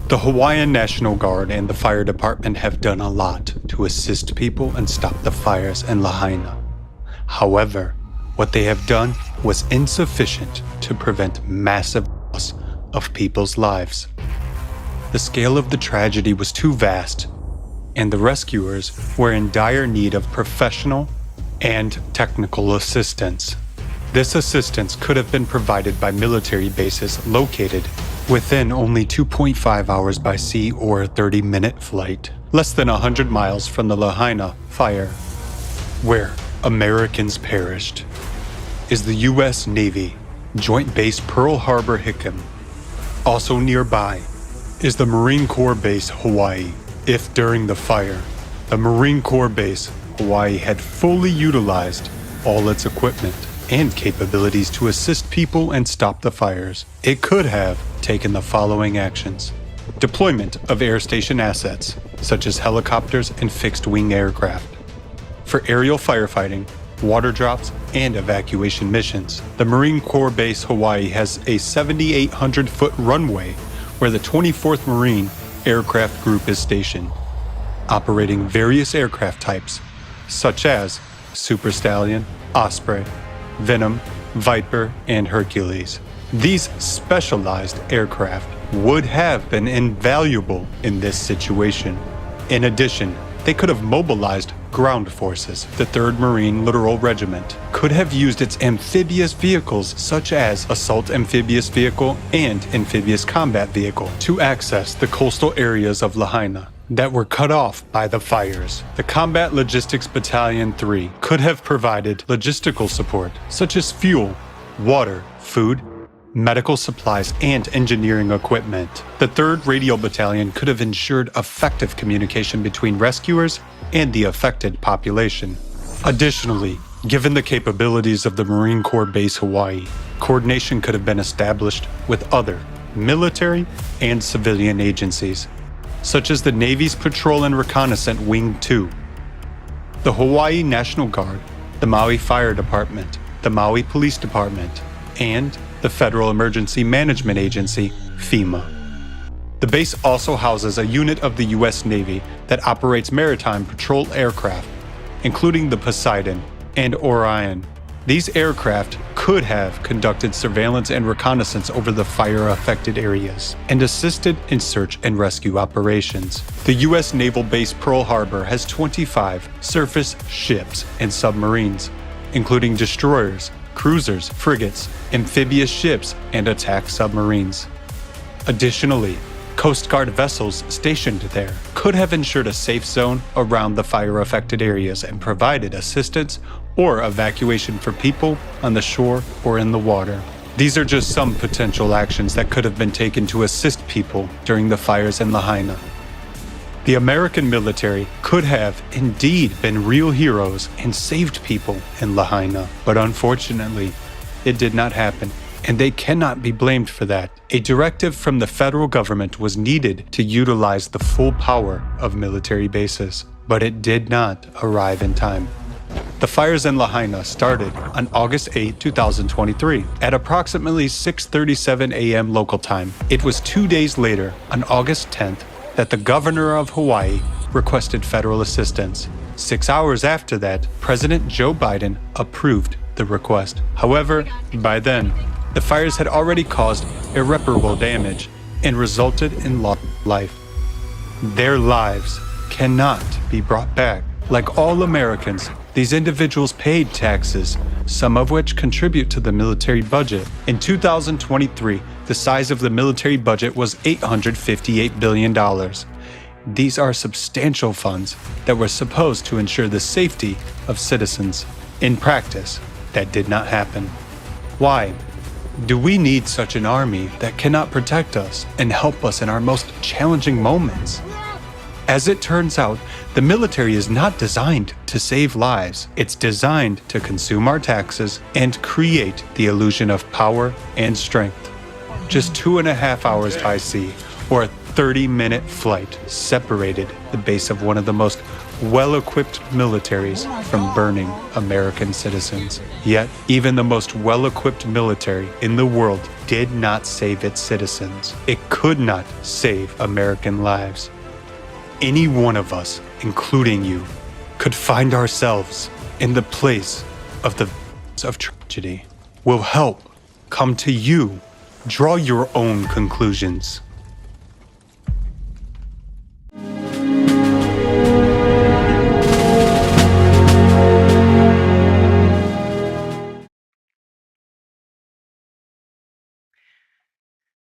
The Hawaiian National Guard and the fire department have done a lot to assist people and stop the fires in Lahaina. However, what they have done was insufficient to prevent massive loss of people's lives. The scale of the tragedy was too vast, and the rescuers were in dire need of professional and technical assistance. This assistance could have been provided by military bases located within only 2.5 hours by sea or a 30-minute flight, less than 100 miles from the Lahaina fire, where Americans perished, is the U.S. Navy Joint Base Pearl Harbor Hickam. Also nearby is the Marine Corps Base Hawaii. If during the fire, the Marine Corps Base Hawaii had fully utilized all its equipment and capabilities to assist people and stop the fires, it could have taken the following actions. Deployment of air station assets, such as helicopters and fixed-wing aircraft. For aerial firefighting, water drops, and evacuation missions, the Marine Corps Base Hawaii has a 7,800-foot runway where the 24th Marine Aircraft Group is stationed, operating various aircraft types, such as Super Stallion, Osprey, Venom, Viper, and Hercules. These specialized aircraft would have been invaluable in this situation. In addition, they could have mobilized ground forces. The 3rd Marine Littoral Regiment could have used its amphibious vehicles such as Assault Amphibious Vehicle and Amphibious Combat Vehicle to access the coastal areas of Lahaina that were cut off by the fires. The Combat Logistics Battalion 3 could have provided logistical support such as fuel, water, food, medical supplies, and engineering equipment. The 3rd Radial Battalion could have ensured effective communication between rescuers and the affected population. Additionally, given the capabilities of the Marine Corps Base Hawaii, coordination could have been established with other military and civilian agencies, such as the Navy's Patrol and Reconnaissance Wing 2, the Hawaii National Guard, the Maui Fire Department, the Maui Police Department, and the Federal Emergency Management Agency, FEMA. The base also houses a unit of the U.S. Navy that operates maritime patrol aircraft, including the Poseidon and Orion. These aircraft could have conducted surveillance and reconnaissance over the fire-affected areas and assisted in search and rescue operations. The U.S. Naval Base Pearl Harbor has 25 surface ships and submarines, including destroyers, cruisers, frigates, amphibious ships, and attack submarines. Additionally, Coast Guard vessels stationed there could have ensured a safe zone around the fire-affected areas and provided assistance or evacuation for people on the shore or in the water. These are just some potential actions that could have been taken to assist people during the fires in Lahaina. The American military could have indeed been real heroes and saved people in Lahaina, but unfortunately, it did not happen, and they cannot be blamed for that. A directive from the federal government was needed to utilize the full power of military bases, but it did not arrive in time. The fires in Lahaina started on August 8, 2023, at approximately 6:37 a.m. local time. It was 2 days later, on August 10th, that the governor of Hawaii requested federal assistance. 6 hours after that, President Joe Biden approved the request. However, by then, the fires had already caused irreparable damage and resulted in loss of life. Their lives cannot be brought back. Like all Americans, these individuals paid taxes, some of which contribute to the military budget. In 2023, the size of the military budget was $858 billion. These are substantial funds that were supposed to ensure the safety of citizens. In practice, that did not happen. Why? Do we need such an army that cannot protect us and help us in our most challenging moments? As it turns out, the military is not designed to save lives. It's designed to consume our taxes and create the illusion of power and strength. Just 2.5 hours by sea, or 30-minute flight separated the base of one of the most well-equipped militaries from burning American citizens. Yet, even the most well-equipped military in the world did not save its citizens. It could not save American lives. Any one of us, including you, could find ourselves in the place of the victims of tragedy. Will help come to you. Draw your own conclusions.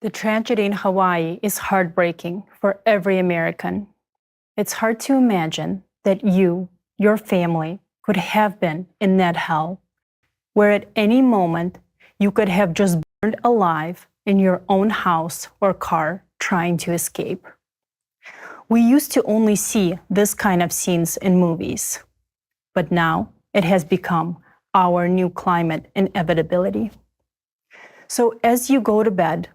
The tragedy in Hawaii is heartbreaking for every American. It's hard to imagine that you, your family, could have been in that hell, where at any moment you could have just burned alive in your own house or car trying to escape. We used to only see this kind of scenes in movies, but now it has become our new climate inevitability. So as you go to bed,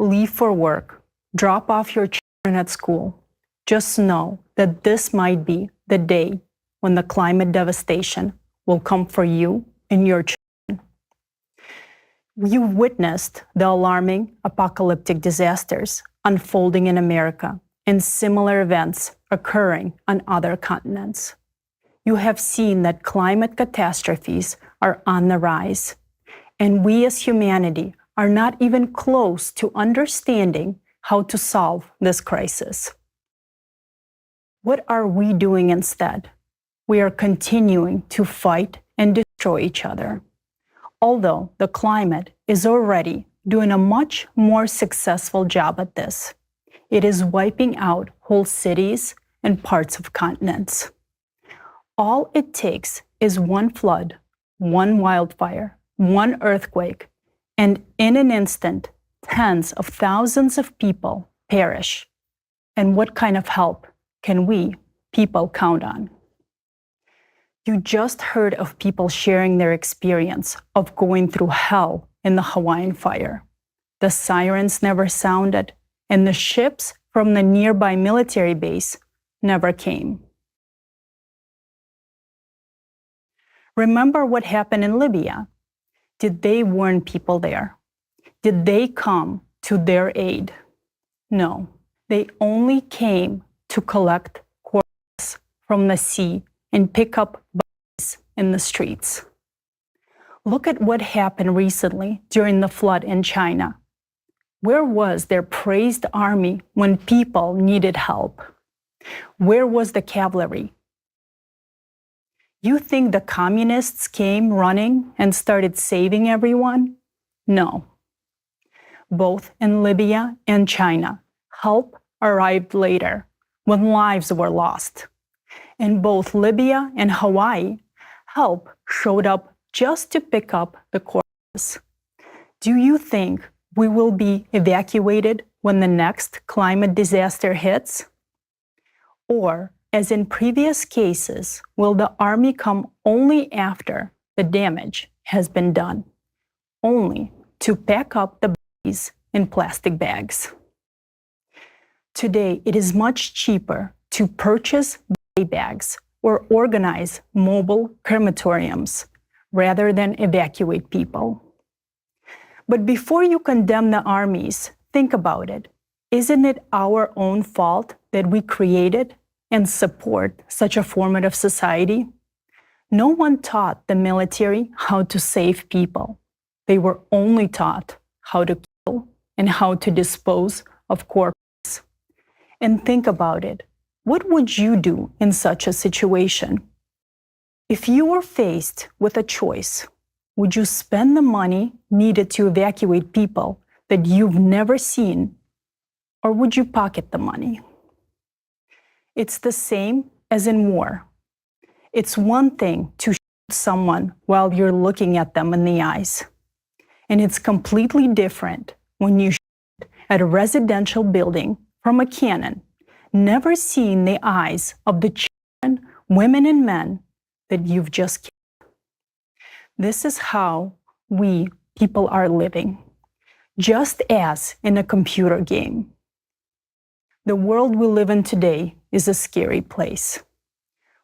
leave for work, drop off your children at school, just know that this might be the day when the climate devastation will come for you and your children. You've witnessed the alarming apocalyptic disasters unfolding in America and similar events occurring on other continents. You have seen that climate catastrophes are on the rise, and we as humanity are not even close to understanding how to solve this crisis. What are we doing instead? We are continuing to fight and destroy each other. Although the climate is already doing a much more successful job at this, it is wiping out whole cities and parts of continents. All it takes is one flood, one wildfire, one earthquake, and in an instant, tens of thousands of people perish. And what kind of help can we, people, count on? You just heard of people sharing their experience of going through hell in the Hawaiian fire. The sirens never sounded, and the ships from the nearby military base never came. Remember what happened in Libya? Did they warn people there? Did they come to their aid? No, they only came to collect corpses from the sea and pick up bodies in the streets. Look at what happened recently during the flood in China. Where was their praised army when people needed help? Where was the cavalry? You think the communists came running and started saving everyone? No. Both in Libya and China, help arrived later when lives were lost. In both Libya and Hawaii, help showed up just to pick up the corpses. Do you think we will be evacuated when the next climate disaster hits? Or, as in previous cases, will the army come only after the damage has been done, only to pack up the bodies in plastic bags? Today, it is much cheaper to purchase body bags or organize mobile crematoriums rather than evacuate people. But before you condemn the armies, think about it. Isn't it our own fault that we created and support such a formative society? No one taught the military how to save people. They were only taught how to kill and how to dispose of corpses. And think about it. What would you do in such a situation? If you were faced with a choice, would you spend the money needed to evacuate people that you've never seen, or would you pocket the money? It's the same as in war. It's one thing to shoot someone while you're looking at them in the eyes. And it's completely different when you shoot at a residential building from a cannon, never seeing the eyes of the children, women, and men that you've just killed. This is how we people are living, just as in a computer game. The world we live in today is a scary place.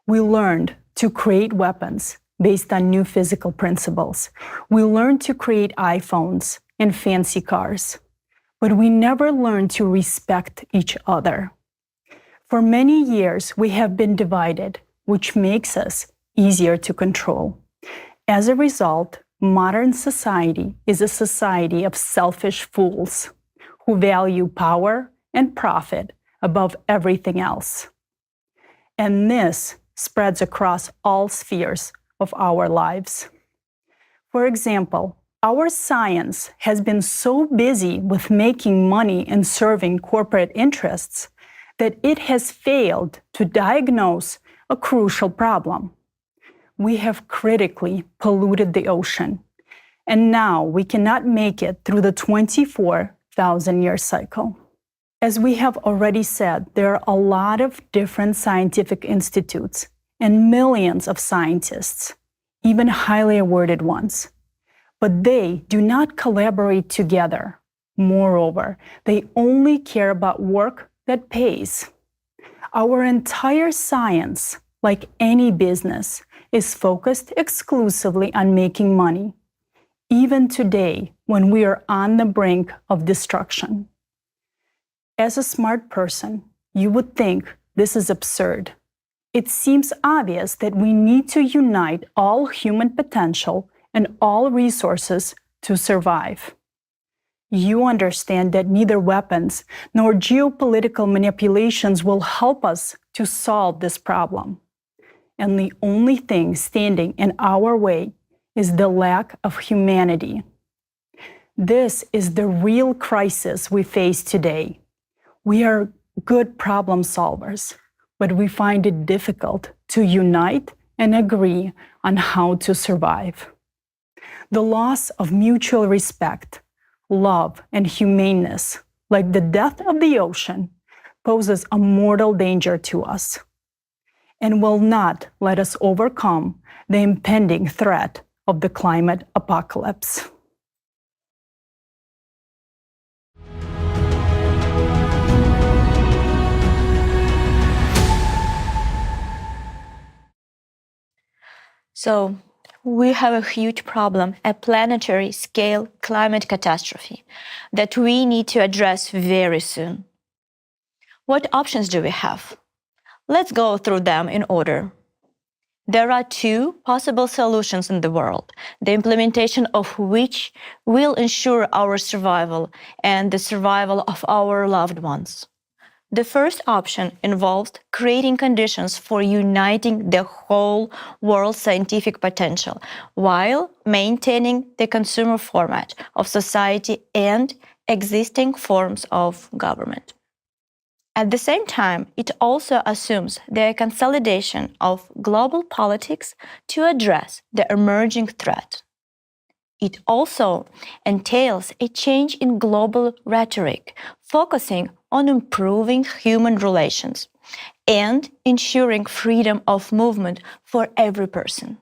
We learned to create weapons based on new physical principles. We learned to create iPhones and fancy cars, but we never learned to respect each other. For many years, we have been divided, which makes us easier to control. As a result, modern society is a society of selfish fools who value power and profit above everything else. And this spreads across all spheres of our lives. For example, our science has been so busy with making money and serving corporate interests that it has failed to diagnose a crucial problem. We have critically polluted the ocean, and now we cannot make it through the 24,000-year cycle. As we have already said, there are a lot of different scientific institutes and millions of scientists, even highly awarded ones. But they do not collaborate together. Moreover, they only care about work that pays. Our entire science, like any business, is focused exclusively on making money, even today when we are on the brink of destruction. As a smart person, you would think this is absurd. It seems obvious that we need to unite all human potential and all resources to survive. You understand that neither weapons nor geopolitical manipulations will help us to solve this problem. And the only thing standing in our way is the lack of humanity. This is the real crisis we face today. We are good problem solvers, but we find it difficult to unite and agree on how to survive. The loss of mutual respect, love, and humaneness, like the death of the ocean, poses a mortal danger to us and will not let us overcome the impending threat of the climate apocalypse. So, we have a huge problem, a planetary scale climate catastrophe that we need to address very soon. What options do we have? Let's go through them in order. There are two possible solutions in the world, the implementation of which will ensure our survival and the survival of our loved ones. The first option involves creating conditions for uniting the whole world's scientific potential while maintaining the consumer format of society and existing forms of government. At the same time, it also assumes the consolidation of global politics to address the emerging threat. It also entails a change in global rhetoric, focusing on improving human relations and ensuring freedom of movement for every person.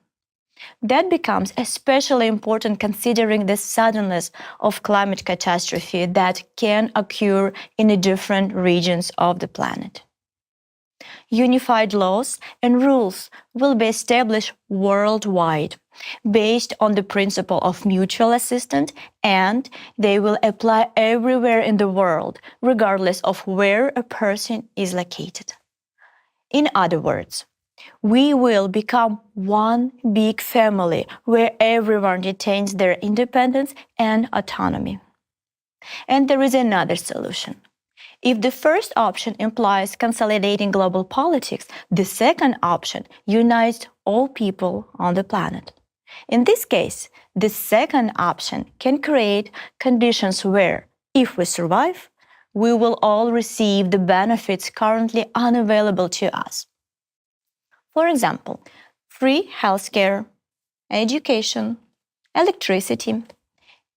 That becomes especially important considering the suddenness of climate catastrophe that can occur in the different regions of the planet. Unified laws and rules will be established worldwide based on the principle of mutual assistance, and they will apply everywhere in the world, regardless of where a person is located. In other words, we will become one big family where everyone retains their independence and autonomy. And there is another solution. If the first option implies consolidating global politics, the second option unites all people on the planet. In this case, the second option can create conditions where, if we survive, we will all receive the benefits currently unavailable to us. For example, free healthcare, education, electricity,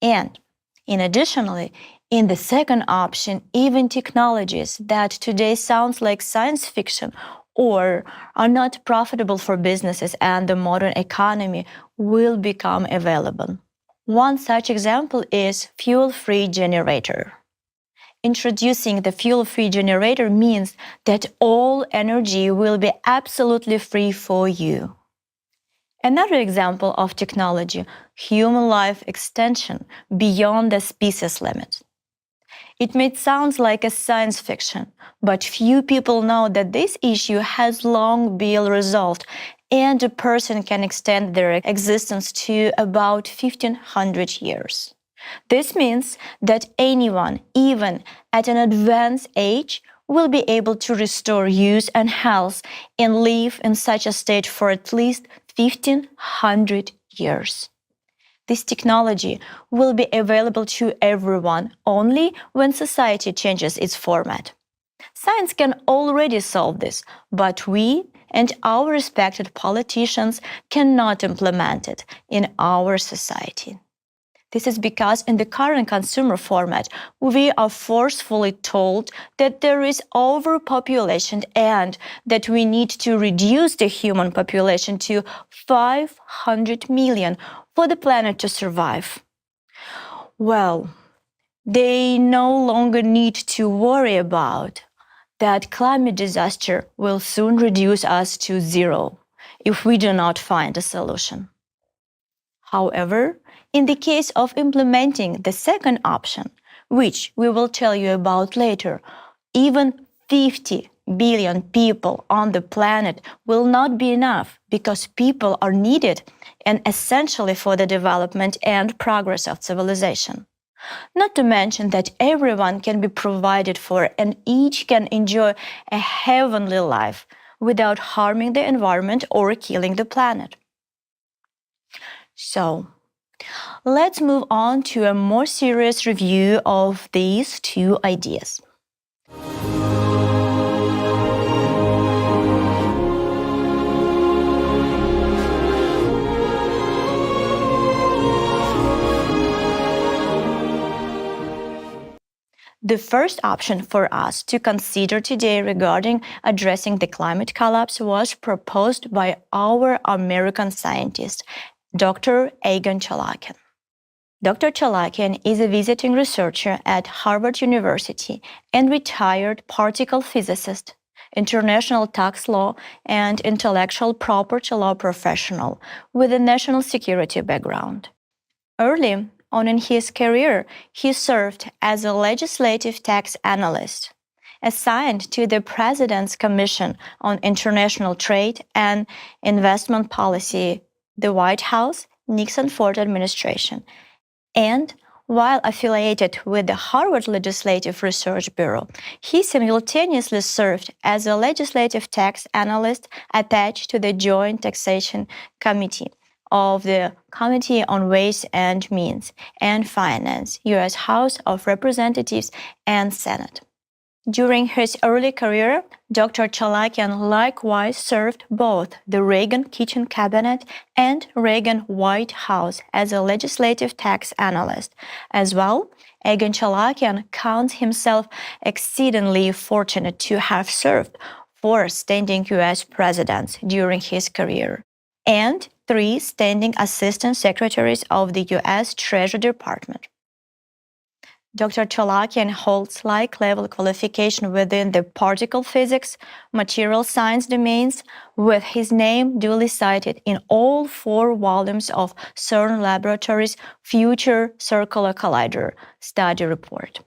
and, additionally, in the second option, even technologies that today sounds like science fiction or are not profitable for businesses and the modern economy will become available. One such example is fuel-free generator. Introducing the fuel-free generator means that all energy will be absolutely free for you. Another example of technology, human life extension beyond the species limit. It may sound like a science fiction, but few people know that this issue has long been resolved and a person can extend their existence to about 1500 years. This means that anyone, even at an advanced age, will be able to restore youth and health and live in such a state for at least 1500 years. This technology will be available to everyone only when society changes its format. Science can already solve this, but we and our respected politicians cannot implement it in our society. This is because in the current consumer format, we are forcefully told that there is overpopulation and that we need to reduce the human population to 500 million for the planet to survive. Well, they no longer need to worry about that climate disaster will soon reduce us to zero if we do not find a solution. However, in the case of implementing the second option, which we will tell you about later, even 50 billion people on the planet will not be enough because people are needed and essentially for the development and progress of civilization. Not to mention that everyone can be provided for and each can enjoy a heavenly life without harming the environment or killing the planet. So, let's move on to a more serious review of these two ideas. The first option for us to consider today regarding addressing the climate collapse was proposed by our American scientist, Dr. Egon Chalakian. Dr. Chalakian is a visiting researcher at Harvard University and retired particle physicist, international tax law and intellectual property law professional with a national security background. Early on in his career, he served as a legislative tax analyst, assigned to the President's Commission on International Trade and Investment Policy, the White House, Nixon-Ford administration, and while affiliated with the Harvard Legislative Research Bureau, he simultaneously served as a legislative tax analyst attached to the Joint Taxation Committee of the Committee on Ways and Means and Finance, U.S. House of Representatives and Senate. During his early career, Dr. Chalakian likewise served both the Reagan Kitchen Cabinet and Reagan White House as a legislative tax analyst. As well, Egon Chalakian counts himself exceedingly fortunate to have served 4 standing U.S. presidents during his career and 3 standing assistant secretaries of the U.S. Treasury Department. Dr. Chalakian holds like-level qualification within the particle physics, material science domains, with his name duly cited in all 4 volumes of CERN Laboratories' Future Circular Collider study report.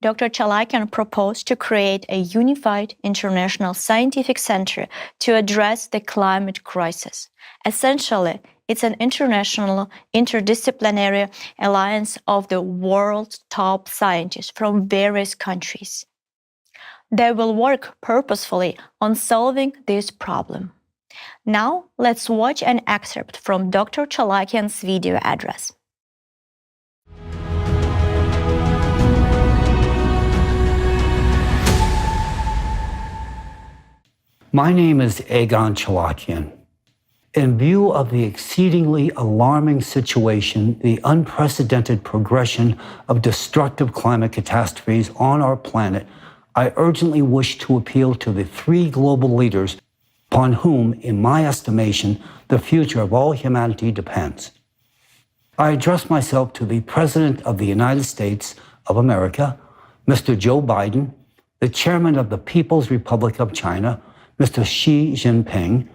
Dr. Chalakian proposed to create a unified international scientific center to address the climate crisis. Essentially, it's an international, interdisciplinary alliance of the world's top scientists from various countries. They will work purposefully on solving this problem. Now, let's watch an excerpt from Dr. Chalakian's video address. My name is Egon Chalakian. In view of the exceedingly alarming situation, the unprecedented progression of destructive climate catastrophes on our planet, I urgently wish to appeal to the 3 global leaders upon whom, in my estimation, the future of all humanity depends. I address myself to the President of the United States, of America, Mr. Joe Biden, the chairman of the People's Republic of China, Mr. Xi Jinping,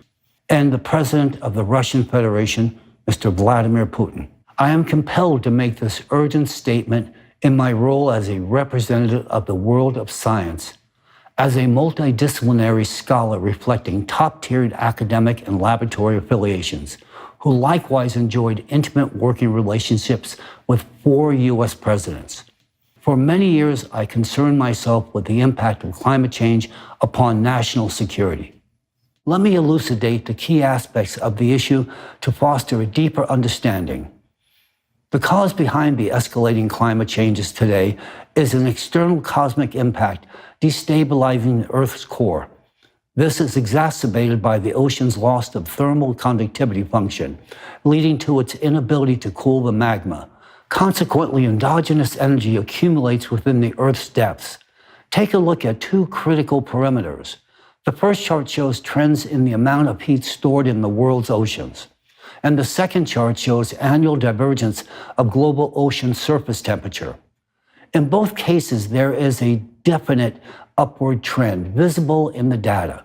and the president of the Russian Federation, Mr. Vladimir Putin. I am compelled to make this urgent statement in my role as a representative of the world of science, as a multidisciplinary scholar reflecting top-tiered academic and laboratory affiliations, who likewise enjoyed intimate working relationships with 4 U.S. presidents. For many years, I concerned myself with the impact of climate change upon national security. Let me elucidate the key aspects of the issue to foster a deeper understanding. The cause behind the escalating climate changes today is an external cosmic impact destabilizing the Earth's core. This is exacerbated by the ocean's loss of thermal conductivity function, leading to its inability to cool the magma. Consequently, endogenous energy accumulates within the Earth's depths. Take a look at 2 critical parameters. The first chart shows trends in the amount of heat stored in the world's oceans. And the second chart shows annual divergence of global ocean surface temperature. In both cases, there is a definite upward trend visible in the data.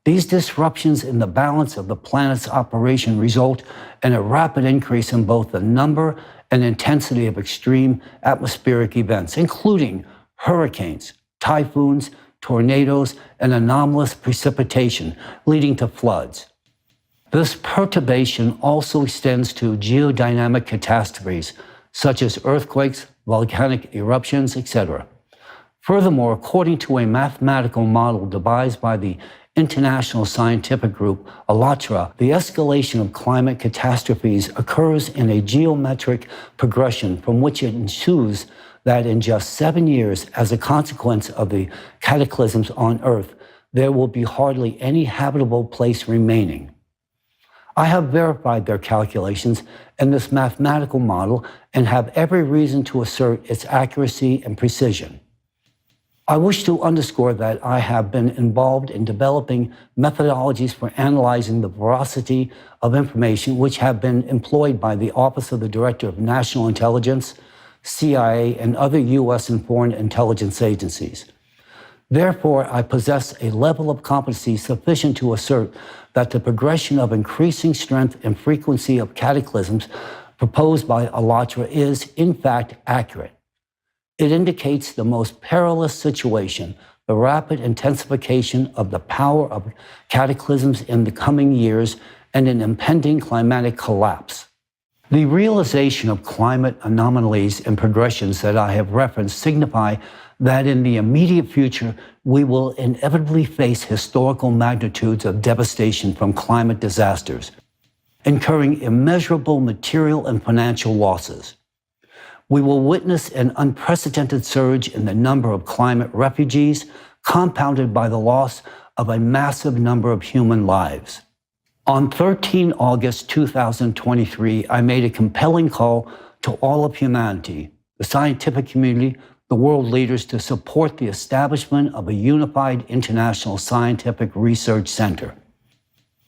These disruptions in the balance of the planet's operation result in a rapid increase in both the number and intensity of extreme atmospheric events, including hurricanes, typhoons, tornadoes, and anomalous precipitation, leading to floods. This perturbation also extends to geodynamic catastrophes, such as earthquakes, volcanic eruptions, etc. Furthermore, according to a mathematical model devised by the international scientific group ALLATRA, the escalation of climate catastrophes occurs in a geometric progression from which it ensues that in just 7 years, as a consequence of the cataclysms on Earth, there will be hardly any habitable place remaining. I have verified their calculations in this mathematical model and have every reason to assert its accuracy and precision. I wish to underscore that I have been involved in developing methodologies for analyzing the veracity of information which have been employed by the Office of the Director of National Intelligence, CIA, and other U.S. and foreign intelligence agencies. Therefore, I possess a level of competency sufficient to assert that the progression of increasing strength and frequency of cataclysms proposed by ALLATRA is, in fact, accurate. It indicates the most perilous situation, the rapid intensification of the power of cataclysms in the coming years, and an impending climatic collapse. The realization of climate anomalies and progressions that I have referenced signify that in the immediate future, we will inevitably face historical magnitudes of devastation from climate disasters, incurring immeasurable material and financial losses. We will witness an unprecedented surge in the number of climate refugees, compounded by the loss of a massive number of human lives. On 13 August 2023, I made a compelling call to all of humanity, the scientific community, the world leaders to support the establishment of a unified international scientific research center.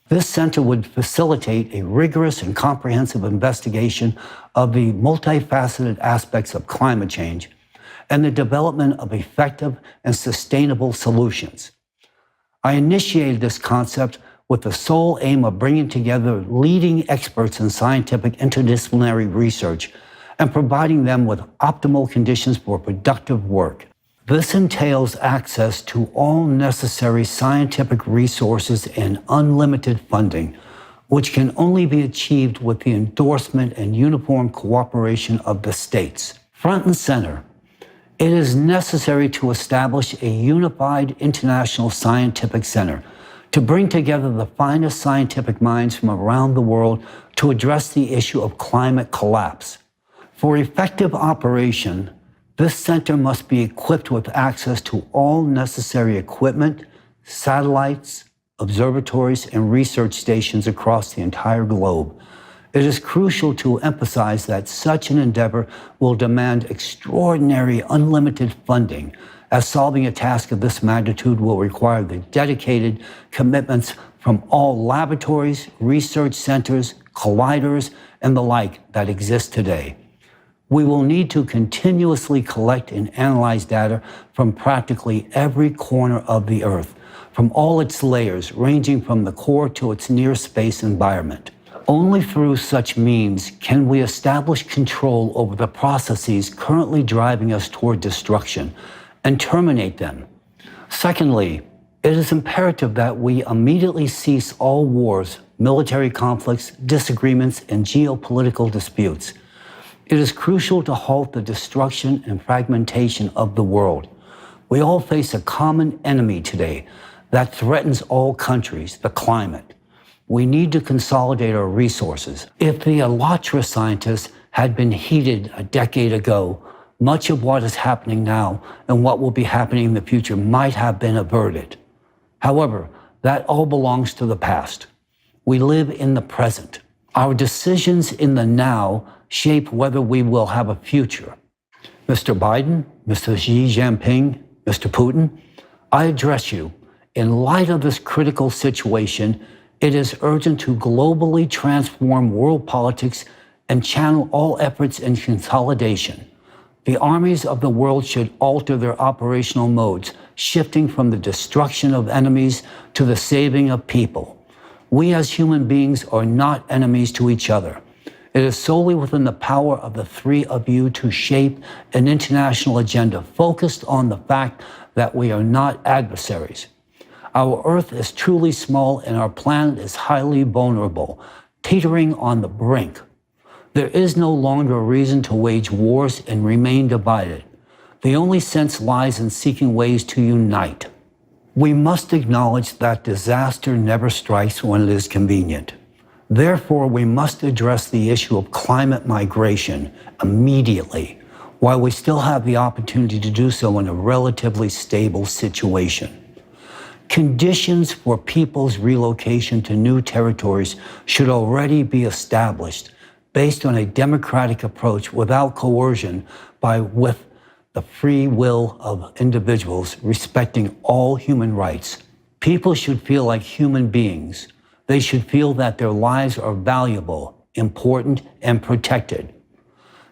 This center would facilitate a rigorous and comprehensive investigation of the multifaceted aspects of climate change and the development of effective and sustainable solutions. I initiated this concept with the sole aim of bringing together leading experts in scientific interdisciplinary research and providing them with optimal conditions for productive work. This entails access to all necessary scientific resources and unlimited funding, which can only be achieved with the endorsement and uniform cooperation of the states. Front and center, it is necessary to establish a unified international scientific center to bring together the finest scientific minds from around the world to address the issue of climate collapse. For effective operation, this center must be equipped with access to all necessary equipment, satellites, observatories, and research stations across the entire globe. It is crucial to emphasize that such an endeavor will demand extraordinary unlimited funding, as solving a task of this magnitude will require the dedicated commitments from all laboratories, research centers, colliders, and the like that exist today. We will need to continuously collect and analyze data from practically every corner of the Earth, from all its layers, ranging from the core to its near space environment. Only through such means can we establish control over the processes currently driving us toward destruction and terminate them. Secondly, it is imperative that we immediately cease all wars, military conflicts, disagreements, and geopolitical disputes. It is crucial to halt the destruction and fragmentation of the world. We all face a common enemy today that threatens all countries, the climate. We need to consolidate our resources. If the Alatra scientists had been heeded a decade ago, much of what is happening now and what will be happening in the future might have been averted. However, that all belongs to the past. We live in the present. Our decisions in the now shape whether we will have a future. Mr. Biden, Mr. Xi Jinping, Mr. Putin, I address you. In light of this critical situation, it is urgent to globally transform world politics and channel all efforts in consolidation. The armies of the world should alter their operational modes, shifting from the destruction of enemies to the saving of people. We as human beings are not enemies to each other. It is solely within the power of the three of you to shape an international agenda focused on the fact that we are not adversaries. Our Earth is truly small and our planet is highly vulnerable, teetering on the brink. There is no longer a reason to wage wars and remain divided. The only sense lies in seeking ways to unite. We must acknowledge that disaster never strikes when it is convenient. Therefore, we must address the issue of climate migration immediately, while we still have the opportunity to do so in a relatively stable situation. Conditions for people's relocation to new territories should already be established based on a democratic approach without coercion with the free will of individuals respecting all human rights. People should feel like human beings. They should feel that their lives are valuable, important, and protected,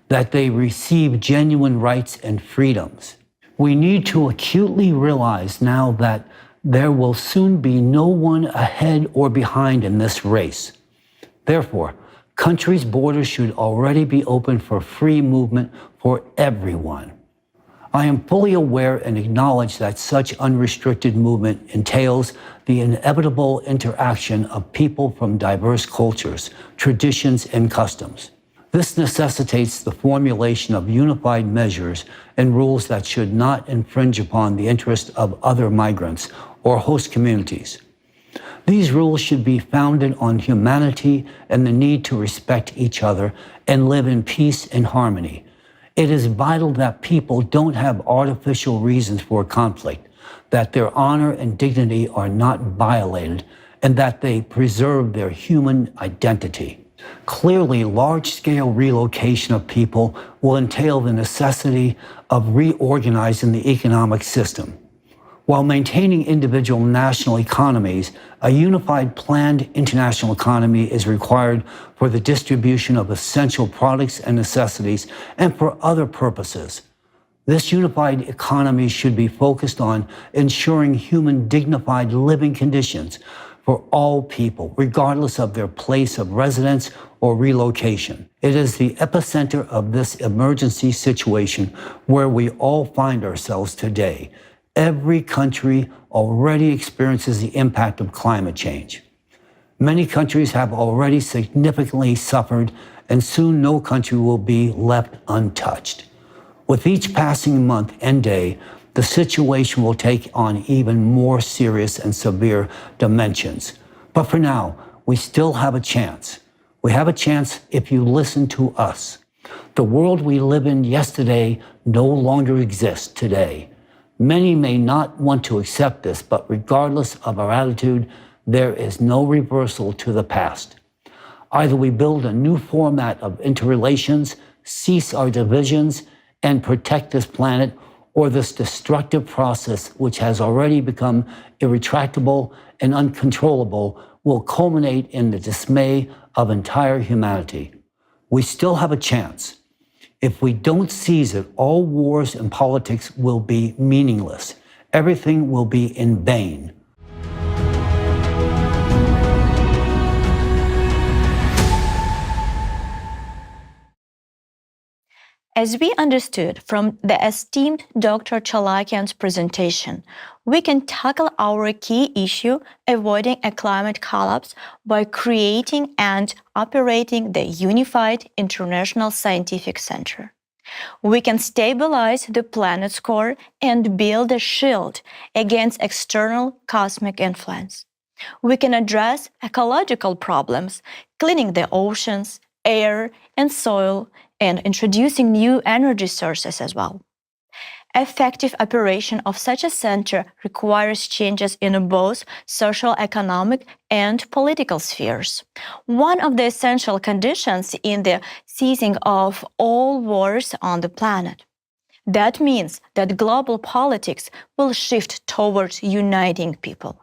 that they receive genuine rights and freedoms. We need to acutely realize now that there will soon be no one ahead or behind in this race. Therefore, countries' borders should already be open for free movement for everyone. I am fully aware and acknowledge that such unrestricted movement entails the inevitable interaction of people from diverse cultures, traditions, and customs. This necessitates the formulation of unified measures and rules that should not infringe upon the interests of other migrants or host communities. These rules should be founded on humanity and the need to respect each other and live in peace and harmony. It is vital that people don't have artificial reasons for conflict, that their honor and dignity are not violated, and that they preserve their human identity. Clearly, large-scale relocation of people will entail the necessity of reorganizing the economic system. While maintaining individual national economies, a unified planned international economy is required for the distribution of essential products and necessities and for other purposes. This unified economy should be focused on ensuring human dignified living conditions for all people, regardless of their place of residence or relocation. It is the epicenter of this emergency situation where we all find ourselves today. Every country already experiences the impact of climate change. Many countries have already significantly suffered, and soon no country will be left untouched. With each passing month and day, the situation will take on even more serious and severe dimensions. But for now, we still have a chance. We have a chance if you listen to us. The world we live in yesterday no longer exists today. Many may not want to accept this, but regardless of our attitude, there is no reversal to the past. Either we build a new format of interrelations, cease our divisions, and protect this planet, or this destructive process, which has already become irretractable and uncontrollable, will culminate in the dismay of entire humanity. We still have a chance. If we don't seize it, all wars and politics will be meaningless. Everything will be in vain. As we understood from the esteemed Dr. Chalakian's presentation, we can tackle our key issue, avoiding a climate collapse, by creating and operating the Unified International Scientific Center. We can stabilize the planet's core and build a shield against external cosmic influence. We can address ecological problems, cleaning the oceans, air, and soil, and introducing new energy sources as well. Effective operation of such a center requires changes in both social, economic, and political spheres. One of the essential conditions in the ceasing of all wars on the planet. That means that global politics will shift towards uniting people.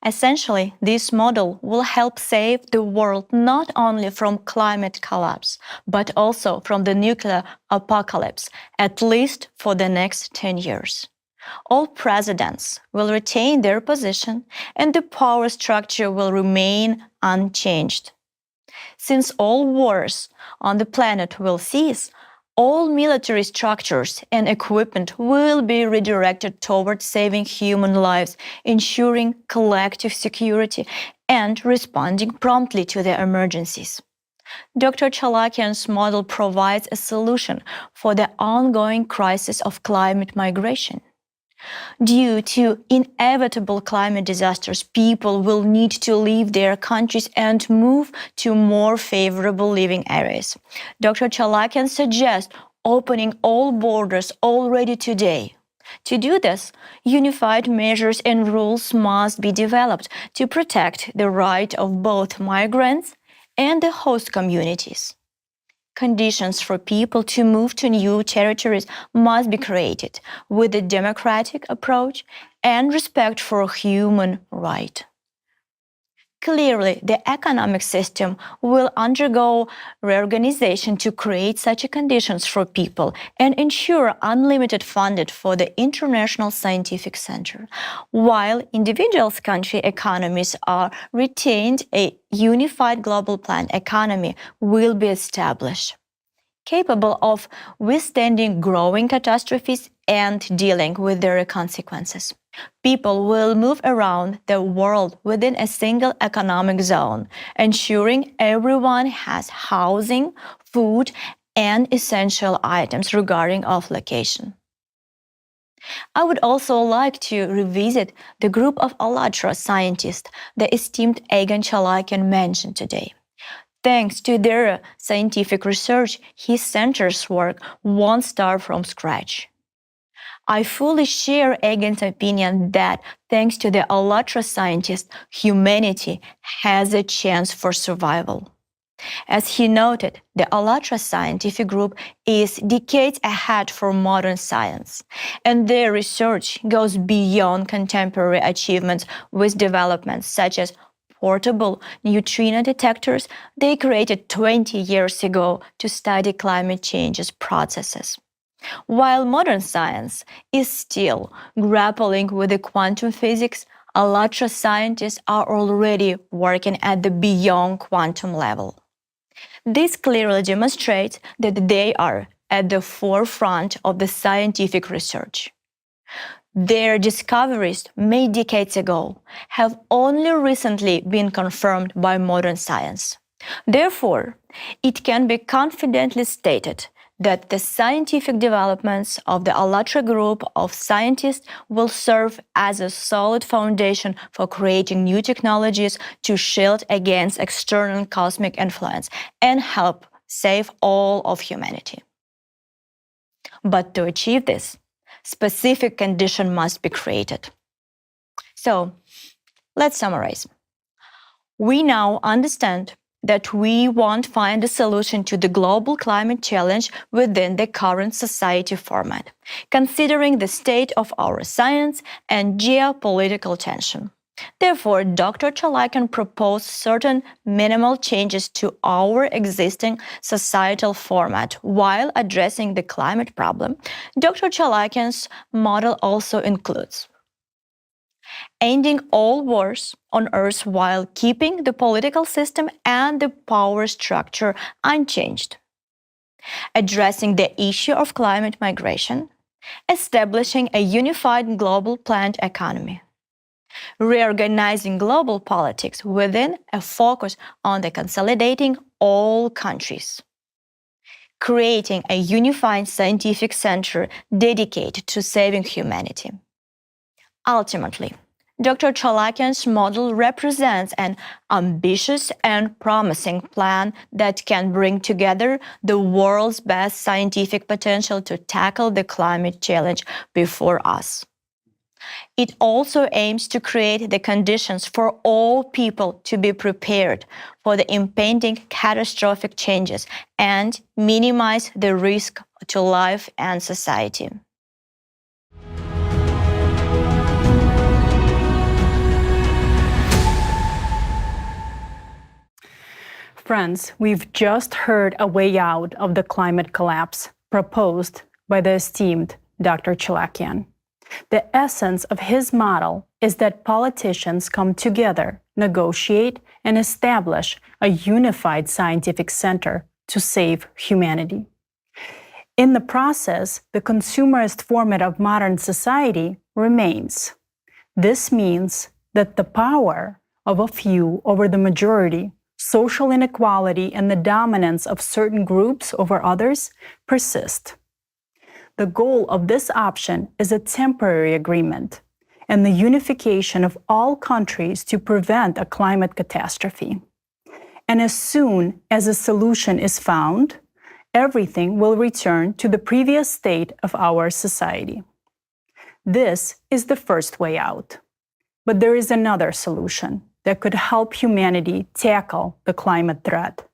Essentially, this model will help save the world not only from climate collapse, but also from the nuclear apocalypse, at least for the next 10 years. All presidents will retain their position and the power structure will remain unchanged. Since all wars on the planet will cease, all military structures and equipment will be redirected towards saving human lives, ensuring collective security, and responding promptly to the emergencies. Dr. Chalakian's model provides a solution for the ongoing crisis of climate migration. Due to inevitable climate disasters, people will need to leave their countries and move to more favorable living areas. Dr. Chalakian suggests opening all borders already today. To do this, unified measures and rules must be developed to protect the right of both migrants and the host communities. Conditions for people to move to new territories must be created with a democratic approach and respect for human rights. Clearly, the economic system will undergo reorganization to create such conditions for people and ensure unlimited funding for the International Scientific Center. While individual country economies are retained, a unified global plan economy will be established, capable of withstanding growing catastrophes and dealing with their consequences. People will move around the world within a single economic zone, ensuring everyone has housing, food, and essential items regarding of location. I would also like to revisit the group of Allatra scientists the esteemed Egon Chalakian mentioned today. Thanks to their scientific research, his center's work won't start from scratch. I fully share Egan's opinion that thanks to the Allatra scientists, humanity has a chance for survival. As he noted, the Allatra scientific group is decades ahead for modern science, and their research goes beyond contemporary achievements with developments such as portable neutrino detectors they created 20 years ago to study climate change's processes. While modern science is still grappling with the quantum physics, Allatra scientists are already working at the beyond quantum level. This clearly demonstrates that they are at the forefront of the scientific research. Their discoveries made decades ago have only recently been confirmed by modern science. Therefore, it can be confidently stated that the scientific developments of the Allatra group of scientists will serve as a solid foundation for creating new technologies to shield against external cosmic influence and help save all of humanity. But to achieve this, specific conditions must be created. So, let's summarize. We now understand that we won't find a solution to the global climate challenge within the current society format, considering the state of our science and geopolitical tension. Therefore, Dr. Chalakian proposed certain minimal changes to our existing societal format while addressing the climate problem. Dr. Chalakian's model also includes ending all wars on Earth while keeping the political system and the power structure unchanged, addressing the issue of climate migration, establishing a unified global planned economy, reorganizing global politics within a focus on the consolidating all countries, creating a unified scientific center dedicated to saving humanity. Ultimately, Dr. Chalakian's model represents an ambitious and promising plan that can bring together the world's best scientific potential to tackle the climate challenge before us. It also aims to create the conditions for all people to be prepared for the impending catastrophic changes and minimize the risk to life and society. Friends, we've just heard a way out of the climate collapse proposed by the esteemed Dr. Chalakian. The essence of his model is that politicians come together, negotiate, and establish a unified scientific center to save humanity. In the process, the consumerist format of modern society remains. This means that the power of a few over the majority, social inequality, and the dominance of certain groups over others persist. The goal of this option is a temporary agreement and the unification of all countries to prevent a climate catastrophe. And as soon as a solution is found, everything will return to the previous state of our society. This is the first way out. But there is another solution that could help humanity tackle the climate threat.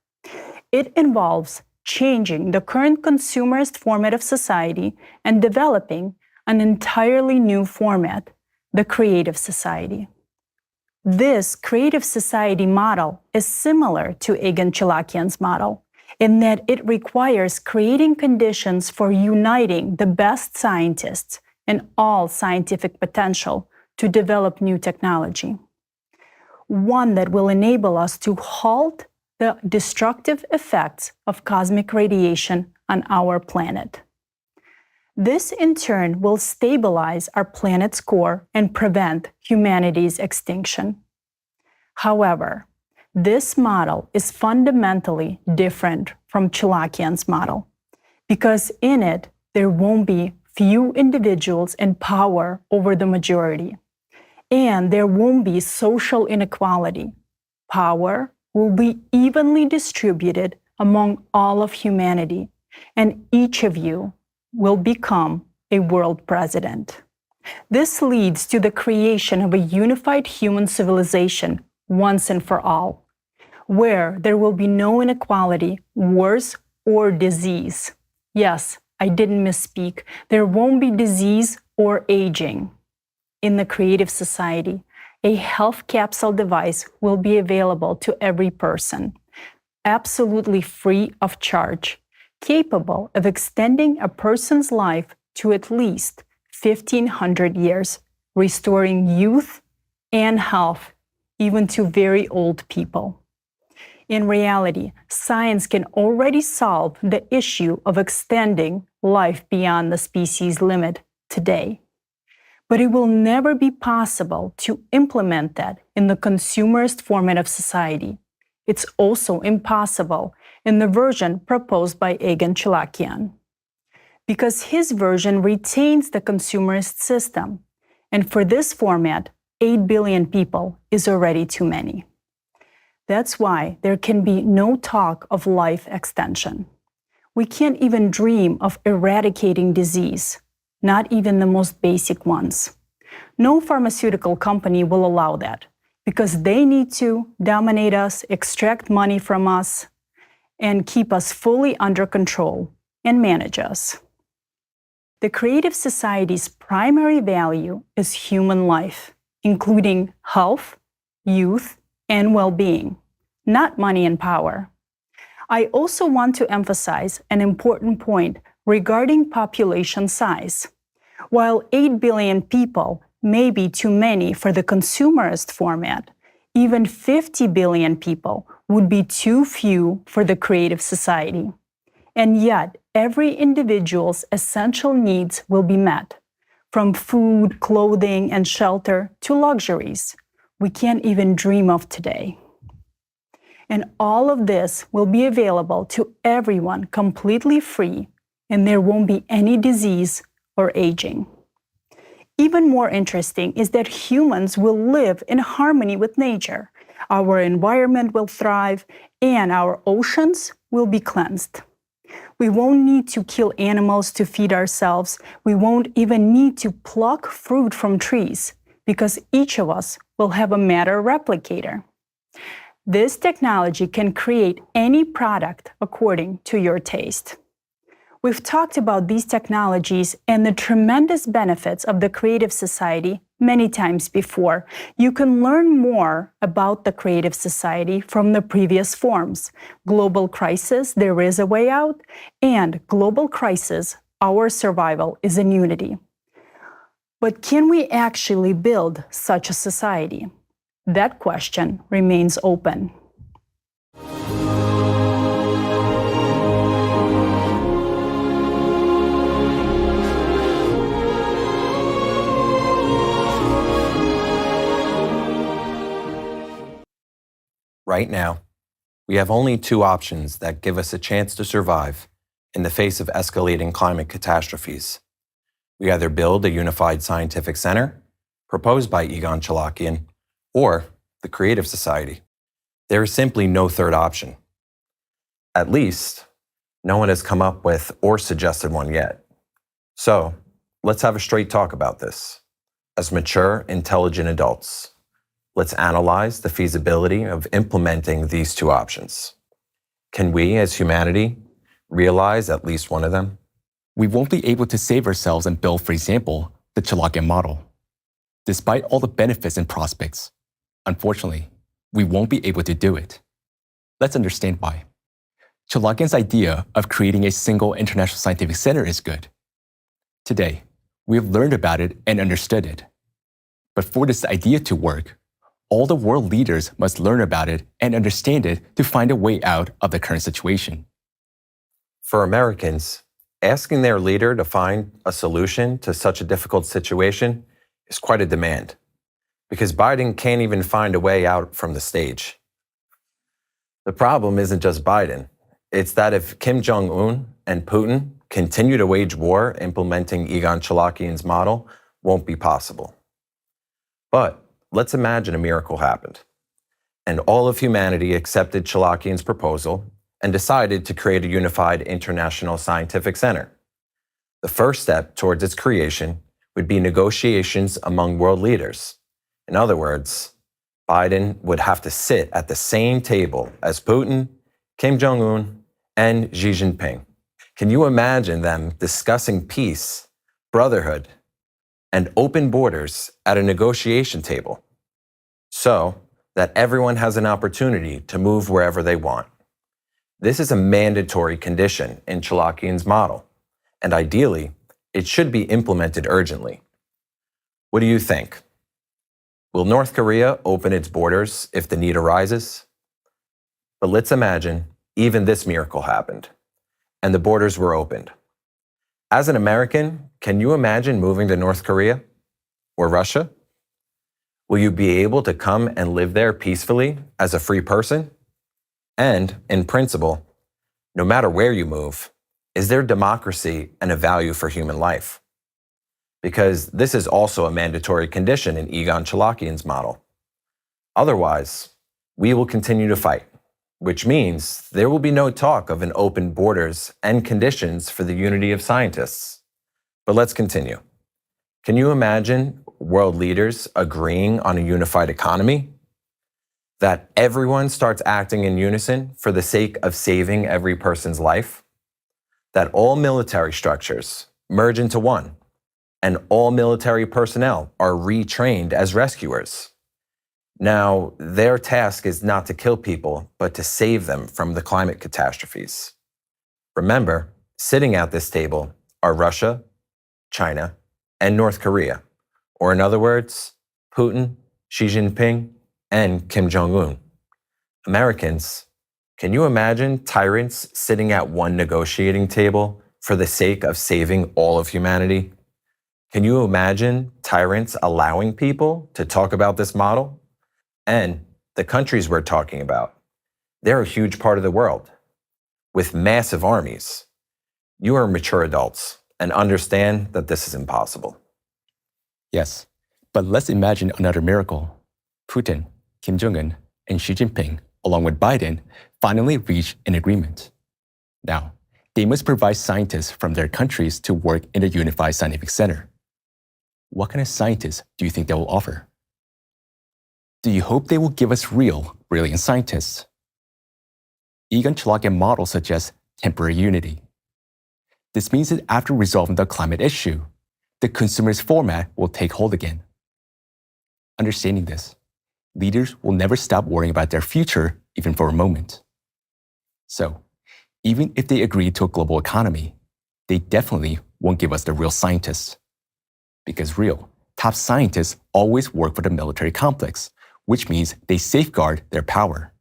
It involves changing the current consumerist format of society and developing an entirely new format, the creative society. This creative society model is similar to Egon Chalakian's model in that it requires creating conditions for uniting the best scientists and all scientific potential to develop new technology. One that will enable us to halt the destructive effects of cosmic radiation on our planet. This, in turn, will stabilize our planet's core and prevent humanity's extinction. However, this model is fundamentally different from Chalakian's model, because in it, there won't be few individuals in power over the majority, and there won't be social inequality. Power will be evenly distributed among all of humanity, and each of you will become a world president. This leads to the creation of a unified human civilization once and for all, where there will be no inequality, wars, or disease. Yes, I didn't misspeak. There won't be disease or aging. In the creative society, a health capsule device will be available to every person, absolutely free of charge, capable of extending a person's life to at least 1,500 years, restoring youth and health, even to very old people. In reality, science can already solve the issue of extending life beyond the species limit today. But it will never be possible to implement that in the consumerist format of society. It's also impossible in the version proposed by Egon Chalakian, because his version retains the consumerist system, and for this format, 8 billion people is already too many. That's why there can be no talk of life extension. We can't even dream of eradicating disease, not even the most basic ones. No pharmaceutical company will allow that, because they need to dominate us, extract money from us, and keep us fully under control and manage us. The creative society's primary value is human life, including health, youth, and well-being, not money and power. I also want to emphasize an important point regarding population size. While 8 billion people may be too many for the consumerist format, even 50 billion people would be too few for the creative society. And yet, every individual's essential needs will be met, from food, clothing, and shelter to luxuries we can't even dream of today. And all of this will be available to everyone completely free, and there won't be any disease or aging. Even more interesting is that humans will live in harmony with nature. Our environment will thrive, and our oceans will be cleansed. We won't need to kill animals to feed ourselves. We won't even need to pluck fruit from trees, because each of us will have a matter replicator. This technology can create any product according to your taste. We've talked about these technologies and the tremendous benefits of the creative society many times before. You can learn more about the creative society from the previous forms: Global Crisis, There is a Way Out, and Global Crisis, Our Survival is in Unity. But can we actually build such a society? That question remains open. Right now, we have only two options that give us a chance to survive in the face of escalating climate catastrophes. We either build a unified scientific center, proposed by Egon Chalakian, or the Creative Society. There is simply no third option. At least, no one has come up with or suggested one yet. So, let's have a straight talk about this. As mature, intelligent adults, let's analyze the feasibility of implementing these two options. Can we, as humanity, realize at least one of them? We won't be able to save ourselves and build, for example, the Chalakian model. Despite all the benefits and prospects, unfortunately, we won't be able to do it. Let's understand why. Chalakian's idea of creating a single international scientific center is good. Today, we have learned about it and understood it. But for this idea to work, all the world leaders must learn about it and understand it to find a way out of the current situation. For Americans, asking their leader to find a solution to such a difficult situation is quite a demand, because Biden can't even find a way out from the stage. The problem isn't just Biden. It's that if Kim Jong-un and Putin continue to wage war, implementing Egon Chalakian's model won't be possible. But let's imagine a miracle happened, and all of humanity accepted Chalakian's proposal and decided to create a unified international scientific center. The first step towards its creation would be negotiations among world leaders. In other words, Biden would have to sit at the same table as Putin, Kim Jong-un, and Xi Jinping. Can you imagine them discussing peace, brotherhood, and open borders at a negotiation table, so that everyone has an opportunity to move wherever they want? This is a mandatory condition in Chalakian's model, and ideally, it should be implemented urgently. What do you think? Will North Korea open its borders if the need arises? But let's imagine even this miracle happened, and the borders were opened. As an American, can you imagine moving to North Korea or Russia? Will you be able to come and live there peacefully as a free person? And, in principle, no matter where you move, is there democracy and a value for human life? Because this is also a mandatory condition in Egon Chalakian's model. Otherwise, we will continue to fight, which means there will be no talk of an open borders and conditions for the unity of scientists. But let's continue. Can you imagine world leaders agreeing on a unified economy? That everyone starts acting in unison for the sake of saving every person's life? That all military structures merge into one, and all military personnel are retrained as rescuers. Now, their task is not to kill people, but to save them from the climate catastrophes. Remember, sitting at this table are Russia, China, and North Korea, or in other words, Putin, Xi Jinping, and Kim Jong-un. Americans, can you imagine tyrants sitting at one negotiating table for the sake of saving all of humanity? Can you imagine tyrants allowing people to talk about this model? And the countries we're talking about, they're a huge part of the world with massive armies. You are mature adults and understand that this is impossible. Yes, but let's imagine another miracle. Putin, Kim Jong-un, and Xi Jinping, along with Biden, finally reach an agreement. Now, they must provide scientists from their countries to work in the Unified Scientific Center. What kind of scientists do you think they will offer? Do you hope they will give us real, brilliant scientists? Egon Chalakian model suggests temporary unity. This means that after resolving the climate issue, the consumerist format will take hold again. Understanding this, leaders will never stop worrying about their future, even for a moment. So, even if they agree to a global economy, they definitely won't give us the real scientists. Because real, top scientists always work for the military complex, which means they safeguard their power.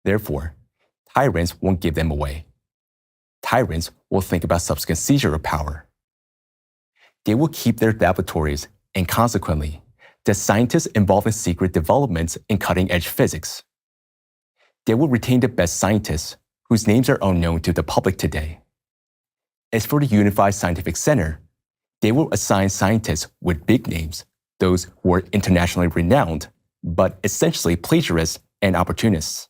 Therefore, tyrants won't give them away. Tyrants will think about subsequent seizure of power. They will keep their laboratories, and consequently, the scientists involved in secret developments in cutting-edge physics. They will retain the best scientists, whose names are unknown to the public today. As for the Unified Scientific Center, they will assign scientists with big names, those who are internationally renowned, but essentially plagiarists and opportunists.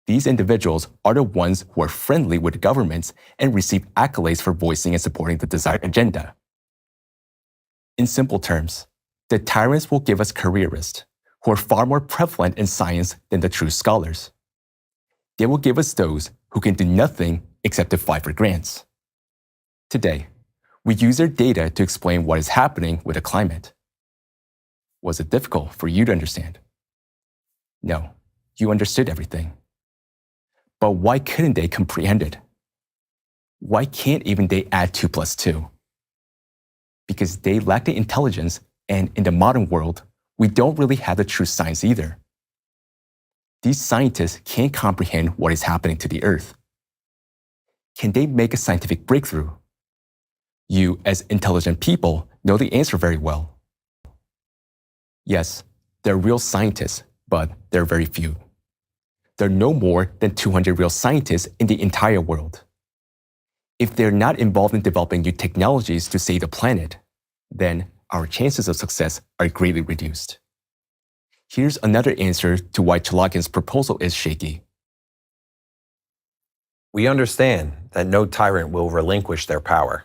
These individuals are the ones who are friendly with governments and receive accolades for voicing and supporting the desired agenda. In simple terms, the tyrants will give us careerists, who are far more prevalent in science than the true scholars. They will give us those who can do nothing except to fight for grants. Today, we use their data to explain what is happening with the climate. Was it difficult for you to understand? No, you understood everything. But why couldn't they comprehend it? Why can't even they add 2 plus 2? Because they lack the intelligence, and in the modern world, we don't really have the true science either. These scientists can't comprehend what is happening to the Earth. Can they make a scientific breakthrough? You, as intelligent people, know the answer very well. Yes, they're real scientists, but they're very few. There are no more than 200 real scientists in the entire world. If they're not involved in developing new technologies to save the planet, then our chances of success are greatly reduced. Here's another answer to why Chalakian's proposal is shaky. We understand that no tyrant will relinquish their power,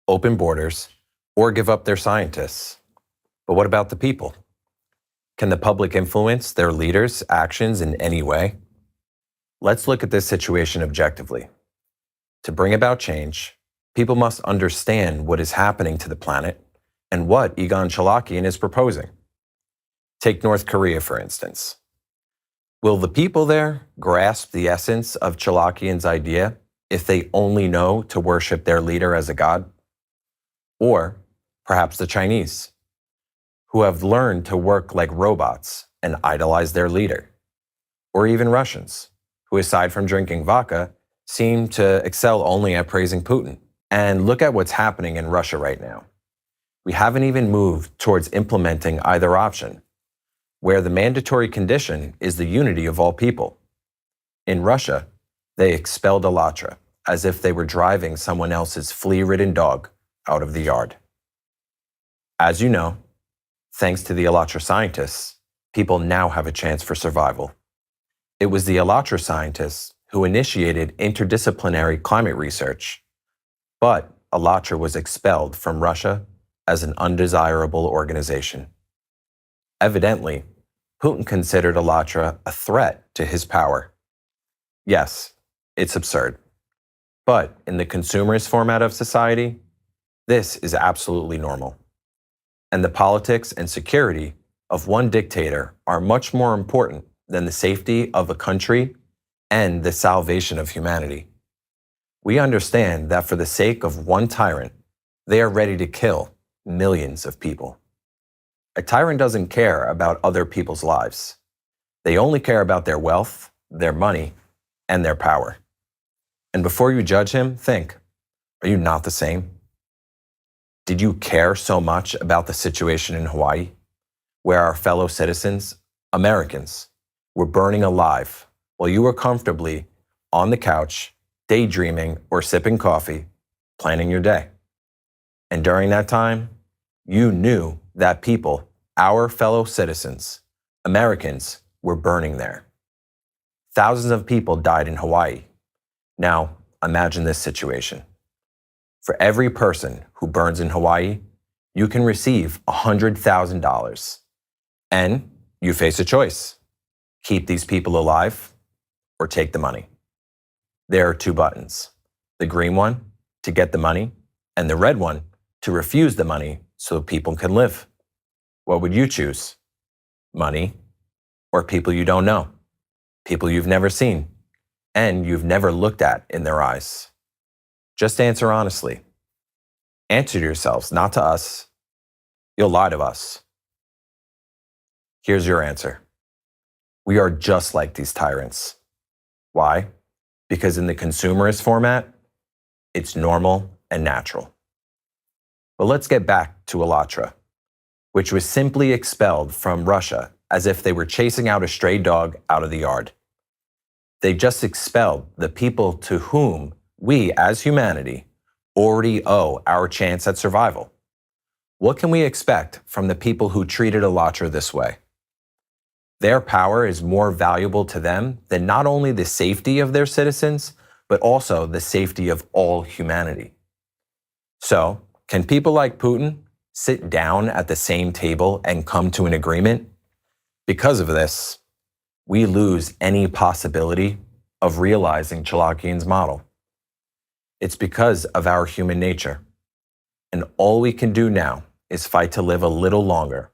open borders, or give up their scientists. But what about the people? Can the public influence their leaders' actions in any way? Let's look at this situation objectively. To bring about change, people must understand what is happening to the planet and what Egon Chalakian is proposing. Take North Korea, for instance. Will the people there grasp the essence of Chalakian's idea if they only know to worship their leader as a god? Or perhaps the Chinese, who have learned to work like robots and idolize their leader? Or even Russians, who aside from drinking vodka, seem to excel only at praising Putin. And look at what's happening in Russia right now. We haven't even moved towards implementing either option, where the mandatory condition is the unity of all people. In Russia, they expelled Alatra as if they were driving someone else's flea-ridden dog out of the yard. As you know, thanks to the Alatra scientists, people now have a chance for survival. It was the Alatra scientists who initiated interdisciplinary climate research, but Alatra was expelled from Russia as an undesirable organization. Evidently, Putin considered Alatra a threat to his power. Yes, it's absurd. But in the consumerist format of society, This is absolutely normal. And the politics and security of one dictator are much more important than the safety of a country and the salvation of humanity. We understand that for the sake of one tyrant, they are ready to kill millions of people. A tyrant doesn't care about other people's lives. They only care about their wealth, their money, and their power. And before you judge him, think, are you not the same? Did you care so much about the situation in Hawaii, where our fellow citizens, Americans, were burning alive while you were comfortably on the couch, daydreaming or sipping coffee, planning your day? And during that time, you knew that people, our fellow citizens, Americans, were burning there. Thousands of people died in Hawaii. Now, imagine this situation. For every person who burns in Hawaii, you can receive $100,000. And you face a choice. Keep these people alive or take the money. There are two buttons. The green one, to get the money, and the red one, to refuse the money so people can live. What would you choose? Money or people you don't know? People you've never seen and you've never looked at in their eyes? Just answer honestly. Answer to yourselves, not to us. You'll lie to us. Here's your answer. We are just like these tyrants. Why? Because in the consumerist format, it's normal and natural. But let's get back to Alatra, which was simply expelled from Russia as if they were chasing out a stray dog out of the yard. They just expelled the people to whom we, as humanity, already owe our chance at survival. What can we expect from the people who treated Alatra this way? Their power is more valuable to them than not only the safety of their citizens, but also the safety of all humanity. So, can people like Putin sit down at the same table and come to an agreement? Because of this, we lose any possibility of realizing Chalakian's model. It's because of our human nature. And all we can do now is fight to live a little longer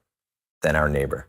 than our neighbor.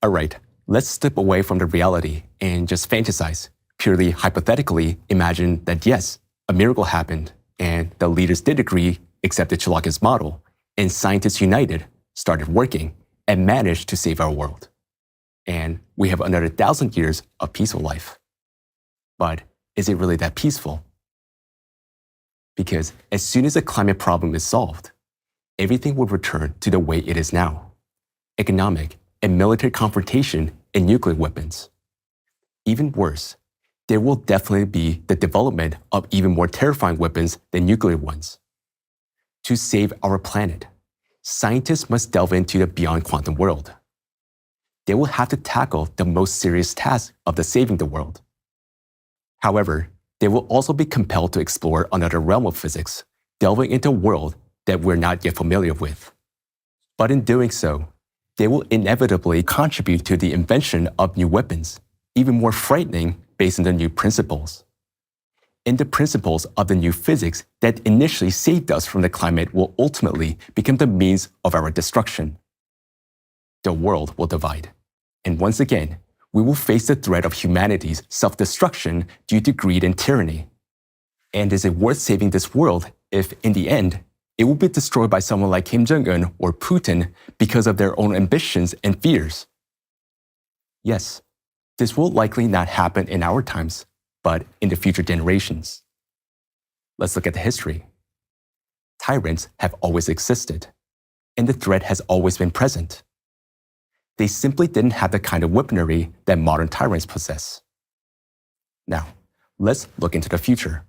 All right, let's step away from the reality and just fantasize. Purely hypothetically, imagine that yes, a miracle happened and the leaders did agree, accepted Chalakian's model, and scientists united, started working, and managed to save our world. And we have another 1,000 years of peaceful life. But is it really that peaceful? Because as soon as the climate problem is solved, everything will return to the way it is now. Economic and military confrontation and nuclear weapons. Even worse, there will definitely be the development of even more terrifying weapons than nuclear ones. To save our planet, scientists must delve into the beyond quantum world. They will have to tackle the most serious task of saving the world. However, they will also be compelled to explore another realm of physics, delving into a world that we're not yet familiar with. But in doing so, they will inevitably contribute to the invention of new weapons, even more frightening based on the new principles. And the principles of the new physics that initially saved us from the climate will ultimately become the means of our destruction. The world will divide. And once again, we will face the threat of humanity's self-destruction due to greed and tyranny. And is it worth saving this world if, in the end, it will be destroyed by someone like Kim Jong-un or Putin because of their own ambitions and fears? Yes, this will likely not happen in our times, but in the future generations. Let's look at the history. Tyrants have always existed, and the threat has always been present. They simply didn't have the kind of weaponry that modern tyrants possess. Now, let's look into the future.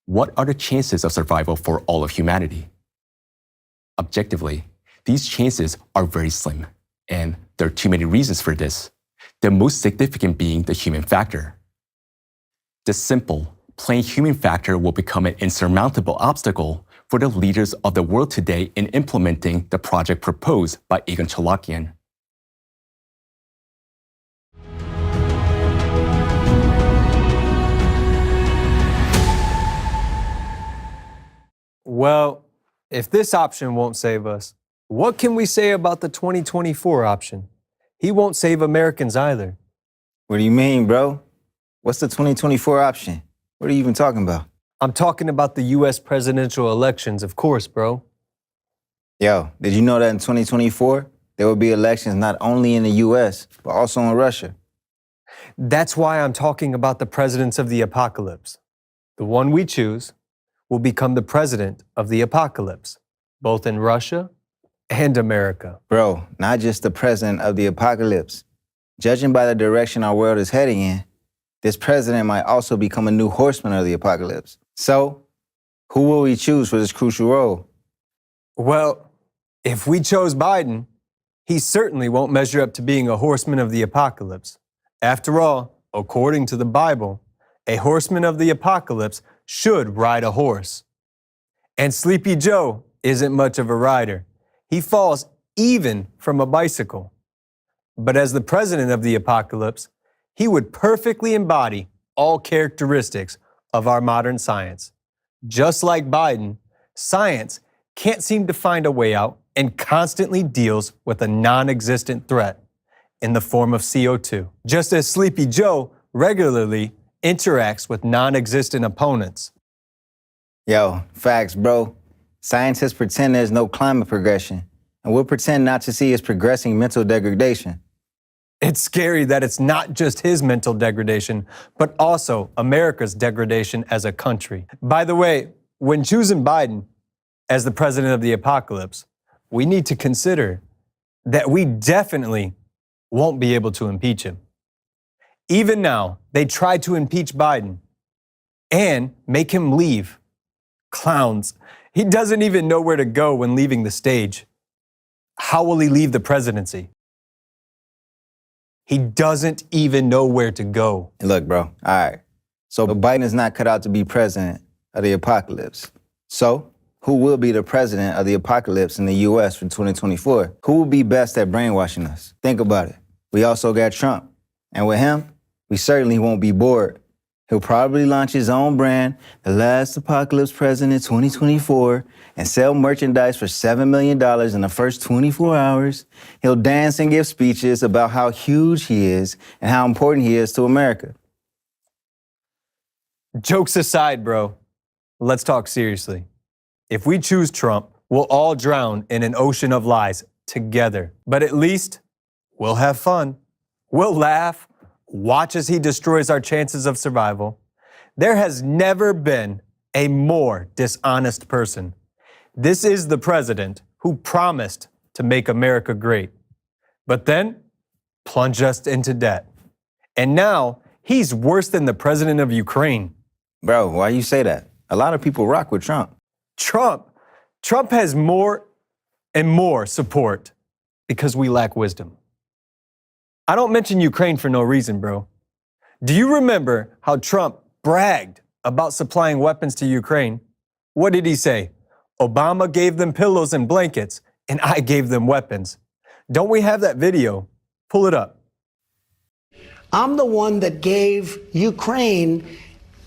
What are the chances of survival for all of humanity? Objectively, these chances are very slim, and there are too many reasons for this, the most significant being the human factor. This simple, plain human factor will become an insurmountable obstacle for the leaders of the world today in implementing the project proposed by Egon Chalakian. Well, if this option won't save us, what can we say about the 2024 option? He won't save Americans either. What do you mean, bro? What's the 2024 option? What are you even talking about? I'm talking about the U.S. presidential elections, of course, bro. Yo, did you know that in 2024, there will be elections not only in the U.S., but also in Russia? That's why I'm talking about the presidents of the apocalypse. The one we choose will become the president of the apocalypse, both in Russia and America. Bro, not just the president of the apocalypse. Judging by the direction our world is heading in, this president might also become a new horseman of the apocalypse. So, who will we choose for this crucial role? Well, if we chose Biden, he certainly won't measure up to being a horseman of the apocalypse. After all, according to the Bible, a horseman of the apocalypse should ride a horse. And Sleepy Joe isn't much of a rider. He falls even from a bicycle. But as the president of the apocalypse, he would perfectly embody all characteristics of our modern science. Just like Biden, science can't seem to find a way out and constantly deals with a non-existent threat in the form of CO2, just as Sleepy Joe regularly interacts with non-existent opponents. Yo, facts, bro. Scientists pretend there's no climate progression, and we'll pretend not to see his progressing mental degradation. It's scary that it's not just his mental degradation, but also America's degradation as a country. By the way, when choosing Biden as the president of the apocalypse, we need to consider that we definitely won't be able to impeach him. Even now, they tried to impeach Biden and make him leave. Clowns. He doesn't even know where to go when leaving the stage. How will he leave the presidency? He doesn't even know where to go. Look, bro, all right. So Biden is not cut out to be president of the apocalypse. So who will be the president of the apocalypse in the U.S. for 2024? Who will be best at brainwashing us? Think about it. We also got Trump. And with him, we certainly won't be bored. He'll probably launch his own brand, The Last Apocalypse President 2024, and sell merchandise for $7 million in the first 24 hours. He'll dance and give speeches about how huge he is and how important he is to America. Jokes aside, bro, let's talk seriously. If we choose Trump, we'll all drown in an ocean of lies together. But at least we'll have fun. We'll laugh. Watch as he destroys our chances of survival. There has never been a more dishonest person. This is the president who promised to make America great, but then plunged us into debt. And now he's worse than the president of Ukraine. Bro, why you say that? A lot of people rock with Trump. Trump has more and more support because we lack wisdom. I don't mention Ukraine for no reason, bro. Do you remember how Trump bragged about supplying weapons to Ukraine? What did he say? Obama gave them pillows and blankets, and I gave them weapons. Don't we have that video? Pull it up. I'm the one that gave Ukraine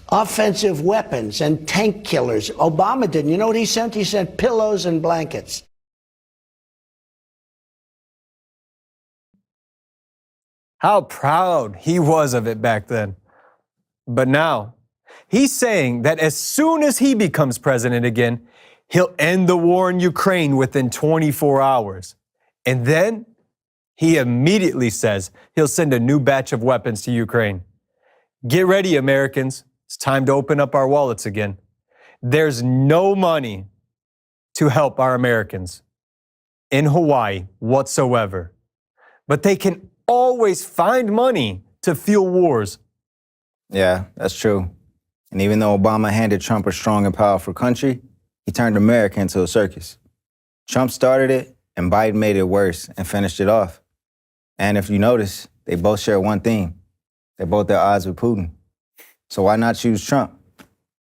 offensive weapons and tank killers. Obama didn't. You know what he sent? He sent pillows and blankets. How proud he was of it back then. But now, he's saying that as soon as he becomes president again, he'll end the war in Ukraine within 24 hours. And then he immediately says he'll send a new batch of weapons to Ukraine. Get ready, Americans. It's time to open up our wallets again. There's no money to help our Americans in Hawaii whatsoever. But they can always find money to fuel wars. Yeah, that's true. And even though Obama handed Trump a strong and powerful country, he turned America into a circus. Trump started it, and Biden made it worse and finished it off. And if you notice, they both share one thing. They're both at odds with Putin. So why not choose Trump?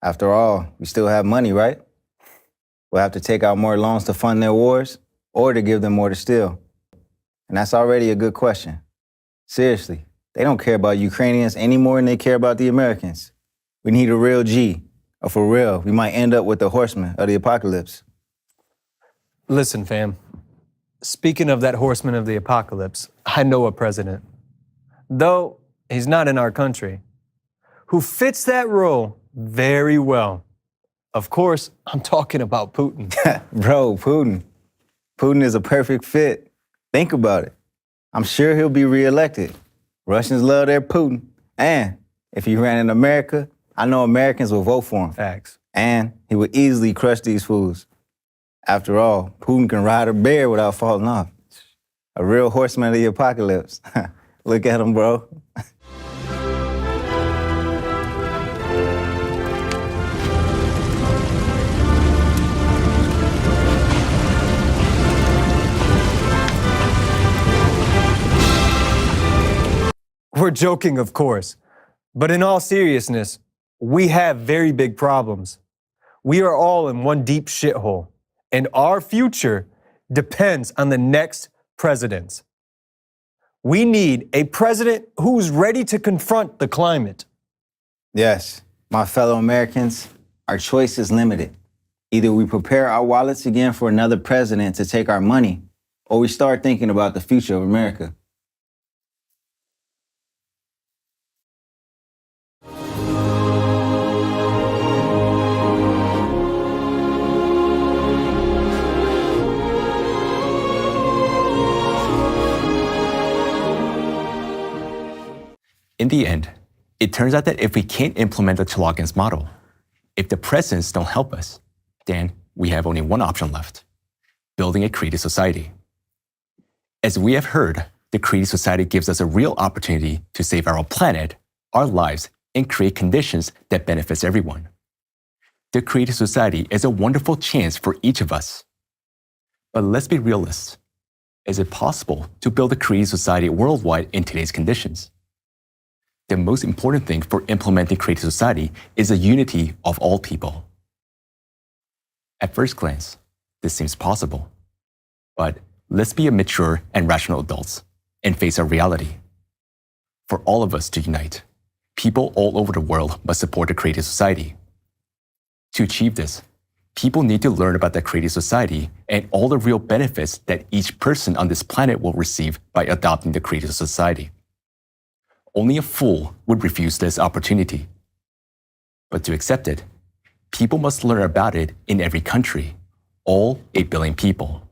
After all, we still have money, right? We'll have to take out more loans to fund their wars or to give them more to steal. And that's already a good question. Seriously, they don't care about Ukrainians any more than they care about the Americans. We need a real G, or for real, we might end up with the horsemen of the apocalypse. Listen, fam. Speaking of that horseman of the apocalypse, I know a president, though he's not in our country, who fits that role very well. Of course, I'm talking about Putin. Bro, Putin. Putin is a perfect fit. Think about it. I'm sure he'll be reelected. Russians love their Putin. And if he ran in America, I know Americans will vote for him. Facts. And he would easily crush these fools. After all, Putin can ride a bear without falling off. A real horseman of the apocalypse. Look at him, bro. We're joking, of course, but in all seriousness, we have very big problems. We are all in one deep shithole, and our future depends on the next president. We need a president who's ready to confront the climate. Yes, my fellow Americans, our choice is limited. Either we prepare our wallets again for another president to take our money, or we start thinking about the future of America. In the end, it turns out that if we can't implement the Chelyabinsk model, if the presidents don't help us, then we have only one option left: building a creative society. As we have heard, the creative society gives us a real opportunity to save our planet, our lives, and create conditions that benefits everyone. The creative society is a wonderful chance for each of us. But let's be realists. Is it possible to build a creative society worldwide in today's conditions? The most important thing for implementing creative society is the unity of all people. At first glance, this seems possible. But let's be a mature and rational adults and face our reality. For all of us to unite, people all over the world must support the creative society. To achieve this, people need to learn about the creative society and all the real benefits that each person on this planet will receive by adopting the creative society. Only a fool would refuse this opportunity. But to accept it, people must learn about it in every country, all 8 billion people.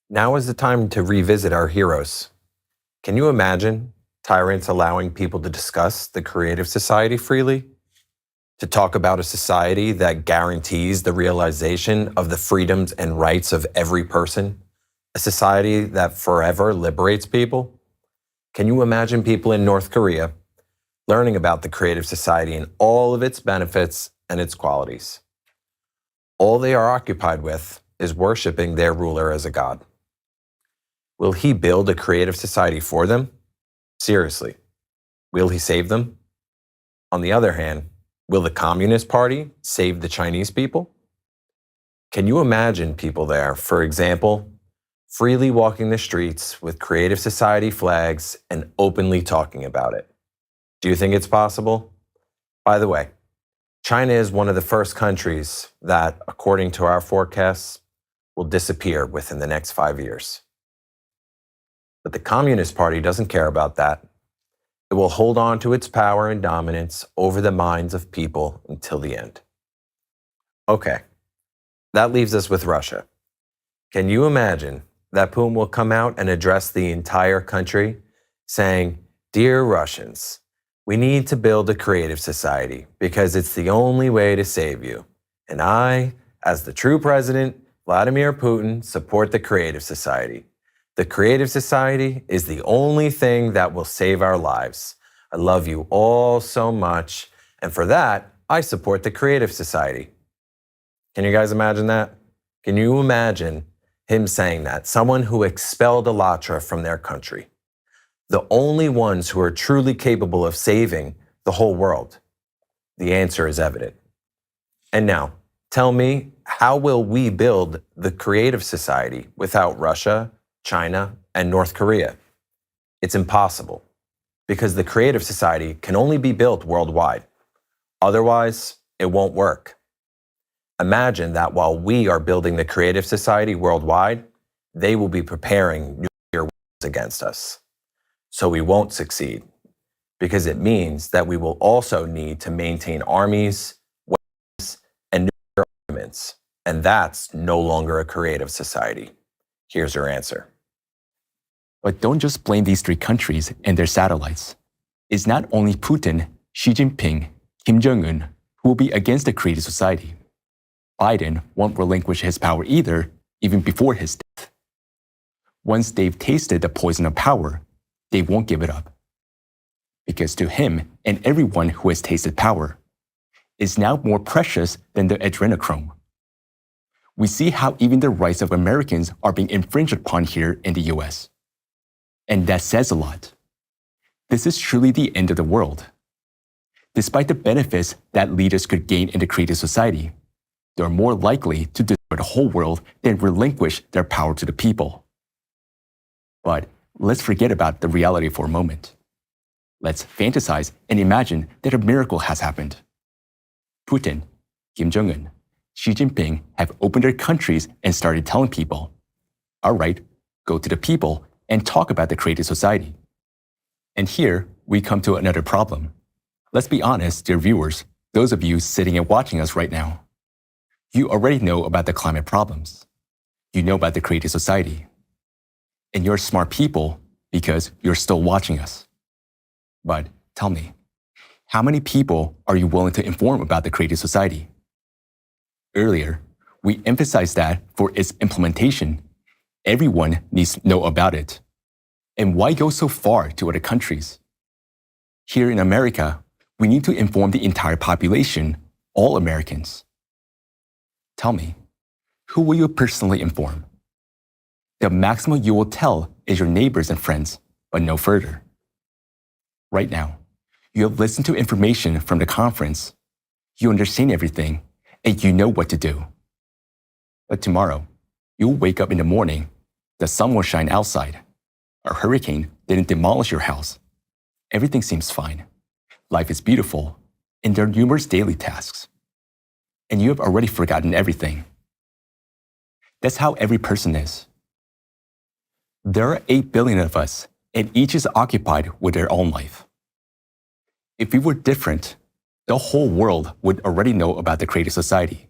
Now is the time to revisit our heroes. Can you imagine tyrants allowing people to discuss the creative society freely? To talk about a society that guarantees the realization of the freedoms and rights of every person? A society that forever liberates people? Can you imagine people in North Korea learning about the creative society and all of its benefits and its qualities? All they are occupied with is worshiping their ruler as a god. Will he build a creative society for them? Seriously, will he save them? On the other hand, will the Communist Party save the Chinese people? Can you imagine people there, for example, freely walking the streets with creative society flags and openly talking about it? Do you think it's possible? By the way, China is one of the first countries that, according to our forecasts, will disappear within the next 5 years. But the Communist Party doesn't care about that. It will hold on to its power and dominance over the minds of people until the end. Okay, that leaves us with Russia. Can you imagine that Putin will come out and address the entire country saying, "Dear Russians, we need to build a creative society because it's the only way to save you. And I, as the true president, Vladimir Putin, support the creative society. The creative society is the only thing that will save our lives. I love you all so much, and for that, I support the creative society." Can you guys imagine that? Can you imagine him saying that? Someone who expelled Alatra from their country. The only ones who are truly capable of saving the whole world? The answer is evident. And now, tell me, how will we build the creative society without Russia, China, and North Korea? It's impossible, because the creative society can only be built worldwide. Otherwise, it won't work. Imagine that while we are building the creative society worldwide, they will be preparing nuclear weapons against us. So we won't succeed, because it means that we will also need to maintain armies, weapons, and nuclear armaments. And that's no longer a creative society. Here's your answer. But don't just blame these three countries and their satellites. It's not only Putin, Xi Jinping, Kim Jong-un who will be against the creative society. Biden won't relinquish his power either, even before his death. Once they've tasted the poison of power, they won't give it up. Because to him and everyone who has tasted power, it's now more precious than the adrenochrome. We see how even the rights of Americans are being infringed upon here in the US. And that says a lot. This is truly the end of the world. Despite the benefits that leaders could gain in the creative society, they're more likely to destroy the whole world than relinquish their power to the people. But let's forget about the reality for a moment. Let's fantasize and imagine that a miracle has happened. Putin, Kim Jong-un, Xi Jinping have opened their countries and started telling people, all right, go to the people and talk about the creative society. And here we come to another problem. Let's be honest, dear viewers, those of you sitting and watching us right now. You already know about the climate problems. You know about the creative society. And you're smart people because you're still watching us. But tell me, how many people are you willing to inform about the creative society? Earlier, we emphasized that for its implementation, everyone needs to know about it. And why go so far to other countries? Here in America, we need to inform the entire population, all Americans. Tell me, who will you personally inform? The maximum you will tell is your neighbors and friends, but no further. Right now, you have listened to information from the conference, you understand everything, and you know what to do. But tomorrow, you'll wake up in the morning, the sun will shine outside, a hurricane didn't demolish your house, everything seems fine, life is beautiful, and there are numerous daily tasks. And you have already forgotten everything. That's how every person is. There are 8 billion of us, and each is occupied with their own life. If we were different, the whole world would already know about the creative society.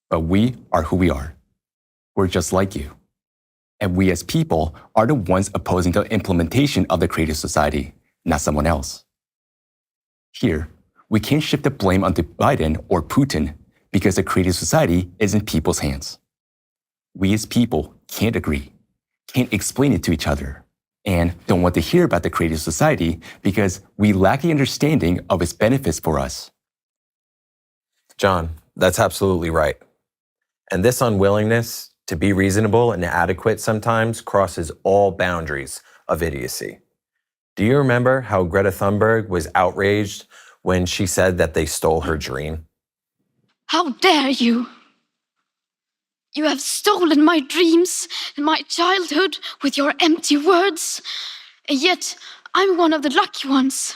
But we are who we are. We're just like you. And we as people are the ones opposing the implementation of the creative society, not someone else. Here, we can't shift the blame onto Biden or Putin because the creative society is in people's hands. We as people can't agree, can't explain it to each other, and don't want to hear about the creative society because we lack the understanding of its benefits for us. John, that's absolutely right. And this unwillingness to be reasonable and adequate sometimes crosses all boundaries of idiocy. Do you remember how Greta Thunberg was outraged when she said that they stole her dream? How dare you! You have stolen my dreams and my childhood with your empty words, and yet I'm one of the lucky ones.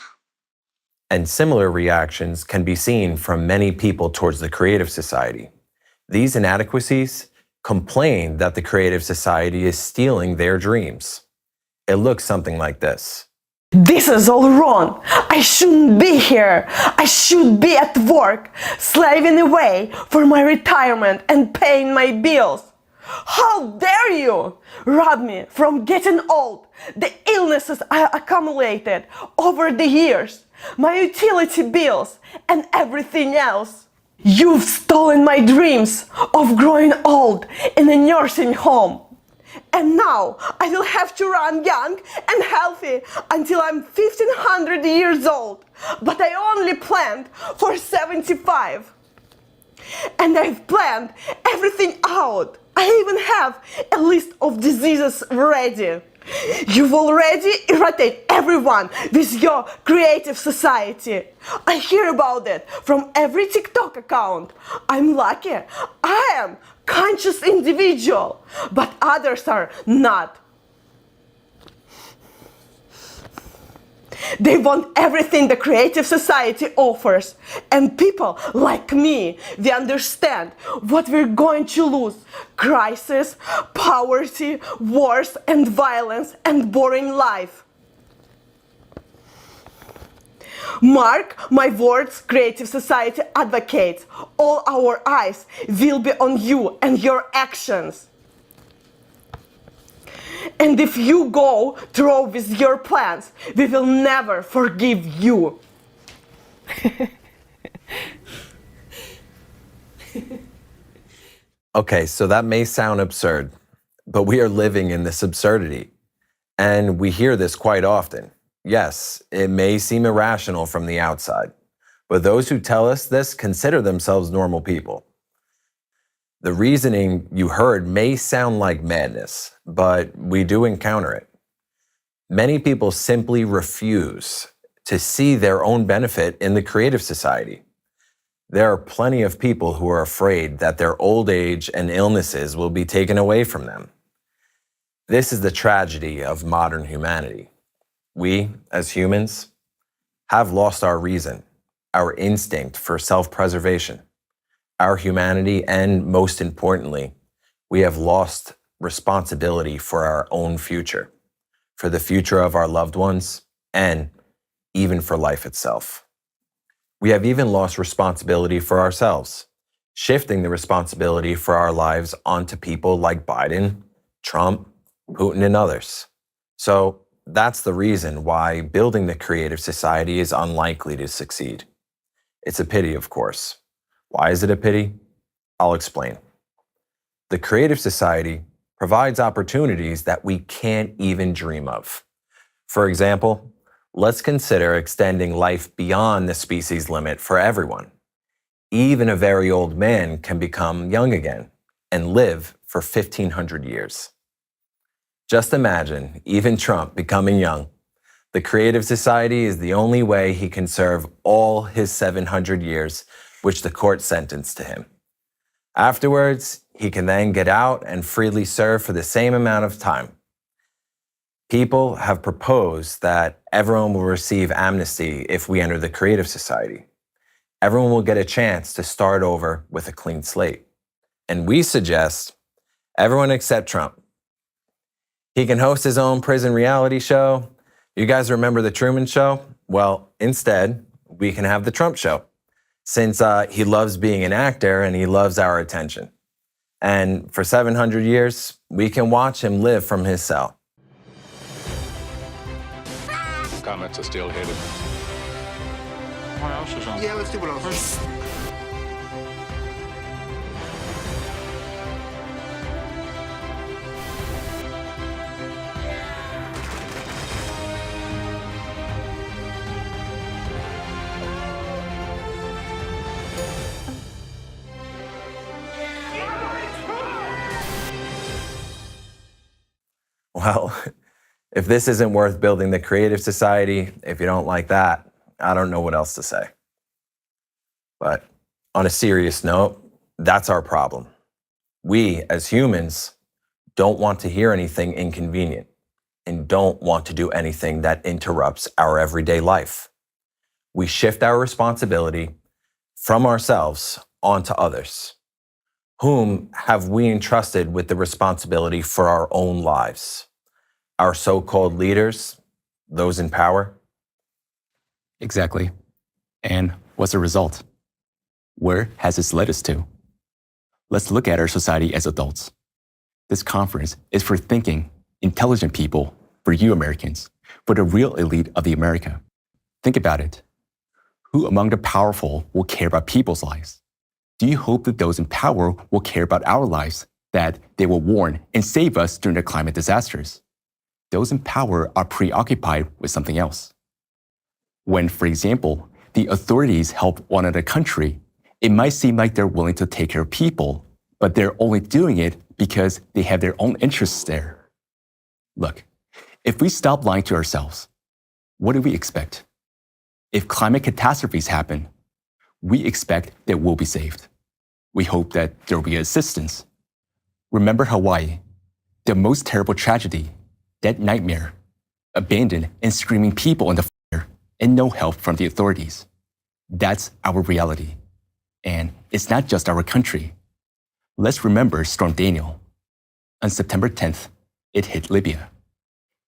And similar reactions can be seen from many people towards the creative society. These inadequacies complain that the creative society is stealing their dreams. It looks something like this. This is all wrong. I shouldn't be here. I should be at work, slaving away for my retirement and paying my bills. How dare you rob me from getting old, the illnesses I accumulated over the years, my utility bills, and everything else. You've stolen my dreams of growing old in a nursing home. And now I will have to run young and healthy until I'm 1,500 years old. But I only planned for 75. And I've planned everything out. I even have a list of diseases ready. You've already irritated everyone with your creative society. I hear about it from every TikTok account. I'm lucky. I am conscious individual, but others are not. They want everything the creative society offers. And people like me, they understand what we're going to lose. Crisis, poverty, wars and violence and boring life. Mark my words, creative society advocates. All our eyes will be on you and your actions. And if you go through with your plans, we will never forgive you. Okay, so that may sound absurd, but we are living in this absurdity. And we hear this quite often. Yes, it may seem irrational from the outside, but those who tell us this consider themselves normal people. The reasoning you heard may sound like madness, but we do encounter it. Many people simply refuse to see their own benefit in the creative society. There are plenty of people who are afraid that their old age and illnesses will be taken away from them. This is the tragedy of modern humanity. We, as humans, have lost our reason, our instinct for self-preservation, our humanity, and most importantly, we have lost responsibility for our own future, for the future of our loved ones, and even for life itself. We have even lost responsibility for ourselves, shifting the responsibility for our lives onto people like Biden, Trump, Putin, and others. So that's the reason why building the creative society is unlikely to succeed. It's a pity, of course. Why is it a pity? I'll explain. The creative society provides opportunities that we can't even dream of. For example, let's consider extending life beyond the species limit for everyone. Even a very old man can become young again and live for 1,500 years. Just imagine even Trump becoming young. The creative society is the only way he can serve all his 700 years, which the court sentenced to him. Afterwards, he can then get out and freely serve for the same amount of time. People have proposed that everyone will receive amnesty if we enter the creative society. Everyone will get a chance to start over with a clean slate. And we suggest everyone except Trump. He can host his own prison reality show. You guys remember the Truman Show? Well, instead, we can have the Trump Show, since he loves being an actor and he loves our attention. And for 700 years, we can watch him live from his cell. Comments are still headed. What else is on? Yeah, let's see what else is. Well, if this isn't worth building the creative society, if you don't like that, I don't know what else to say. But on a serious note, that's our problem. We, as humans, don't want to hear anything inconvenient and don't want to do anything that interrupts our everyday life. We shift our responsibility from ourselves onto others. Whom have we entrusted with the responsibility for our own lives? Our so-called leaders, those in power? Exactly. And what's the result? Where has this led us to? Let's look at our society as adults. This conference is for thinking, intelligent people, for you Americans, for the real elite of the America. Think about it. Who among the powerful will care about people's lives? Do you hope that those in power will care about our lives, that they will warn and save us during the climate disasters? Those in power are preoccupied with something else. When, for example, the authorities help one other country, it might seem like they're willing to take care of people, but they're only doing it because they have their own interests there. Look, If we stop lying to ourselves, what do we expect? If climate catastrophes happen, we expect that we'll be saved. We hope that there will be assistance. Remember Hawaii, the most terrible tragedy, that nightmare, abandoned and screaming people in the fire, and no help from the authorities. That's our reality. And it's not just our country. Let's remember Storm Daniel. On September 10th, it hit Libya.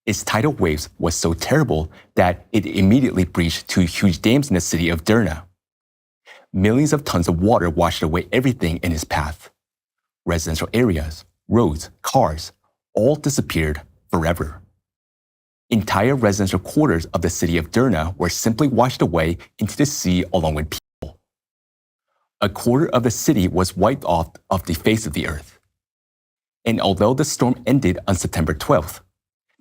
Its tidal waves was so terrible that it immediately breached two huge dams in the city of Derna. Millions of tons of water washed away everything in its path. Residential areas, roads, cars, all disappeared forever. Entire residential quarters of the city of Derna were simply washed away into the sea along with people. A quarter of the city was wiped off of the face of the earth. And although the storm ended on September 12th,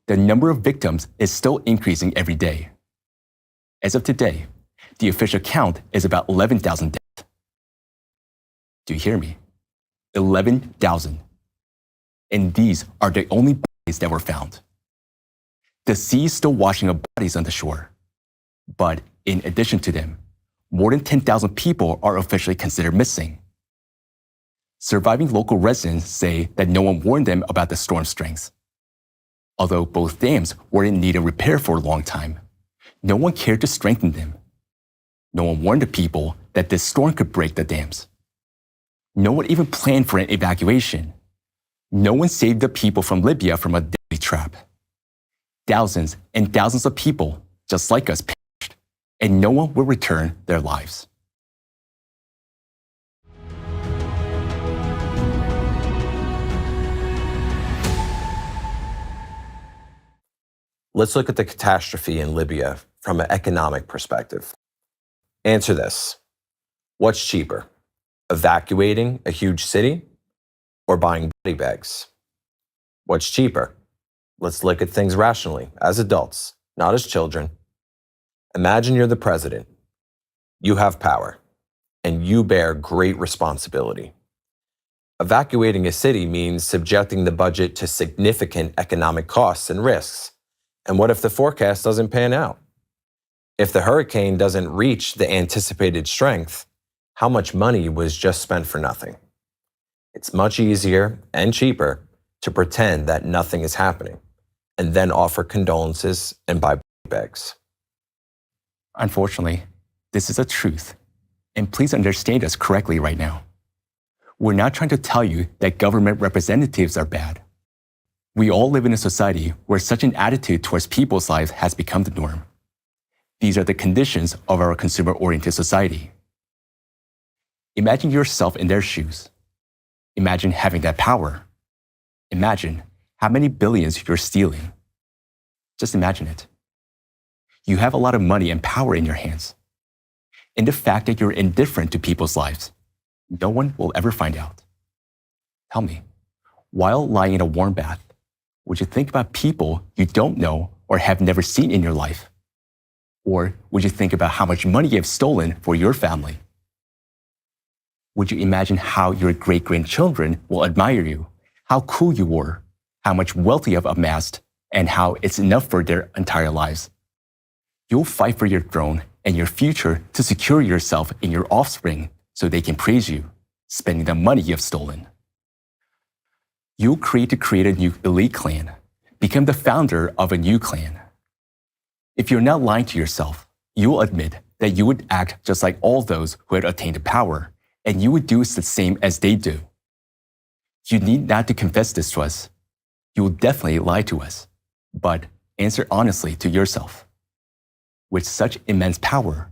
the number of victims is still increasing every day. As of today, the official count is about 11,000 deaths. Do you hear me? 11,000. And these are the only bodies that were found. The sea is still washing up bodies on the shore. But in addition to them, more than 10,000 people are officially considered missing. Surviving local residents say that no one warned them about the storm's strength. Although both dams were in need of repair for a long time, no one cared to strengthen them. No one warned the people that this storm could break the dams. No one even planned for an evacuation. No one saved the people from Libya from a deadly trap. Thousands and thousands of people, just like us, perished, and no one will return their lives. Let's look at the catastrophe in Libya from an economic perspective. Answer this. What's cheaper, evacuating a huge city or buying body bags? What's cheaper? Let's look at things rationally, as adults, not as children. Imagine you're the president. You have power, and you bear great responsibility. Evacuating a city means subjecting the budget to significant economic costs and risks. And what if the forecast doesn't pan out? If the hurricane doesn't reach the anticipated strength, how much money was just spent for nothing? It's much easier and cheaper to pretend that nothing is happening and then offer condolences and buy bags. Unfortunately, this is a truth. And please understand us correctly right now. We're not trying to tell you that government representatives are bad. We all live in a society where such an attitude towards people's lives has become the norm. These are the conditions of our consumer-oriented society. Imagine yourself in their shoes. Imagine having that power. Imagine how many billions you're stealing. Just imagine it. You have a lot of money and power in your hands. And the fact that you're indifferent to people's lives, no one will ever find out. Tell me, while lying in a warm bath, would you think about people you don't know or have never seen in your life? Or would you think about how much money you have stolen for your family? Would you imagine how your great-grandchildren will admire you, how cool you were, how much wealth you have amassed, and how it's enough for their entire lives? You'll fight for your throne and your future to secure yourself in your offspring so they can praise you, spending the money you have stolen. You'll create a new elite clan, become the founder of a new clan. If you're not lying to yourself, you'll admit that you would act just like all those who had attained power, and you would do the same as they do. You need not to confess this to us. You will definitely lie to us, but answer honestly to yourself. With such immense power,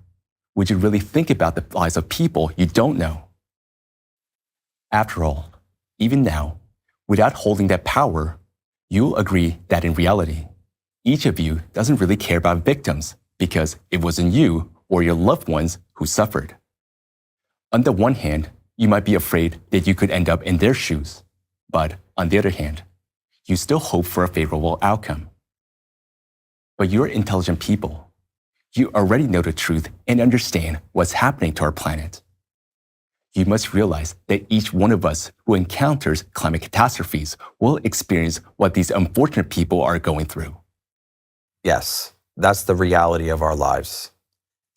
would you really think about the lives of people you don't know? After all, even now, without holding that power, you'll agree that in reality, each of you doesn't really care about victims because it wasn't you or your loved ones who suffered. On the one hand, you might be afraid that you could end up in their shoes, but on the other hand, you still hope for a favorable outcome. But you're intelligent people. You already know the truth and understand what's happening to our planet. You must realize that each one of us who encounters climate catastrophes will experience what these unfortunate people are going through. Yes, that's the reality of our lives.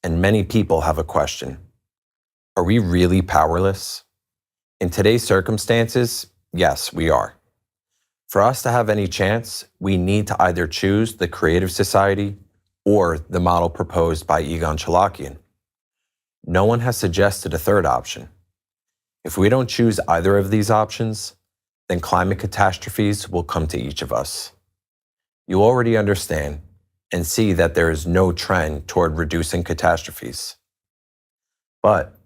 And many people have a question. Are we really powerless? In today's circumstances, yes, we are. For us to have any chance, we need to either choose the creative society or the model proposed by Egon Chalakian. No one has suggested a third option. If we don't choose either of these options, then climate catastrophes will come to each of us. You already understand and see that there is no trend toward reducing catastrophes. But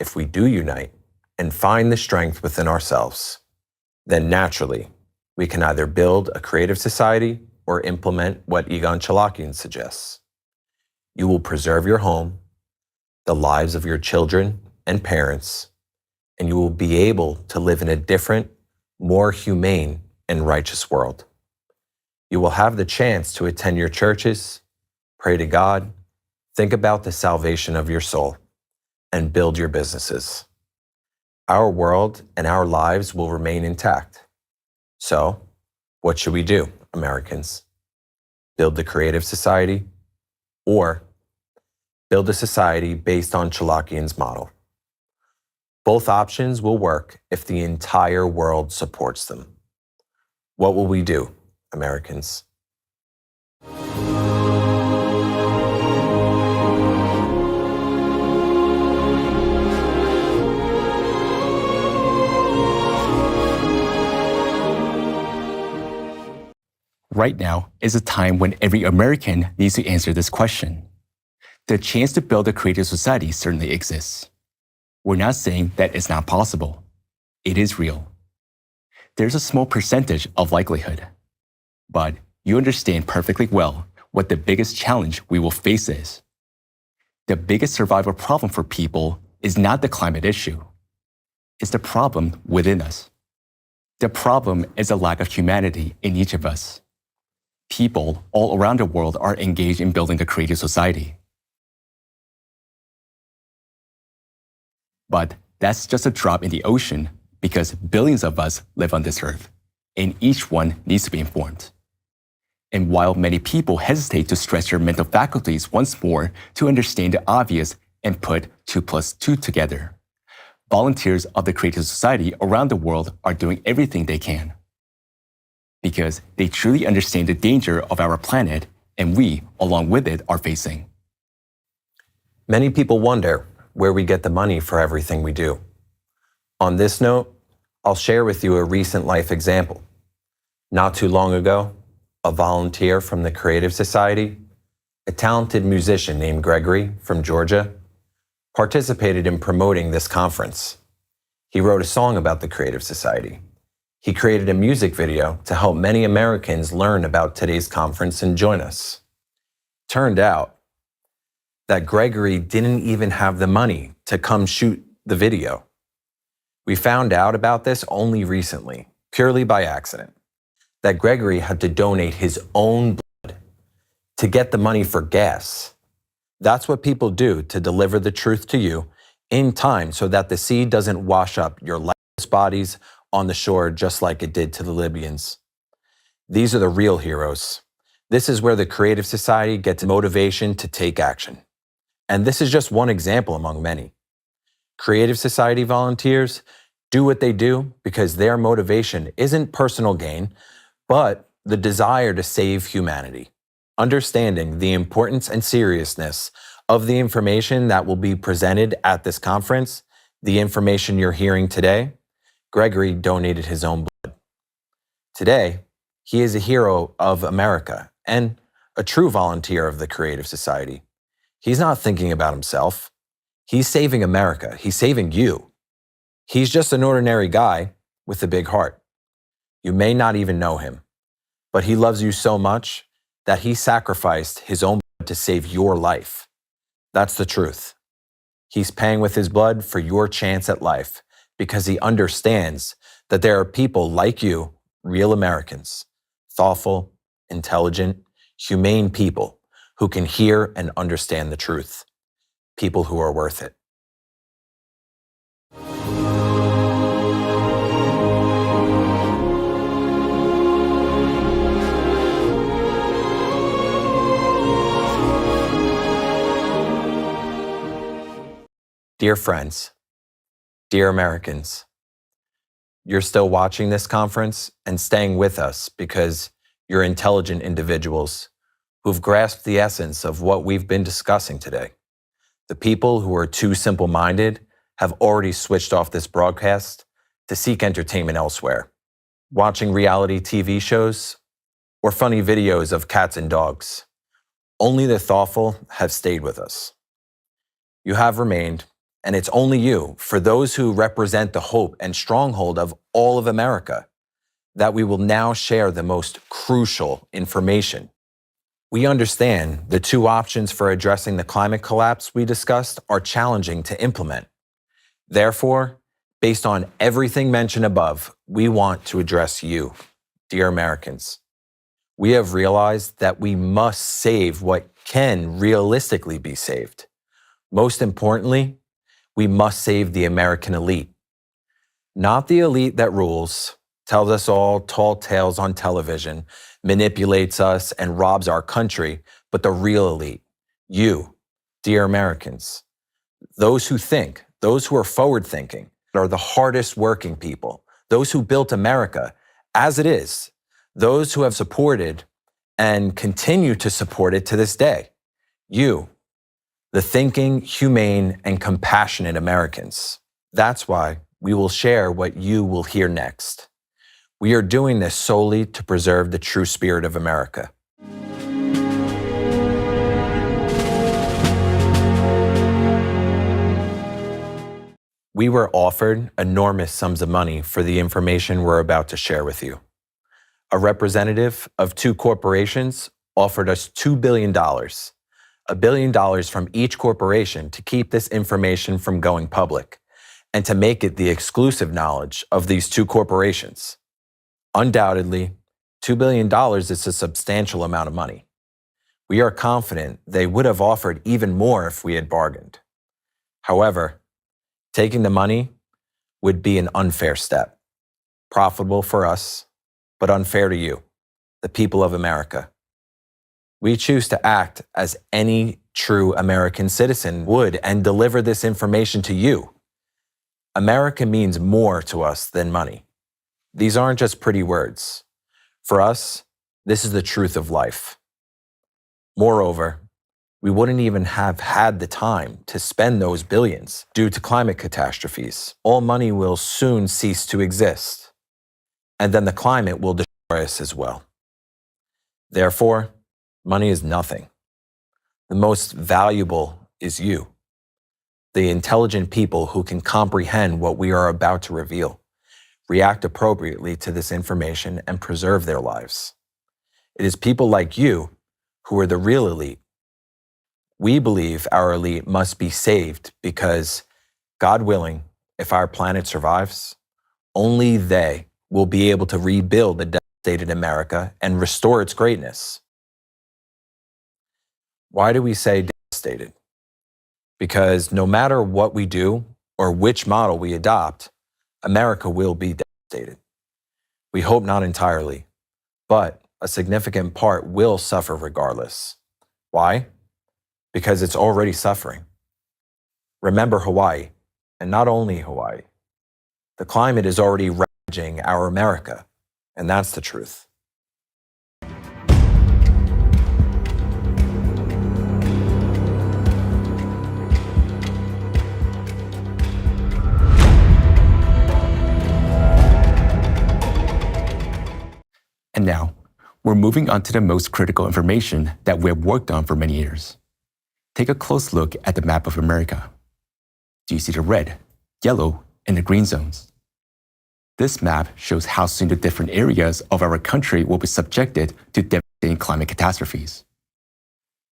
if we do unite and find the strength within ourselves, then naturally, we can either build a creative society or implement what Egon Chalakian suggests. You will preserve your home, the lives of your children and parents, and you will be able to live in a different, more humane and righteous world. You will have the chance to attend your churches, pray to God, think about the salvation of your soul, and build your businesses. Our world and our lives will remain intact. So, what should we do, Americans? Build the creative society or build a society based on Chalakian's model? Both options will work if the entire world supports them. What will we do, Americans? Right now is a time when every American needs to answer this question. The chance to build a creative society certainly exists. We're not saying that it's not possible. It is real. There's a small percentage of likelihood. But you understand perfectly well what the biggest challenge we will face is. The biggest survival problem for people is not the climate issue. It's the problem within us. The problem is a lack of humanity in each of us. People all around the world are engaged in building a creative society. But that's just a drop in the ocean because billions of us live on this earth, and each one needs to be informed. And while many people hesitate to stretch their mental faculties once more to understand the obvious and put 2 + 2 together, volunteers of the Creative Society around the world are doing everything they can. Because they truly understand the danger of our planet and we, along with it, are facing. Many people wonder where we get the money for everything we do. On this note, I'll share with you a recent life example. Not too long ago, a volunteer from the Creative Society, a talented musician named Gregory from Georgia, participated in promoting this conference. He wrote a song about the Creative Society. He created a music video to help many Americans learn about today's conference and join us. Turned out that Gregory didn't even have the money to come shoot the video. We found out about this only recently, purely by accident, that Gregory had to donate his own blood to get the money for gas. That's what people do to deliver the truth to you in time so that the sea doesn't wash up your lifeless bodies on the shore just like it did to the Libyans. These are the real heroes. This is where the Creative Society gets motivation to take action. And this is just one example among many. Creative Society volunteers do what they do because their motivation isn't personal gain, but the desire to save humanity. Understanding the importance and seriousness of the information that will be presented at this conference, the information you're hearing today, Gregory donated his own blood. Today, he is a hero of America and a true volunteer of the Creative Society. He's not thinking about himself. He's saving America. He's saving you. He's just an ordinary guy with a big heart. You may not even know him, but he loves you so much that he sacrificed his own blood to save your life. That's the truth. He's paying with his blood for your chance at life because he understands that there are people like you, real Americans, thoughtful, intelligent, humane people who can hear and understand the truth. People who are worth it. Dear friends, dear Americans, you're still watching this conference and staying with us because you're intelligent individuals who've grasped the essence of what we've been discussing today. The people who are too simple-minded have already switched off this broadcast to seek entertainment elsewhere, watching reality TV shows or funny videos of cats and dogs. Only the thoughtful have stayed with us. You have remained, and it's only you, for those who represent the hope and stronghold of all of America, that we will now share the most crucial information. We understand the two options for addressing the climate collapse we discussed are challenging to implement. Therefore, based on everything mentioned above, we want to address you, dear Americans. We have realized that we must save what can realistically be saved. Most importantly, we must save the American elite. Not the elite that rules, tells us all tall tales on television, manipulates us, and robs our country, but the real elite, you, dear Americans. Those who think, those who are forward-thinking, are the hardest working people, those who built America as it is, those who have supported and continue to support it to this day. You, the thinking, humane, and compassionate Americans. That's why we will share what you will hear next. We are doing this solely to preserve the true spirit of America. We were offered enormous sums of money for the information we're about to share with you. A representative of two corporations offered us $2 billion, $1 billion from each corporation to keep this information from going public and to make it the exclusive knowledge of these two corporations. Undoubtedly, $2 billion is a substantial amount of money. We are confident they would have offered even more if we had bargained. However, taking the money would be an unfair step, profitable for us, but unfair to you, the people of America. We choose to act as any true American citizen would and deliver this information to you. America means more to us than money. These aren't just pretty words. For us, this is the truth of life. Moreover, we wouldn't even have had the time to spend those billions due to climate catastrophes. All money will soon cease to exist, and then the climate will destroy us as well. Therefore, money is nothing. The most valuable is you, the intelligent people who can comprehend what we are about to reveal, react appropriately to this information, and preserve their lives. It is people like you who are the real elite. We believe our elite must be saved because, God willing, if our planet survives, only they will be able to rebuild the devastated America and restore its greatness. Why do we say devastated? Because no matter what we do or which model we adopt, America will be devastated. We hope not entirely, but a significant part will suffer regardless. Why? Because it's already suffering. Remember Hawaii, and not only Hawaii. The climate is already ravaging our America, and that's the truth. And now, we're moving on to the most critical information that we have worked on for many years. Take a close look at the map of America. Do you see the red, yellow, and the green zones? This map shows how soon the different areas of our country will be subjected to devastating climate catastrophes.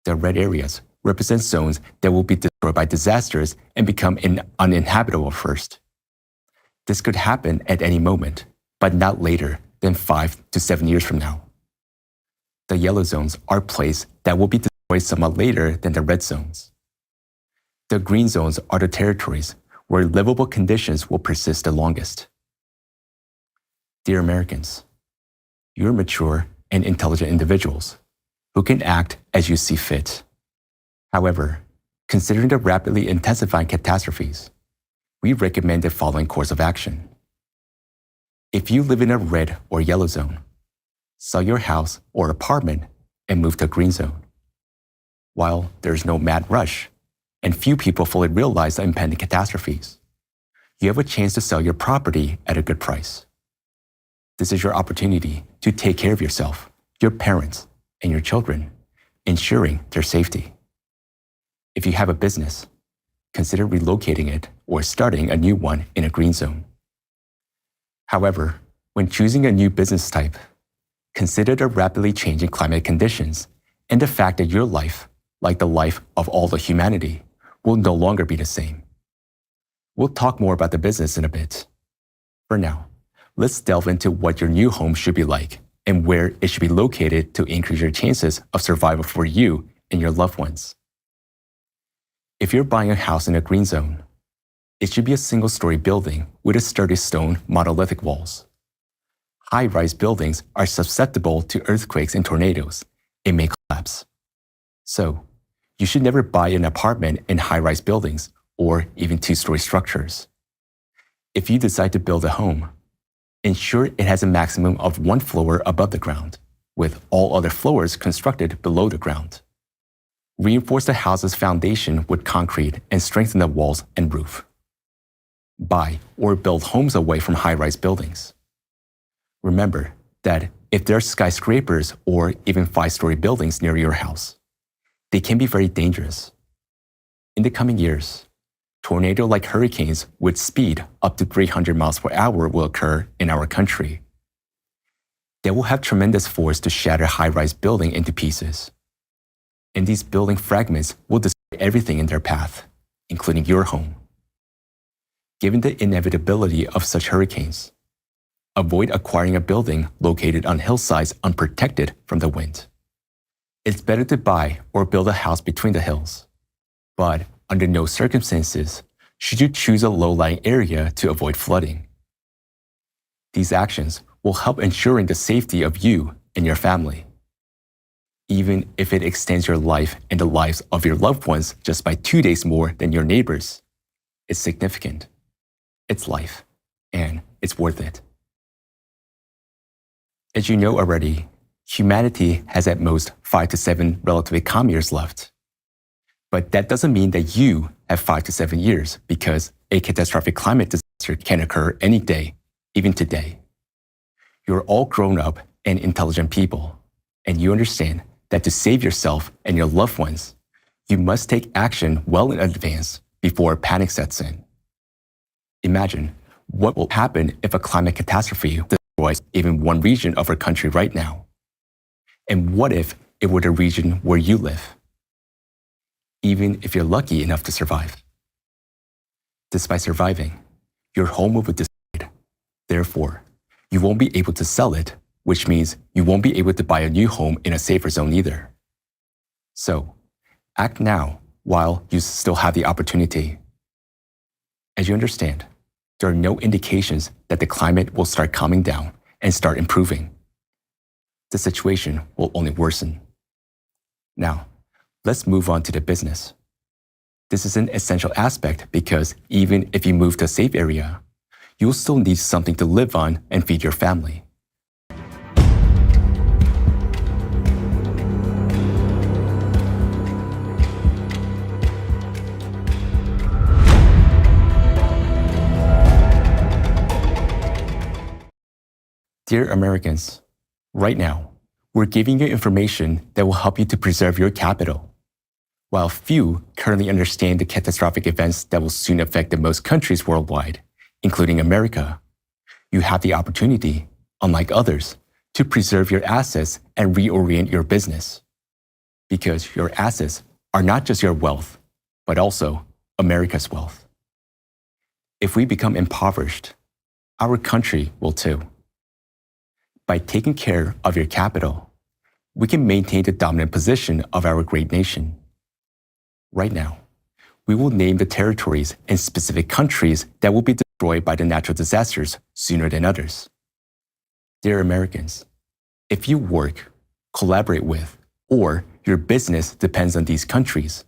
The red areas represent zones that will be destroyed by disasters and become uninhabitable first. This could happen at any moment, but not later than 5 to 7 years from now. The yellow zones are places that will be destroyed somewhat later than the red zones. The green zones are the territories where livable conditions will persist the longest. Dear Americans, you're mature and intelligent individuals who can act as you see fit. However, Considering the rapidly intensifying catastrophes, we recommend the following course of action. If you live in a red or yellow zone, sell your house or apartment and move to a green zone. While there's no mad rush, and few people fully realize the impending catastrophes, you have a chance to sell your property at a good price. This is your opportunity to take care of yourself, your parents, and your children, ensuring their safety. If you have a business, consider relocating it or starting a new one in a green zone. However, when choosing a new business type, consider the rapidly changing climate conditions and the fact that your life, like the life of all the humanity, will no longer be the same. We'll talk more about the business in a bit. For now, let's delve into what your new home should be like and where it should be located to increase your chances of survival for you and your loved ones. If you're buying a house in a green zone, it should be a single-story building with a sturdy stone monolithic walls. High-rise buildings are susceptible to earthquakes and tornadoes. It may collapse. So, you should never buy an apartment in high-rise buildings or even two-story structures. If you decide to build a home, ensure it has a maximum of one floor above the ground, with all other floors constructed below the ground. Reinforce the house's foundation with concrete and strengthen the walls and roof. Buy or build homes away from high-rise buildings. Remember that if there are skyscrapers or even 5-story buildings near your house, they can be very dangerous. In the coming years, tornado-like hurricanes with speed up to 300 miles per hour will occur in our country. They will have tremendous force to shatter high-rise building into pieces. And these building fragments will destroy everything in their path, including your home. Given the inevitability of such hurricanes, avoid acquiring a building located on hillsides unprotected from the wind. It's better to buy or build a house between the hills, but under no circumstances should you choose a low-lying area to avoid flooding. These actions will help ensuring the safety of you and your family. Even if it extends your life and the lives of your loved ones just by 2 days more than your neighbors, it's significant. It's life, and it's worth it. As you know already, humanity has at most 5 to 7 relatively calm years left. But that doesn't mean that you have 5 to 7 years, because a catastrophic climate disaster can occur any day, even today. You're all grown up and intelligent people, and you understand that to save yourself and your loved ones, you must take action well in advance before panic sets in. Imagine what will happen if a climate catastrophe destroys even one region of our country right now. And what if it were the region where you live? Even if you're lucky enough to survive. Despite surviving, your home will be destroyed. Therefore, you won't be able to sell it, which means you won't be able to buy a new home in a safer zone either. So, act now while you still have the opportunity. As you understand, there are no indications that the climate will start calming down and start improving. The situation will only worsen. Now, let's move on to the business. This is an essential aspect because even if you move to a safe area, you'll still need something to live on and feed your family. Dear Americans, right now, we're giving you information that will help you to preserve your capital. While few currently understand the catastrophic events that will soon affect the most countries worldwide, including America, you have the opportunity, unlike others, to preserve your assets and reorient your business. Because your assets are not just your wealth, but also America's wealth. If we become impoverished, our country will too. By taking care of your capital, we can maintain the dominant position of our great nation. Right now, we will name the territories and specific countries that will be destroyed by the natural disasters sooner than others. Dear Americans, if you work, collaborate with, or your business depends on these countries,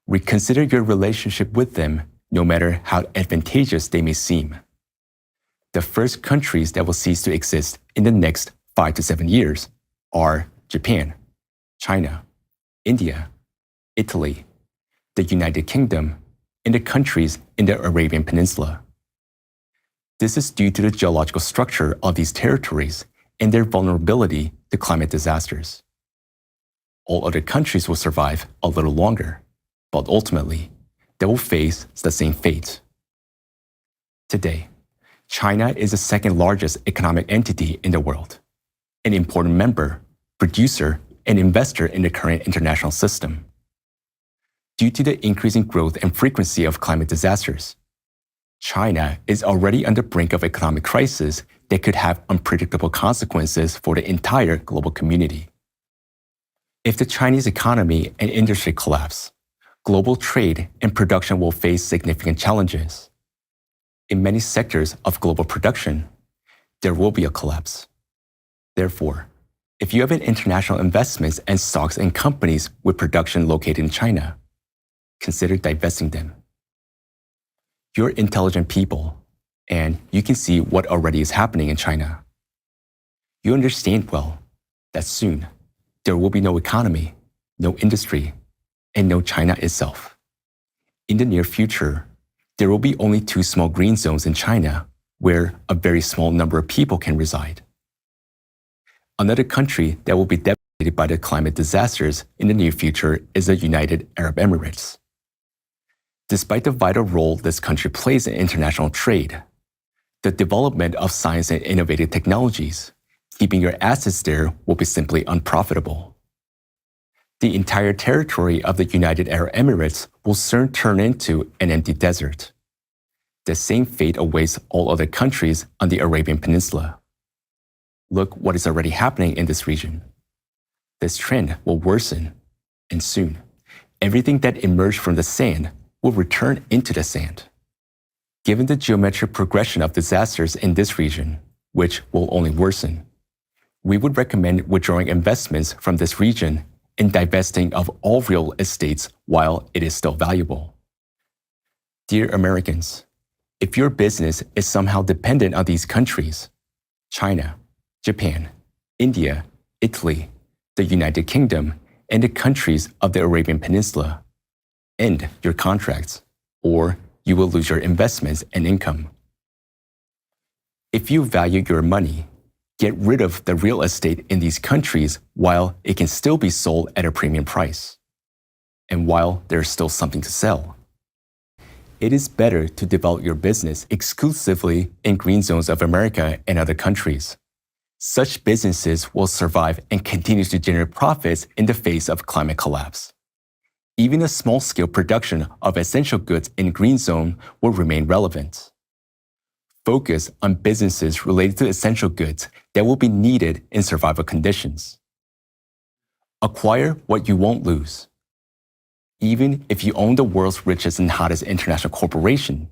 reconsider your relationship with them, no matter how advantageous they may seem. The first countries that will cease to exist in the next 5 to 7 years are Japan, China, India, Italy, the United Kingdom, and the countries in the Arabian Peninsula. This is due to the geological structure of these territories and their vulnerability to climate disasters. All other countries will survive a little longer, but ultimately, they will face the same fate. Today, China is the second largest economic entity in the world, an important member, producer, and investor in the current international system. Due to the increasing growth and frequency of climate disasters, China is already on the brink of economic crisis that could have unpredictable consequences for the entire global community. If the Chinese economy and industry collapse, global trade and production will face significant challenges. In many sectors of global production, there will be a collapse. Therefore, if you have an international investments and stocks in companies with production located in China, consider divesting them. You're intelligent people, and you can see what already is happening in China. You understand well that soon there will be no economy, no industry, and no China itself. In the near future, there will be only 2 small green zones in China where a very small number of people can reside. Another country that will be devastated by the climate disasters in the near future is the United Arab Emirates. Despite the vital role this country plays in international trade, the development of science and innovative technologies, keeping your assets there will be simply unprofitable. The entire territory of the United Arab Emirates will soon turn into an empty desert. The same fate awaits all other countries on the Arabian Peninsula. Look what is already happening in this region. This trend will worsen, and soon, everything that emerged from the sand will return into the sand. Given the geometric progression of disasters in this region, which will only worsen, we would recommend withdrawing investments from this region and divesting of all real estates while it is still valuable. Dear Americans, if your business is somehow dependent on these countries, China, Japan, India, Italy, the United Kingdom, and the countries of the Arabian Peninsula, end your contracts, or you will lose your investments and income. If you value your money, get rid of the real estate in these countries while it can still be sold at a premium price, and while there's still something to sell. It is better to develop your business exclusively in green zones of America and other countries. Such businesses will survive and continue to generate profits in the face of climate collapse. Even a small-scale production of essential goods in green zone will remain relevant. Focus on businesses related to essential goods that will be needed in survival conditions. Acquire what you won't lose. Even if you own the world's richest and hottest international corporation,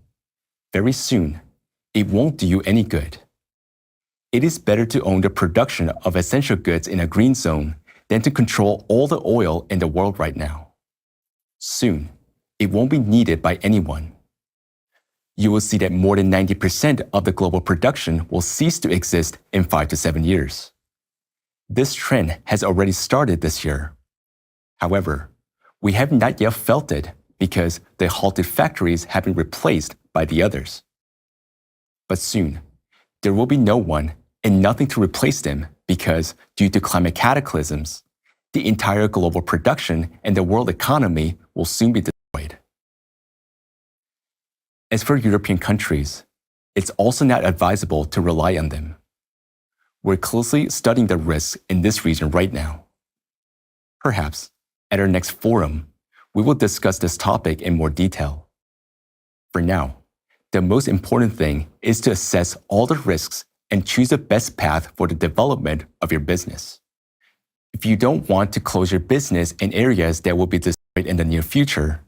very soon, it won't do you any good. It is better to own the production of essential goods in a green zone than to control all the oil in the world right now. Soon, it won't be needed by anyone. You will see that more than 90% of the global production will cease to exist in 5 to 7 years. This trend has already started this year. However, we have not yet felt it because the halted factories have been replaced by the others. But soon, there will be no one and nothing to replace them because, due to climate cataclysms, the entire global production and the world economy will soon be destroyed. As for European countries, it's also not advisable to rely on them. We're closely studying the risks in this region right now. Perhaps, at our next forum, we will discuss this topic in more detail. For now, the most important thing is to assess all the risks and choose the best path for the development of your business. If you don't want to close your business in areas that will be destroyed in the near future,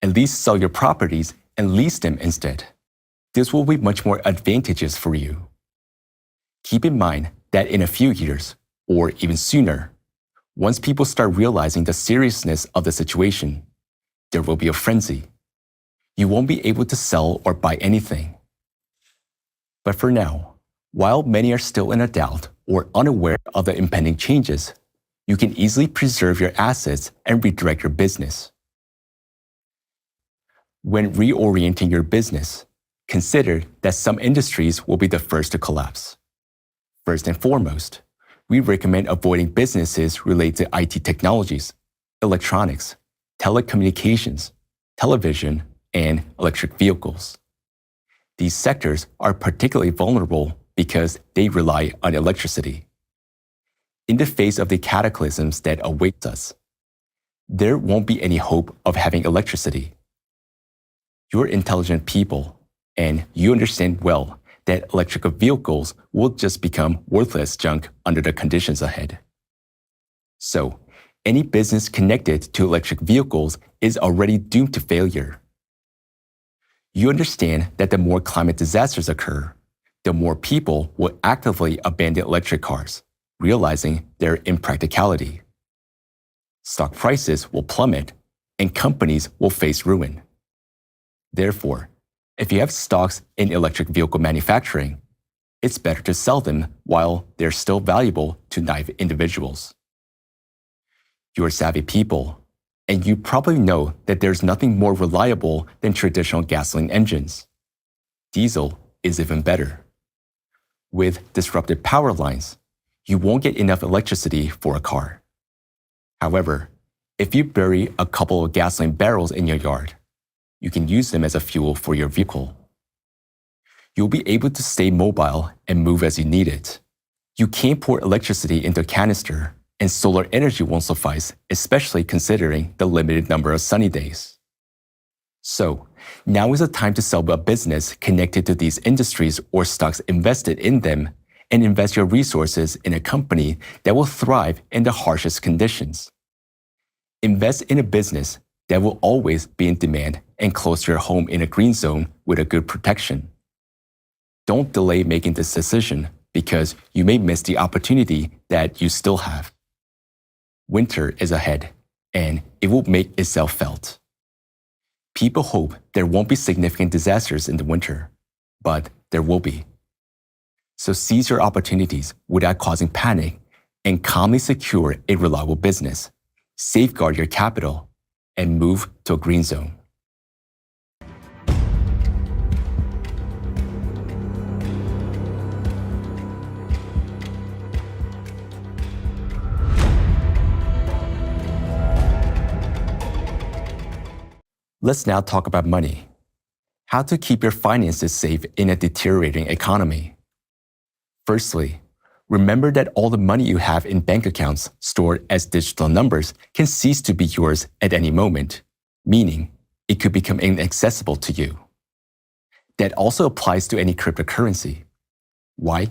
at least sell your properties and lease them instead. This will be much more advantageous for you. Keep in mind that in a few years, or even sooner, once people start realizing the seriousness of the situation, there will be a frenzy. You won't be able to sell or buy anything. But for now, while many are still in a doubt or unaware of the impending changes, you can easily preserve your assets and redirect your business. When reorienting your business, consider that some industries will be the first to collapse. First and foremost, we recommend avoiding businesses related to IT technologies, electronics, telecommunications, television, and electric vehicles. These sectors are particularly vulnerable because they rely on electricity. In the face of the cataclysms that await us, there won't be any hope of having electricity. You're intelligent people, and you understand well that electric vehicles will just become worthless junk under the conditions ahead. So, any business connected to electric vehicles is already doomed to failure. You understand that the more climate disasters occur, the more people will actively abandon electric cars, realizing their impracticality. Stock prices will plummet, and companies will face ruin. Therefore, if you have stocks in electric vehicle manufacturing, it's better to sell them while they're still valuable to naive individuals. You're savvy people, and you probably know that there's nothing more reliable than traditional gasoline engines. Diesel is even better. With disrupted power lines, you won't get enough electricity for a car. However, if you bury a couple of gasoline barrels in your yard, you can use them as a fuel for your vehicle. You'll be able to stay mobile and move as you need it. You can't pour electricity into a canister, and solar energy won't suffice, especially considering the limited number of sunny days. So, now is the time to sell a business connected to these industries or stocks invested in them, and invest your resources in a company that will thrive in the harshest conditions. Invest in a business that will always be in demand and close to your home in a green zone with a good protection. Don't delay making this decision because you may miss the opportunity that you still have. Winter is ahead, and it will make itself felt. People hope there won't be significant disasters in the winter, but there will be. So seize your opportunities without causing panic and calmly secure a reliable business, safeguard your capital, and move to a green zone. Let's now talk about money. How to keep your finances safe in a deteriorating economy. Firstly, remember that all the money you have in bank accounts stored as digital numbers can cease to be yours at any moment, meaning it could become inaccessible to you. That also applies to any cryptocurrency. Why?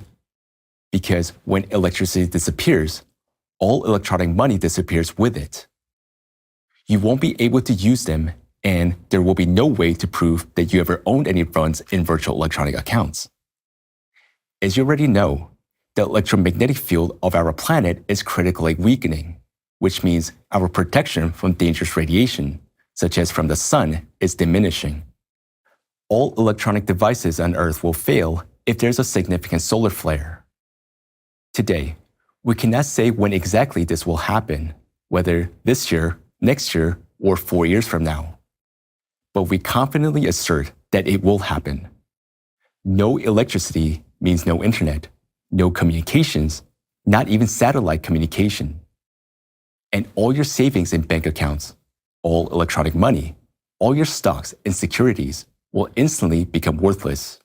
Because when electricity disappears, all electronic money disappears with it. You won't be able to use them, and there will be no way to prove that you ever owned any funds in virtual electronic accounts. As you already know, the electromagnetic field of our planet is critically weakening, which means our protection from dangerous radiation, such as from the sun, is diminishing. All electronic devices on Earth will fail if there's a significant solar flare. Today, we cannot say when exactly this will happen, whether this year, next year, or 4 years from now. But we confidently assert that it will happen. No electricity means no internet, no communications, not even satellite communication. And all your savings in bank accounts, all electronic money, all your stocks and securities will instantly become worthless.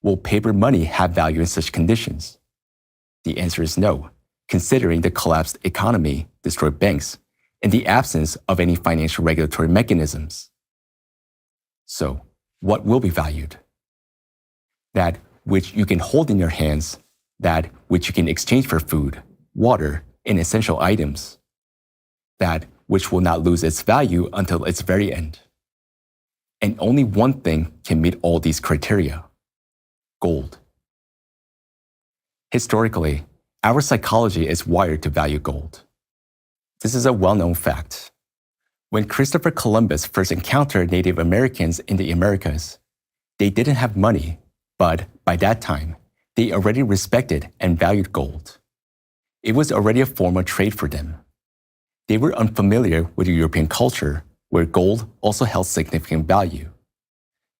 Will paper money have value in such conditions? The answer is no, considering the collapsed economy, destroyed banks, and the absence of any financial regulatory mechanisms. So, what will be valued? That which you can hold in your hands, that which you can exchange for food, water, and essential items. That which will not lose its value until its very end. And only one thing can meet all these criteria: gold. Historically, our psychology is wired to value gold. This is a well-known fact. When Christopher Columbus first encountered Native Americans in the Americas, they didn't have money, but by that time, they already respected and valued gold. It was already a form of trade for them. They were unfamiliar with European culture, where gold also held significant value.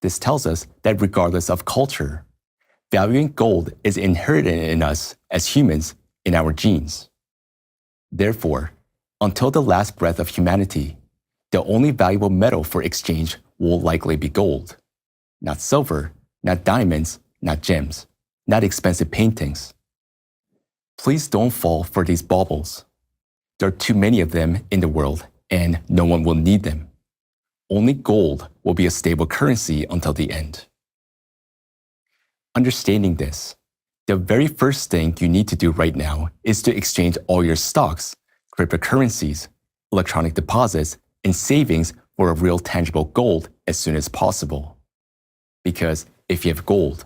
This tells us that regardless of culture, valuing gold is inherited in us as humans in our genes. Therefore, until the last breath of humanity, the only valuable metal for exchange will likely be gold. Not silver, not diamonds, not gems, not expensive paintings. Please don't fall for these baubles. There are too many of them in the world, and no one will need them. Only gold will be a stable currency until the end. Understanding this, the very first thing you need to do right now is to exchange all your stocks, cryptocurrencies, electronic deposits, and savings for a real tangible gold as soon as possible. Because if you have gold,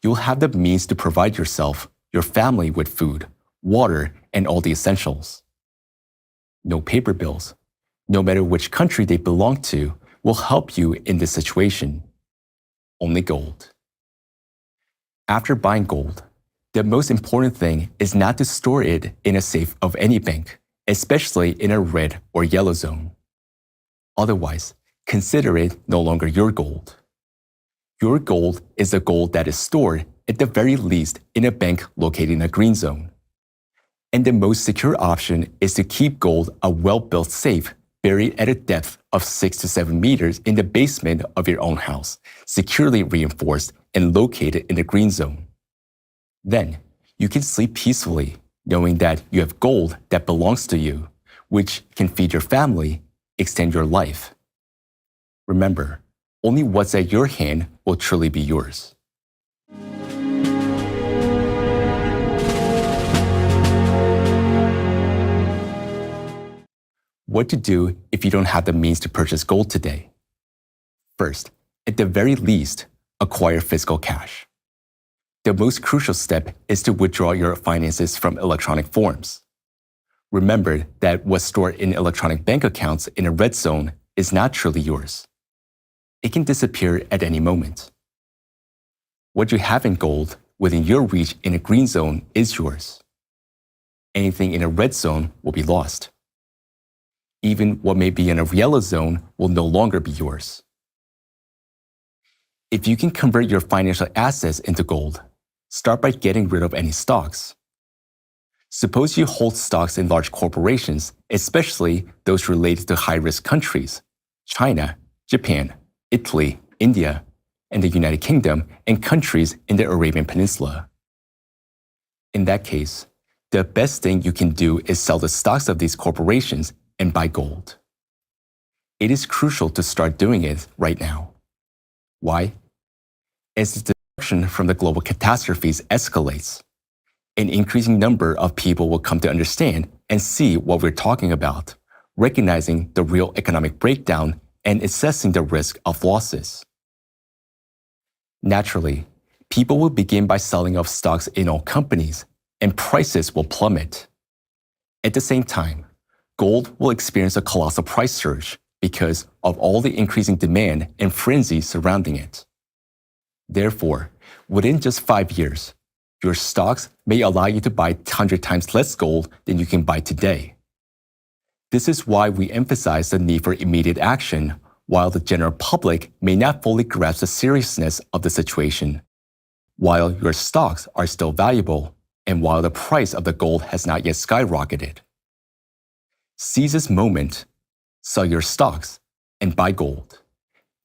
you'll have the means to provide yourself, your family with food, water, and all the essentials. No paper bills, no matter which country they belong to, will help you in this situation. Only gold. After buying gold, the most important thing is not to store it in a safe of any bank, especially in a red or yellow zone. Otherwise, consider it no longer your gold. Your gold is the gold that is stored, at the very least, in a bank located in a green zone. And the most secure option is to keep gold a well-built safe buried at a depth of 6 to 7 meters in the basement of your own house, securely reinforced and located in the green zone. Then, you can sleep peacefully, knowing that you have gold that belongs to you, which can feed your family, extend your life. Remember, only what's at your hand will truly be yours. What to do if you don't have the means to purchase gold today? First, at the very least, acquire physical cash. The most crucial step is to withdraw your finances from electronic forms. Remember that what's stored in electronic bank accounts in a red zone is not truly yours. It can disappear at any moment. What you have in gold within your reach in a green zone is yours. Anything in a red zone will be lost. Even what may be in a yellow zone will no longer be yours. If you can convert your financial assets into gold, start by getting rid of any stocks. Suppose you hold stocks in large corporations, especially those related to high-risk countries, China, Japan, Italy, India, and the United Kingdom, and countries in the Arabian Peninsula. In that case, the best thing you can do is sell the stocks of these corporations and buy gold. It is crucial to start doing it right now. Why? As the destruction from the global catastrophes escalates, an increasing number of people will come to understand and see what we're talking about, recognizing the real economic breakdown and assessing the risk of losses. Naturally, people will begin by selling off stocks in all companies, and prices will plummet. At the same time, gold will experience a colossal price surge because of all the increasing demand and frenzy surrounding it. Therefore, within just 5 years, your stocks may allow you to buy 100 times less gold than you can buy today. This is why we emphasize the need for immediate action, while the general public may not fully grasp the seriousness of the situation, while your stocks are still valuable, and while the price of the gold has not yet skyrocketed. Seize this moment, sell your stocks, and buy gold.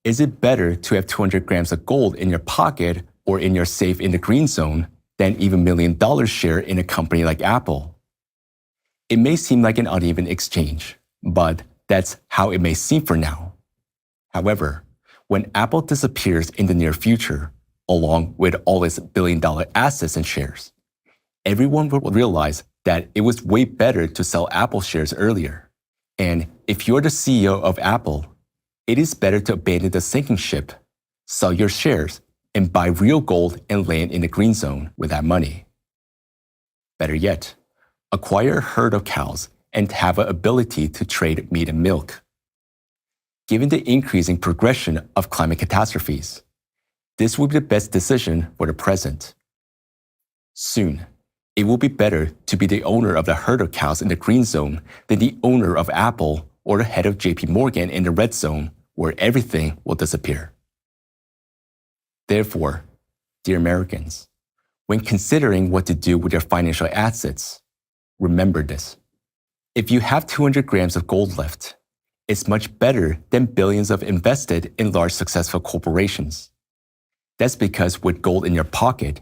Is it better to have 200 grams of gold in your pocket or in your safe in the green zone than even $1 million share in a company like Apple? It may seem like an uneven exchange, but that's how it may seem for now. However, when Apple disappears in the near future, along with all its billion-dollar assets and shares, everyone will realize that it was way better to sell Apple shares earlier. And if you're the CEO of Apple, it is better to abandon the sinking ship, sell your shares, and buy real gold and land in the green zone with that money. Better yet, acquire a herd of cows and have an ability to trade meat and milk. Given the increasing progression of climate catastrophes, this will be the best decision for the present. Soon, it will be better to be the owner of the herd of cows in the green zone than the owner of Apple or the head of JP Morgan in the red zone, where everything will disappear. Therefore, dear Americans, when considering what to do with your financial assets, remember this. If you have 200 grams of gold left, it's much better than billions of invested in large successful corporations. That's because with gold in your pocket,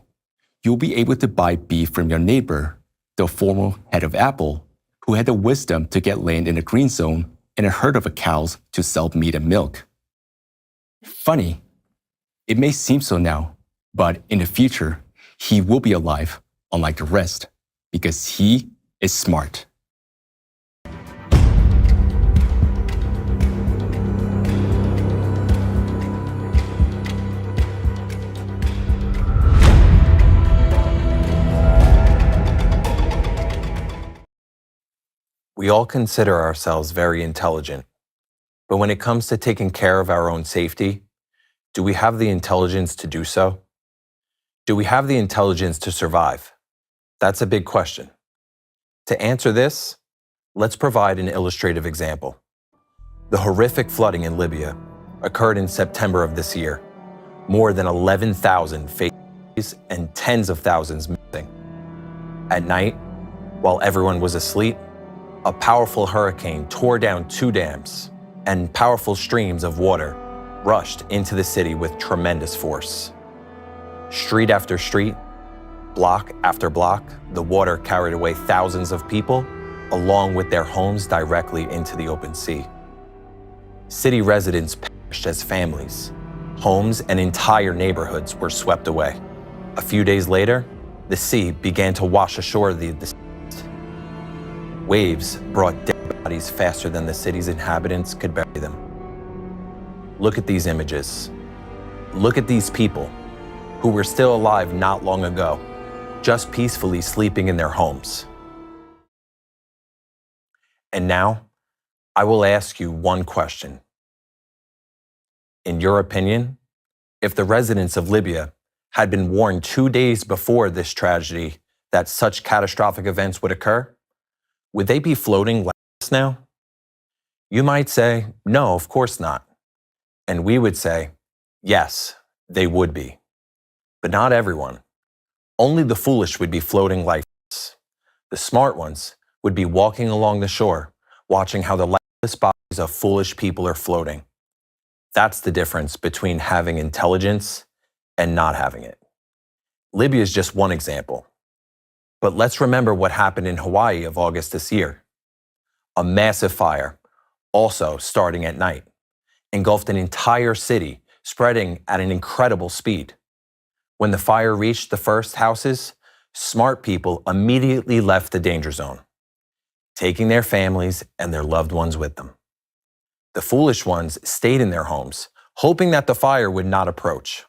you'll be able to buy beef from your neighbor, the former head of Apple, who had the wisdom to get land in the green zone and a herd of cows to sell meat and milk. Funny, it may seem so now, but in the future, he will be alive, unlike the rest, because he is smart. We all consider ourselves very intelligent, but when it comes to taking care of our own safety, do we have the intelligence to do so? Do we have the intelligence to survive? That's a big question. To answer this, let's provide an illustrative example. The horrific flooding in Libya occurred in September of this year. More than 11,000 fatalities and tens of thousands missing. At night, while everyone was asleep, a powerful hurricane tore down 2 dams, and powerful streams of water rushed into the city with tremendous force. Street after street, block after block, the water carried away thousands of people, along with their homes directly into the open sea. City residents perished as families. Homes and entire neighborhoods were swept away. A few days later, the sea began to wash ashore the waves brought dead bodies faster than the city's inhabitants could bury them. Look at these images. Look at these people who were still alive not long ago, just peacefully sleeping in their homes. And now, I will ask you one question. In your opinion, if the residents of Libya had been warned 2 days before this tragedy that such catastrophic events would occur, would they be floating like this now? You might say, no, of course not. And we would say, yes, they would be. But not everyone. Only the foolish would be floating like this. The smart ones would be walking along the shore, watching how the lifeless bodies of foolish people are floating. That's the difference between having intelligence and not having it. Libya is just one example. But let's remember what happened in Hawaii of August this year. A massive fire, also starting at night, engulfed an entire city, spreading at an incredible speed. When the fire reached the first houses, smart people immediately left the danger zone, taking their families and their loved ones with them. The foolish ones stayed in their homes, hoping that the fire would not approach.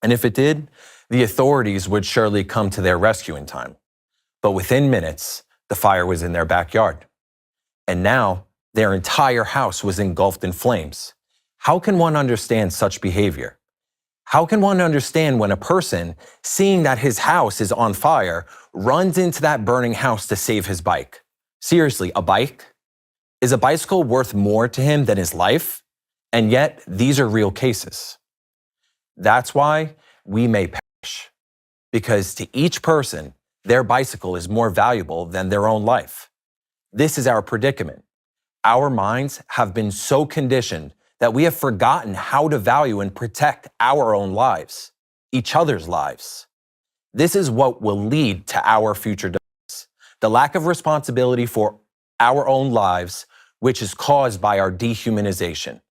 And if it did, the authorities would surely come to their rescue in time. But within minutes, the fire was in their backyard. And now, their entire house was engulfed in flames. How can one understand such behavior? How can one understand when a person, seeing that his house is on fire, runs into that burning house to save his bike? Seriously, a bike? Is a bicycle worth more to him than his life? And yet, these are real cases. That's why we may perish. Because to each person, their bicycle is more valuable than their own life. This is our predicament. Our minds have been so conditioned that we have forgotten how to value and protect our own lives, each other's lives. This is what will lead to our future demise. The lack of responsibility for our own lives, which is caused by our dehumanization.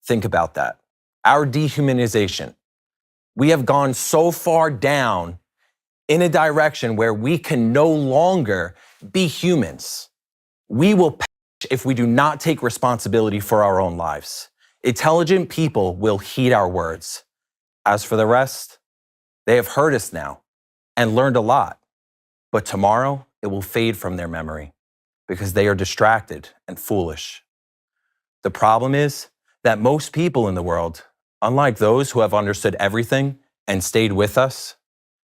Think about that. Our dehumanization. We have gone so far down in a direction where we can no longer be humans. We will perish if we do not take responsibility for our own lives. Intelligent people will heed our words. As for the rest, they have heard us now and learned a lot. But tomorrow, it will fade from their memory because they are distracted and foolish. The problem is that most people in the world, unlike those who have understood everything and stayed with us,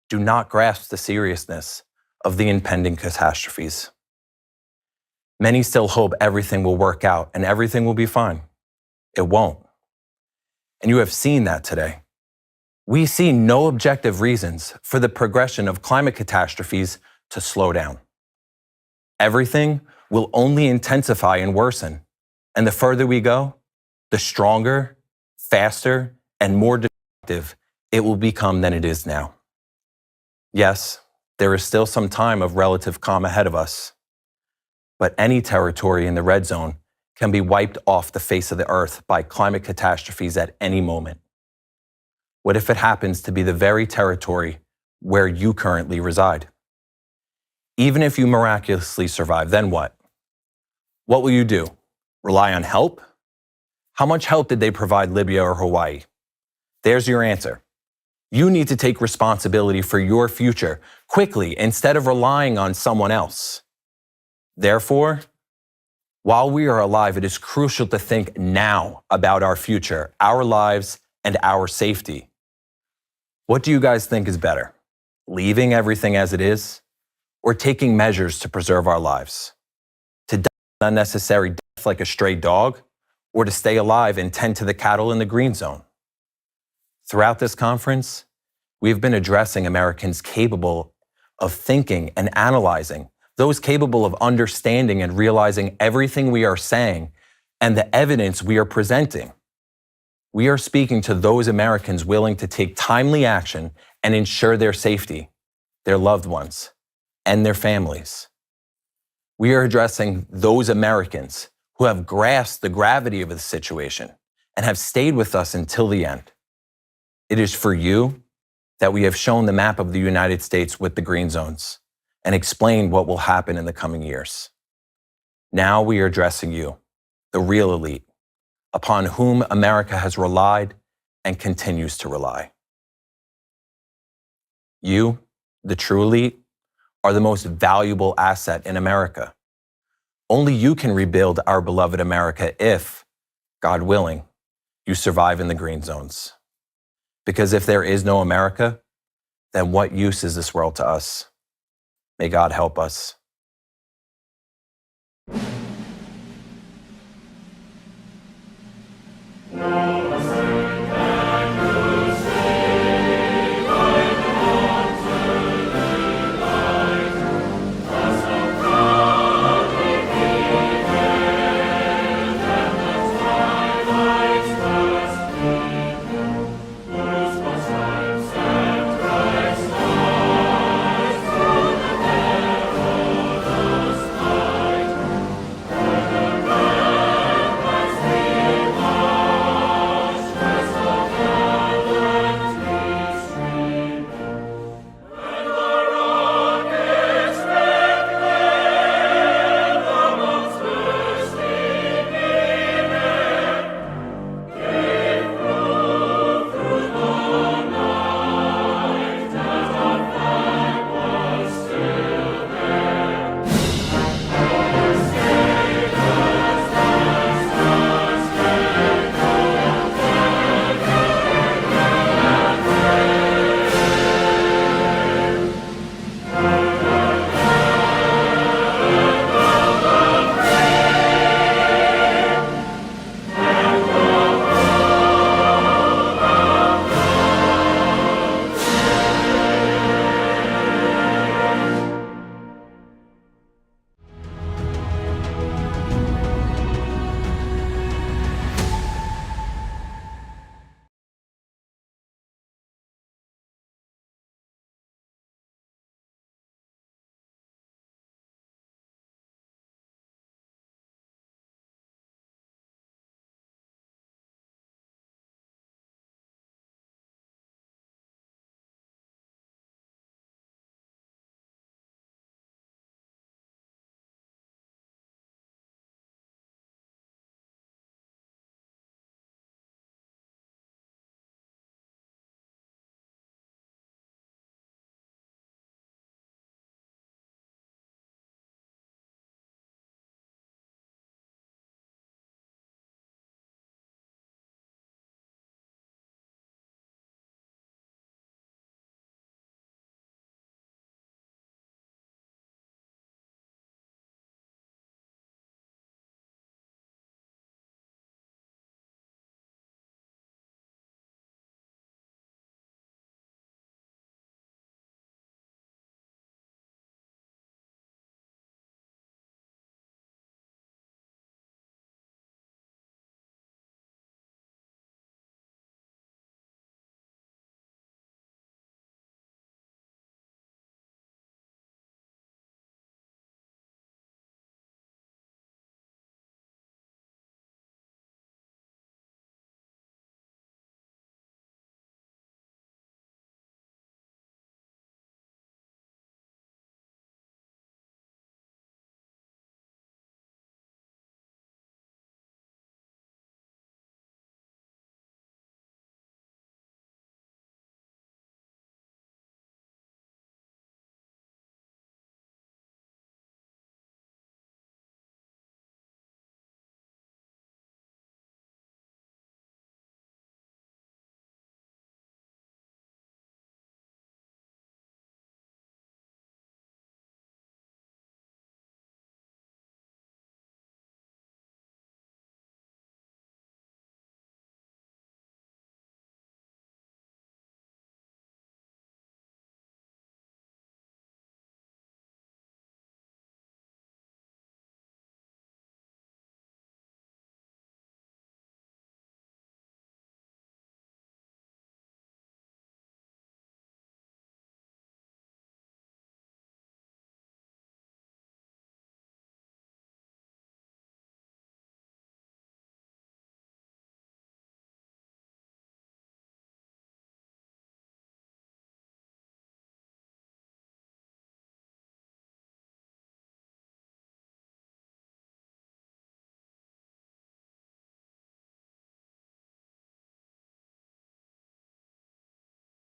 do not grasp the seriousness of the impending catastrophes. Many still hope everything will work out and everything will be fine. It won't. And you have seen that today. We see no objective reasons for the progression of climate catastrophes to slow down. Everything will only intensify and worsen. And the further we go, the stronger, faster, and more destructive it will become than it is now. Yes, there is still some time of relative calm ahead of us, but any territory in the red zone can be wiped off the face of the earth by climate catastrophes at any moment. What if it happens to be the very territory where you currently reside? Even if you miraculously survive, then what? What will you do? Rely on help? How much help did they provide Libya or Hawaii? There's your answer. You need to take responsibility for your future quickly instead of relying on someone else. Therefore, while we are alive, it is crucial to think now about our future, our lives, and our safety. What do you guys think is better? Leaving everything as it is, or taking measures to preserve our lives? To die an unnecessary death like a stray dog, or to stay alive and tend to the cattle in the green zone? Throughout this conference, we've been addressing Americans capable of thinking and analyzing, those capable of understanding and realizing everything we are saying and the evidence we are presenting. We are speaking to those Americans willing to take timely action and ensure their safety, their loved ones, and their families. We are addressing those Americans who have grasped the gravity of the situation and have stayed with us until the end. It is for you that we have shown the map of the United States with the green zones and explained what will happen in the coming years. Now we are addressing you, the real elite, upon whom America has relied and continues to rely. You, the true elite, are the most valuable asset in America. Only you can rebuild our beloved America if, God willing, you survive in the green zones. Because if there is no America, then what use is this world to us? May God help us.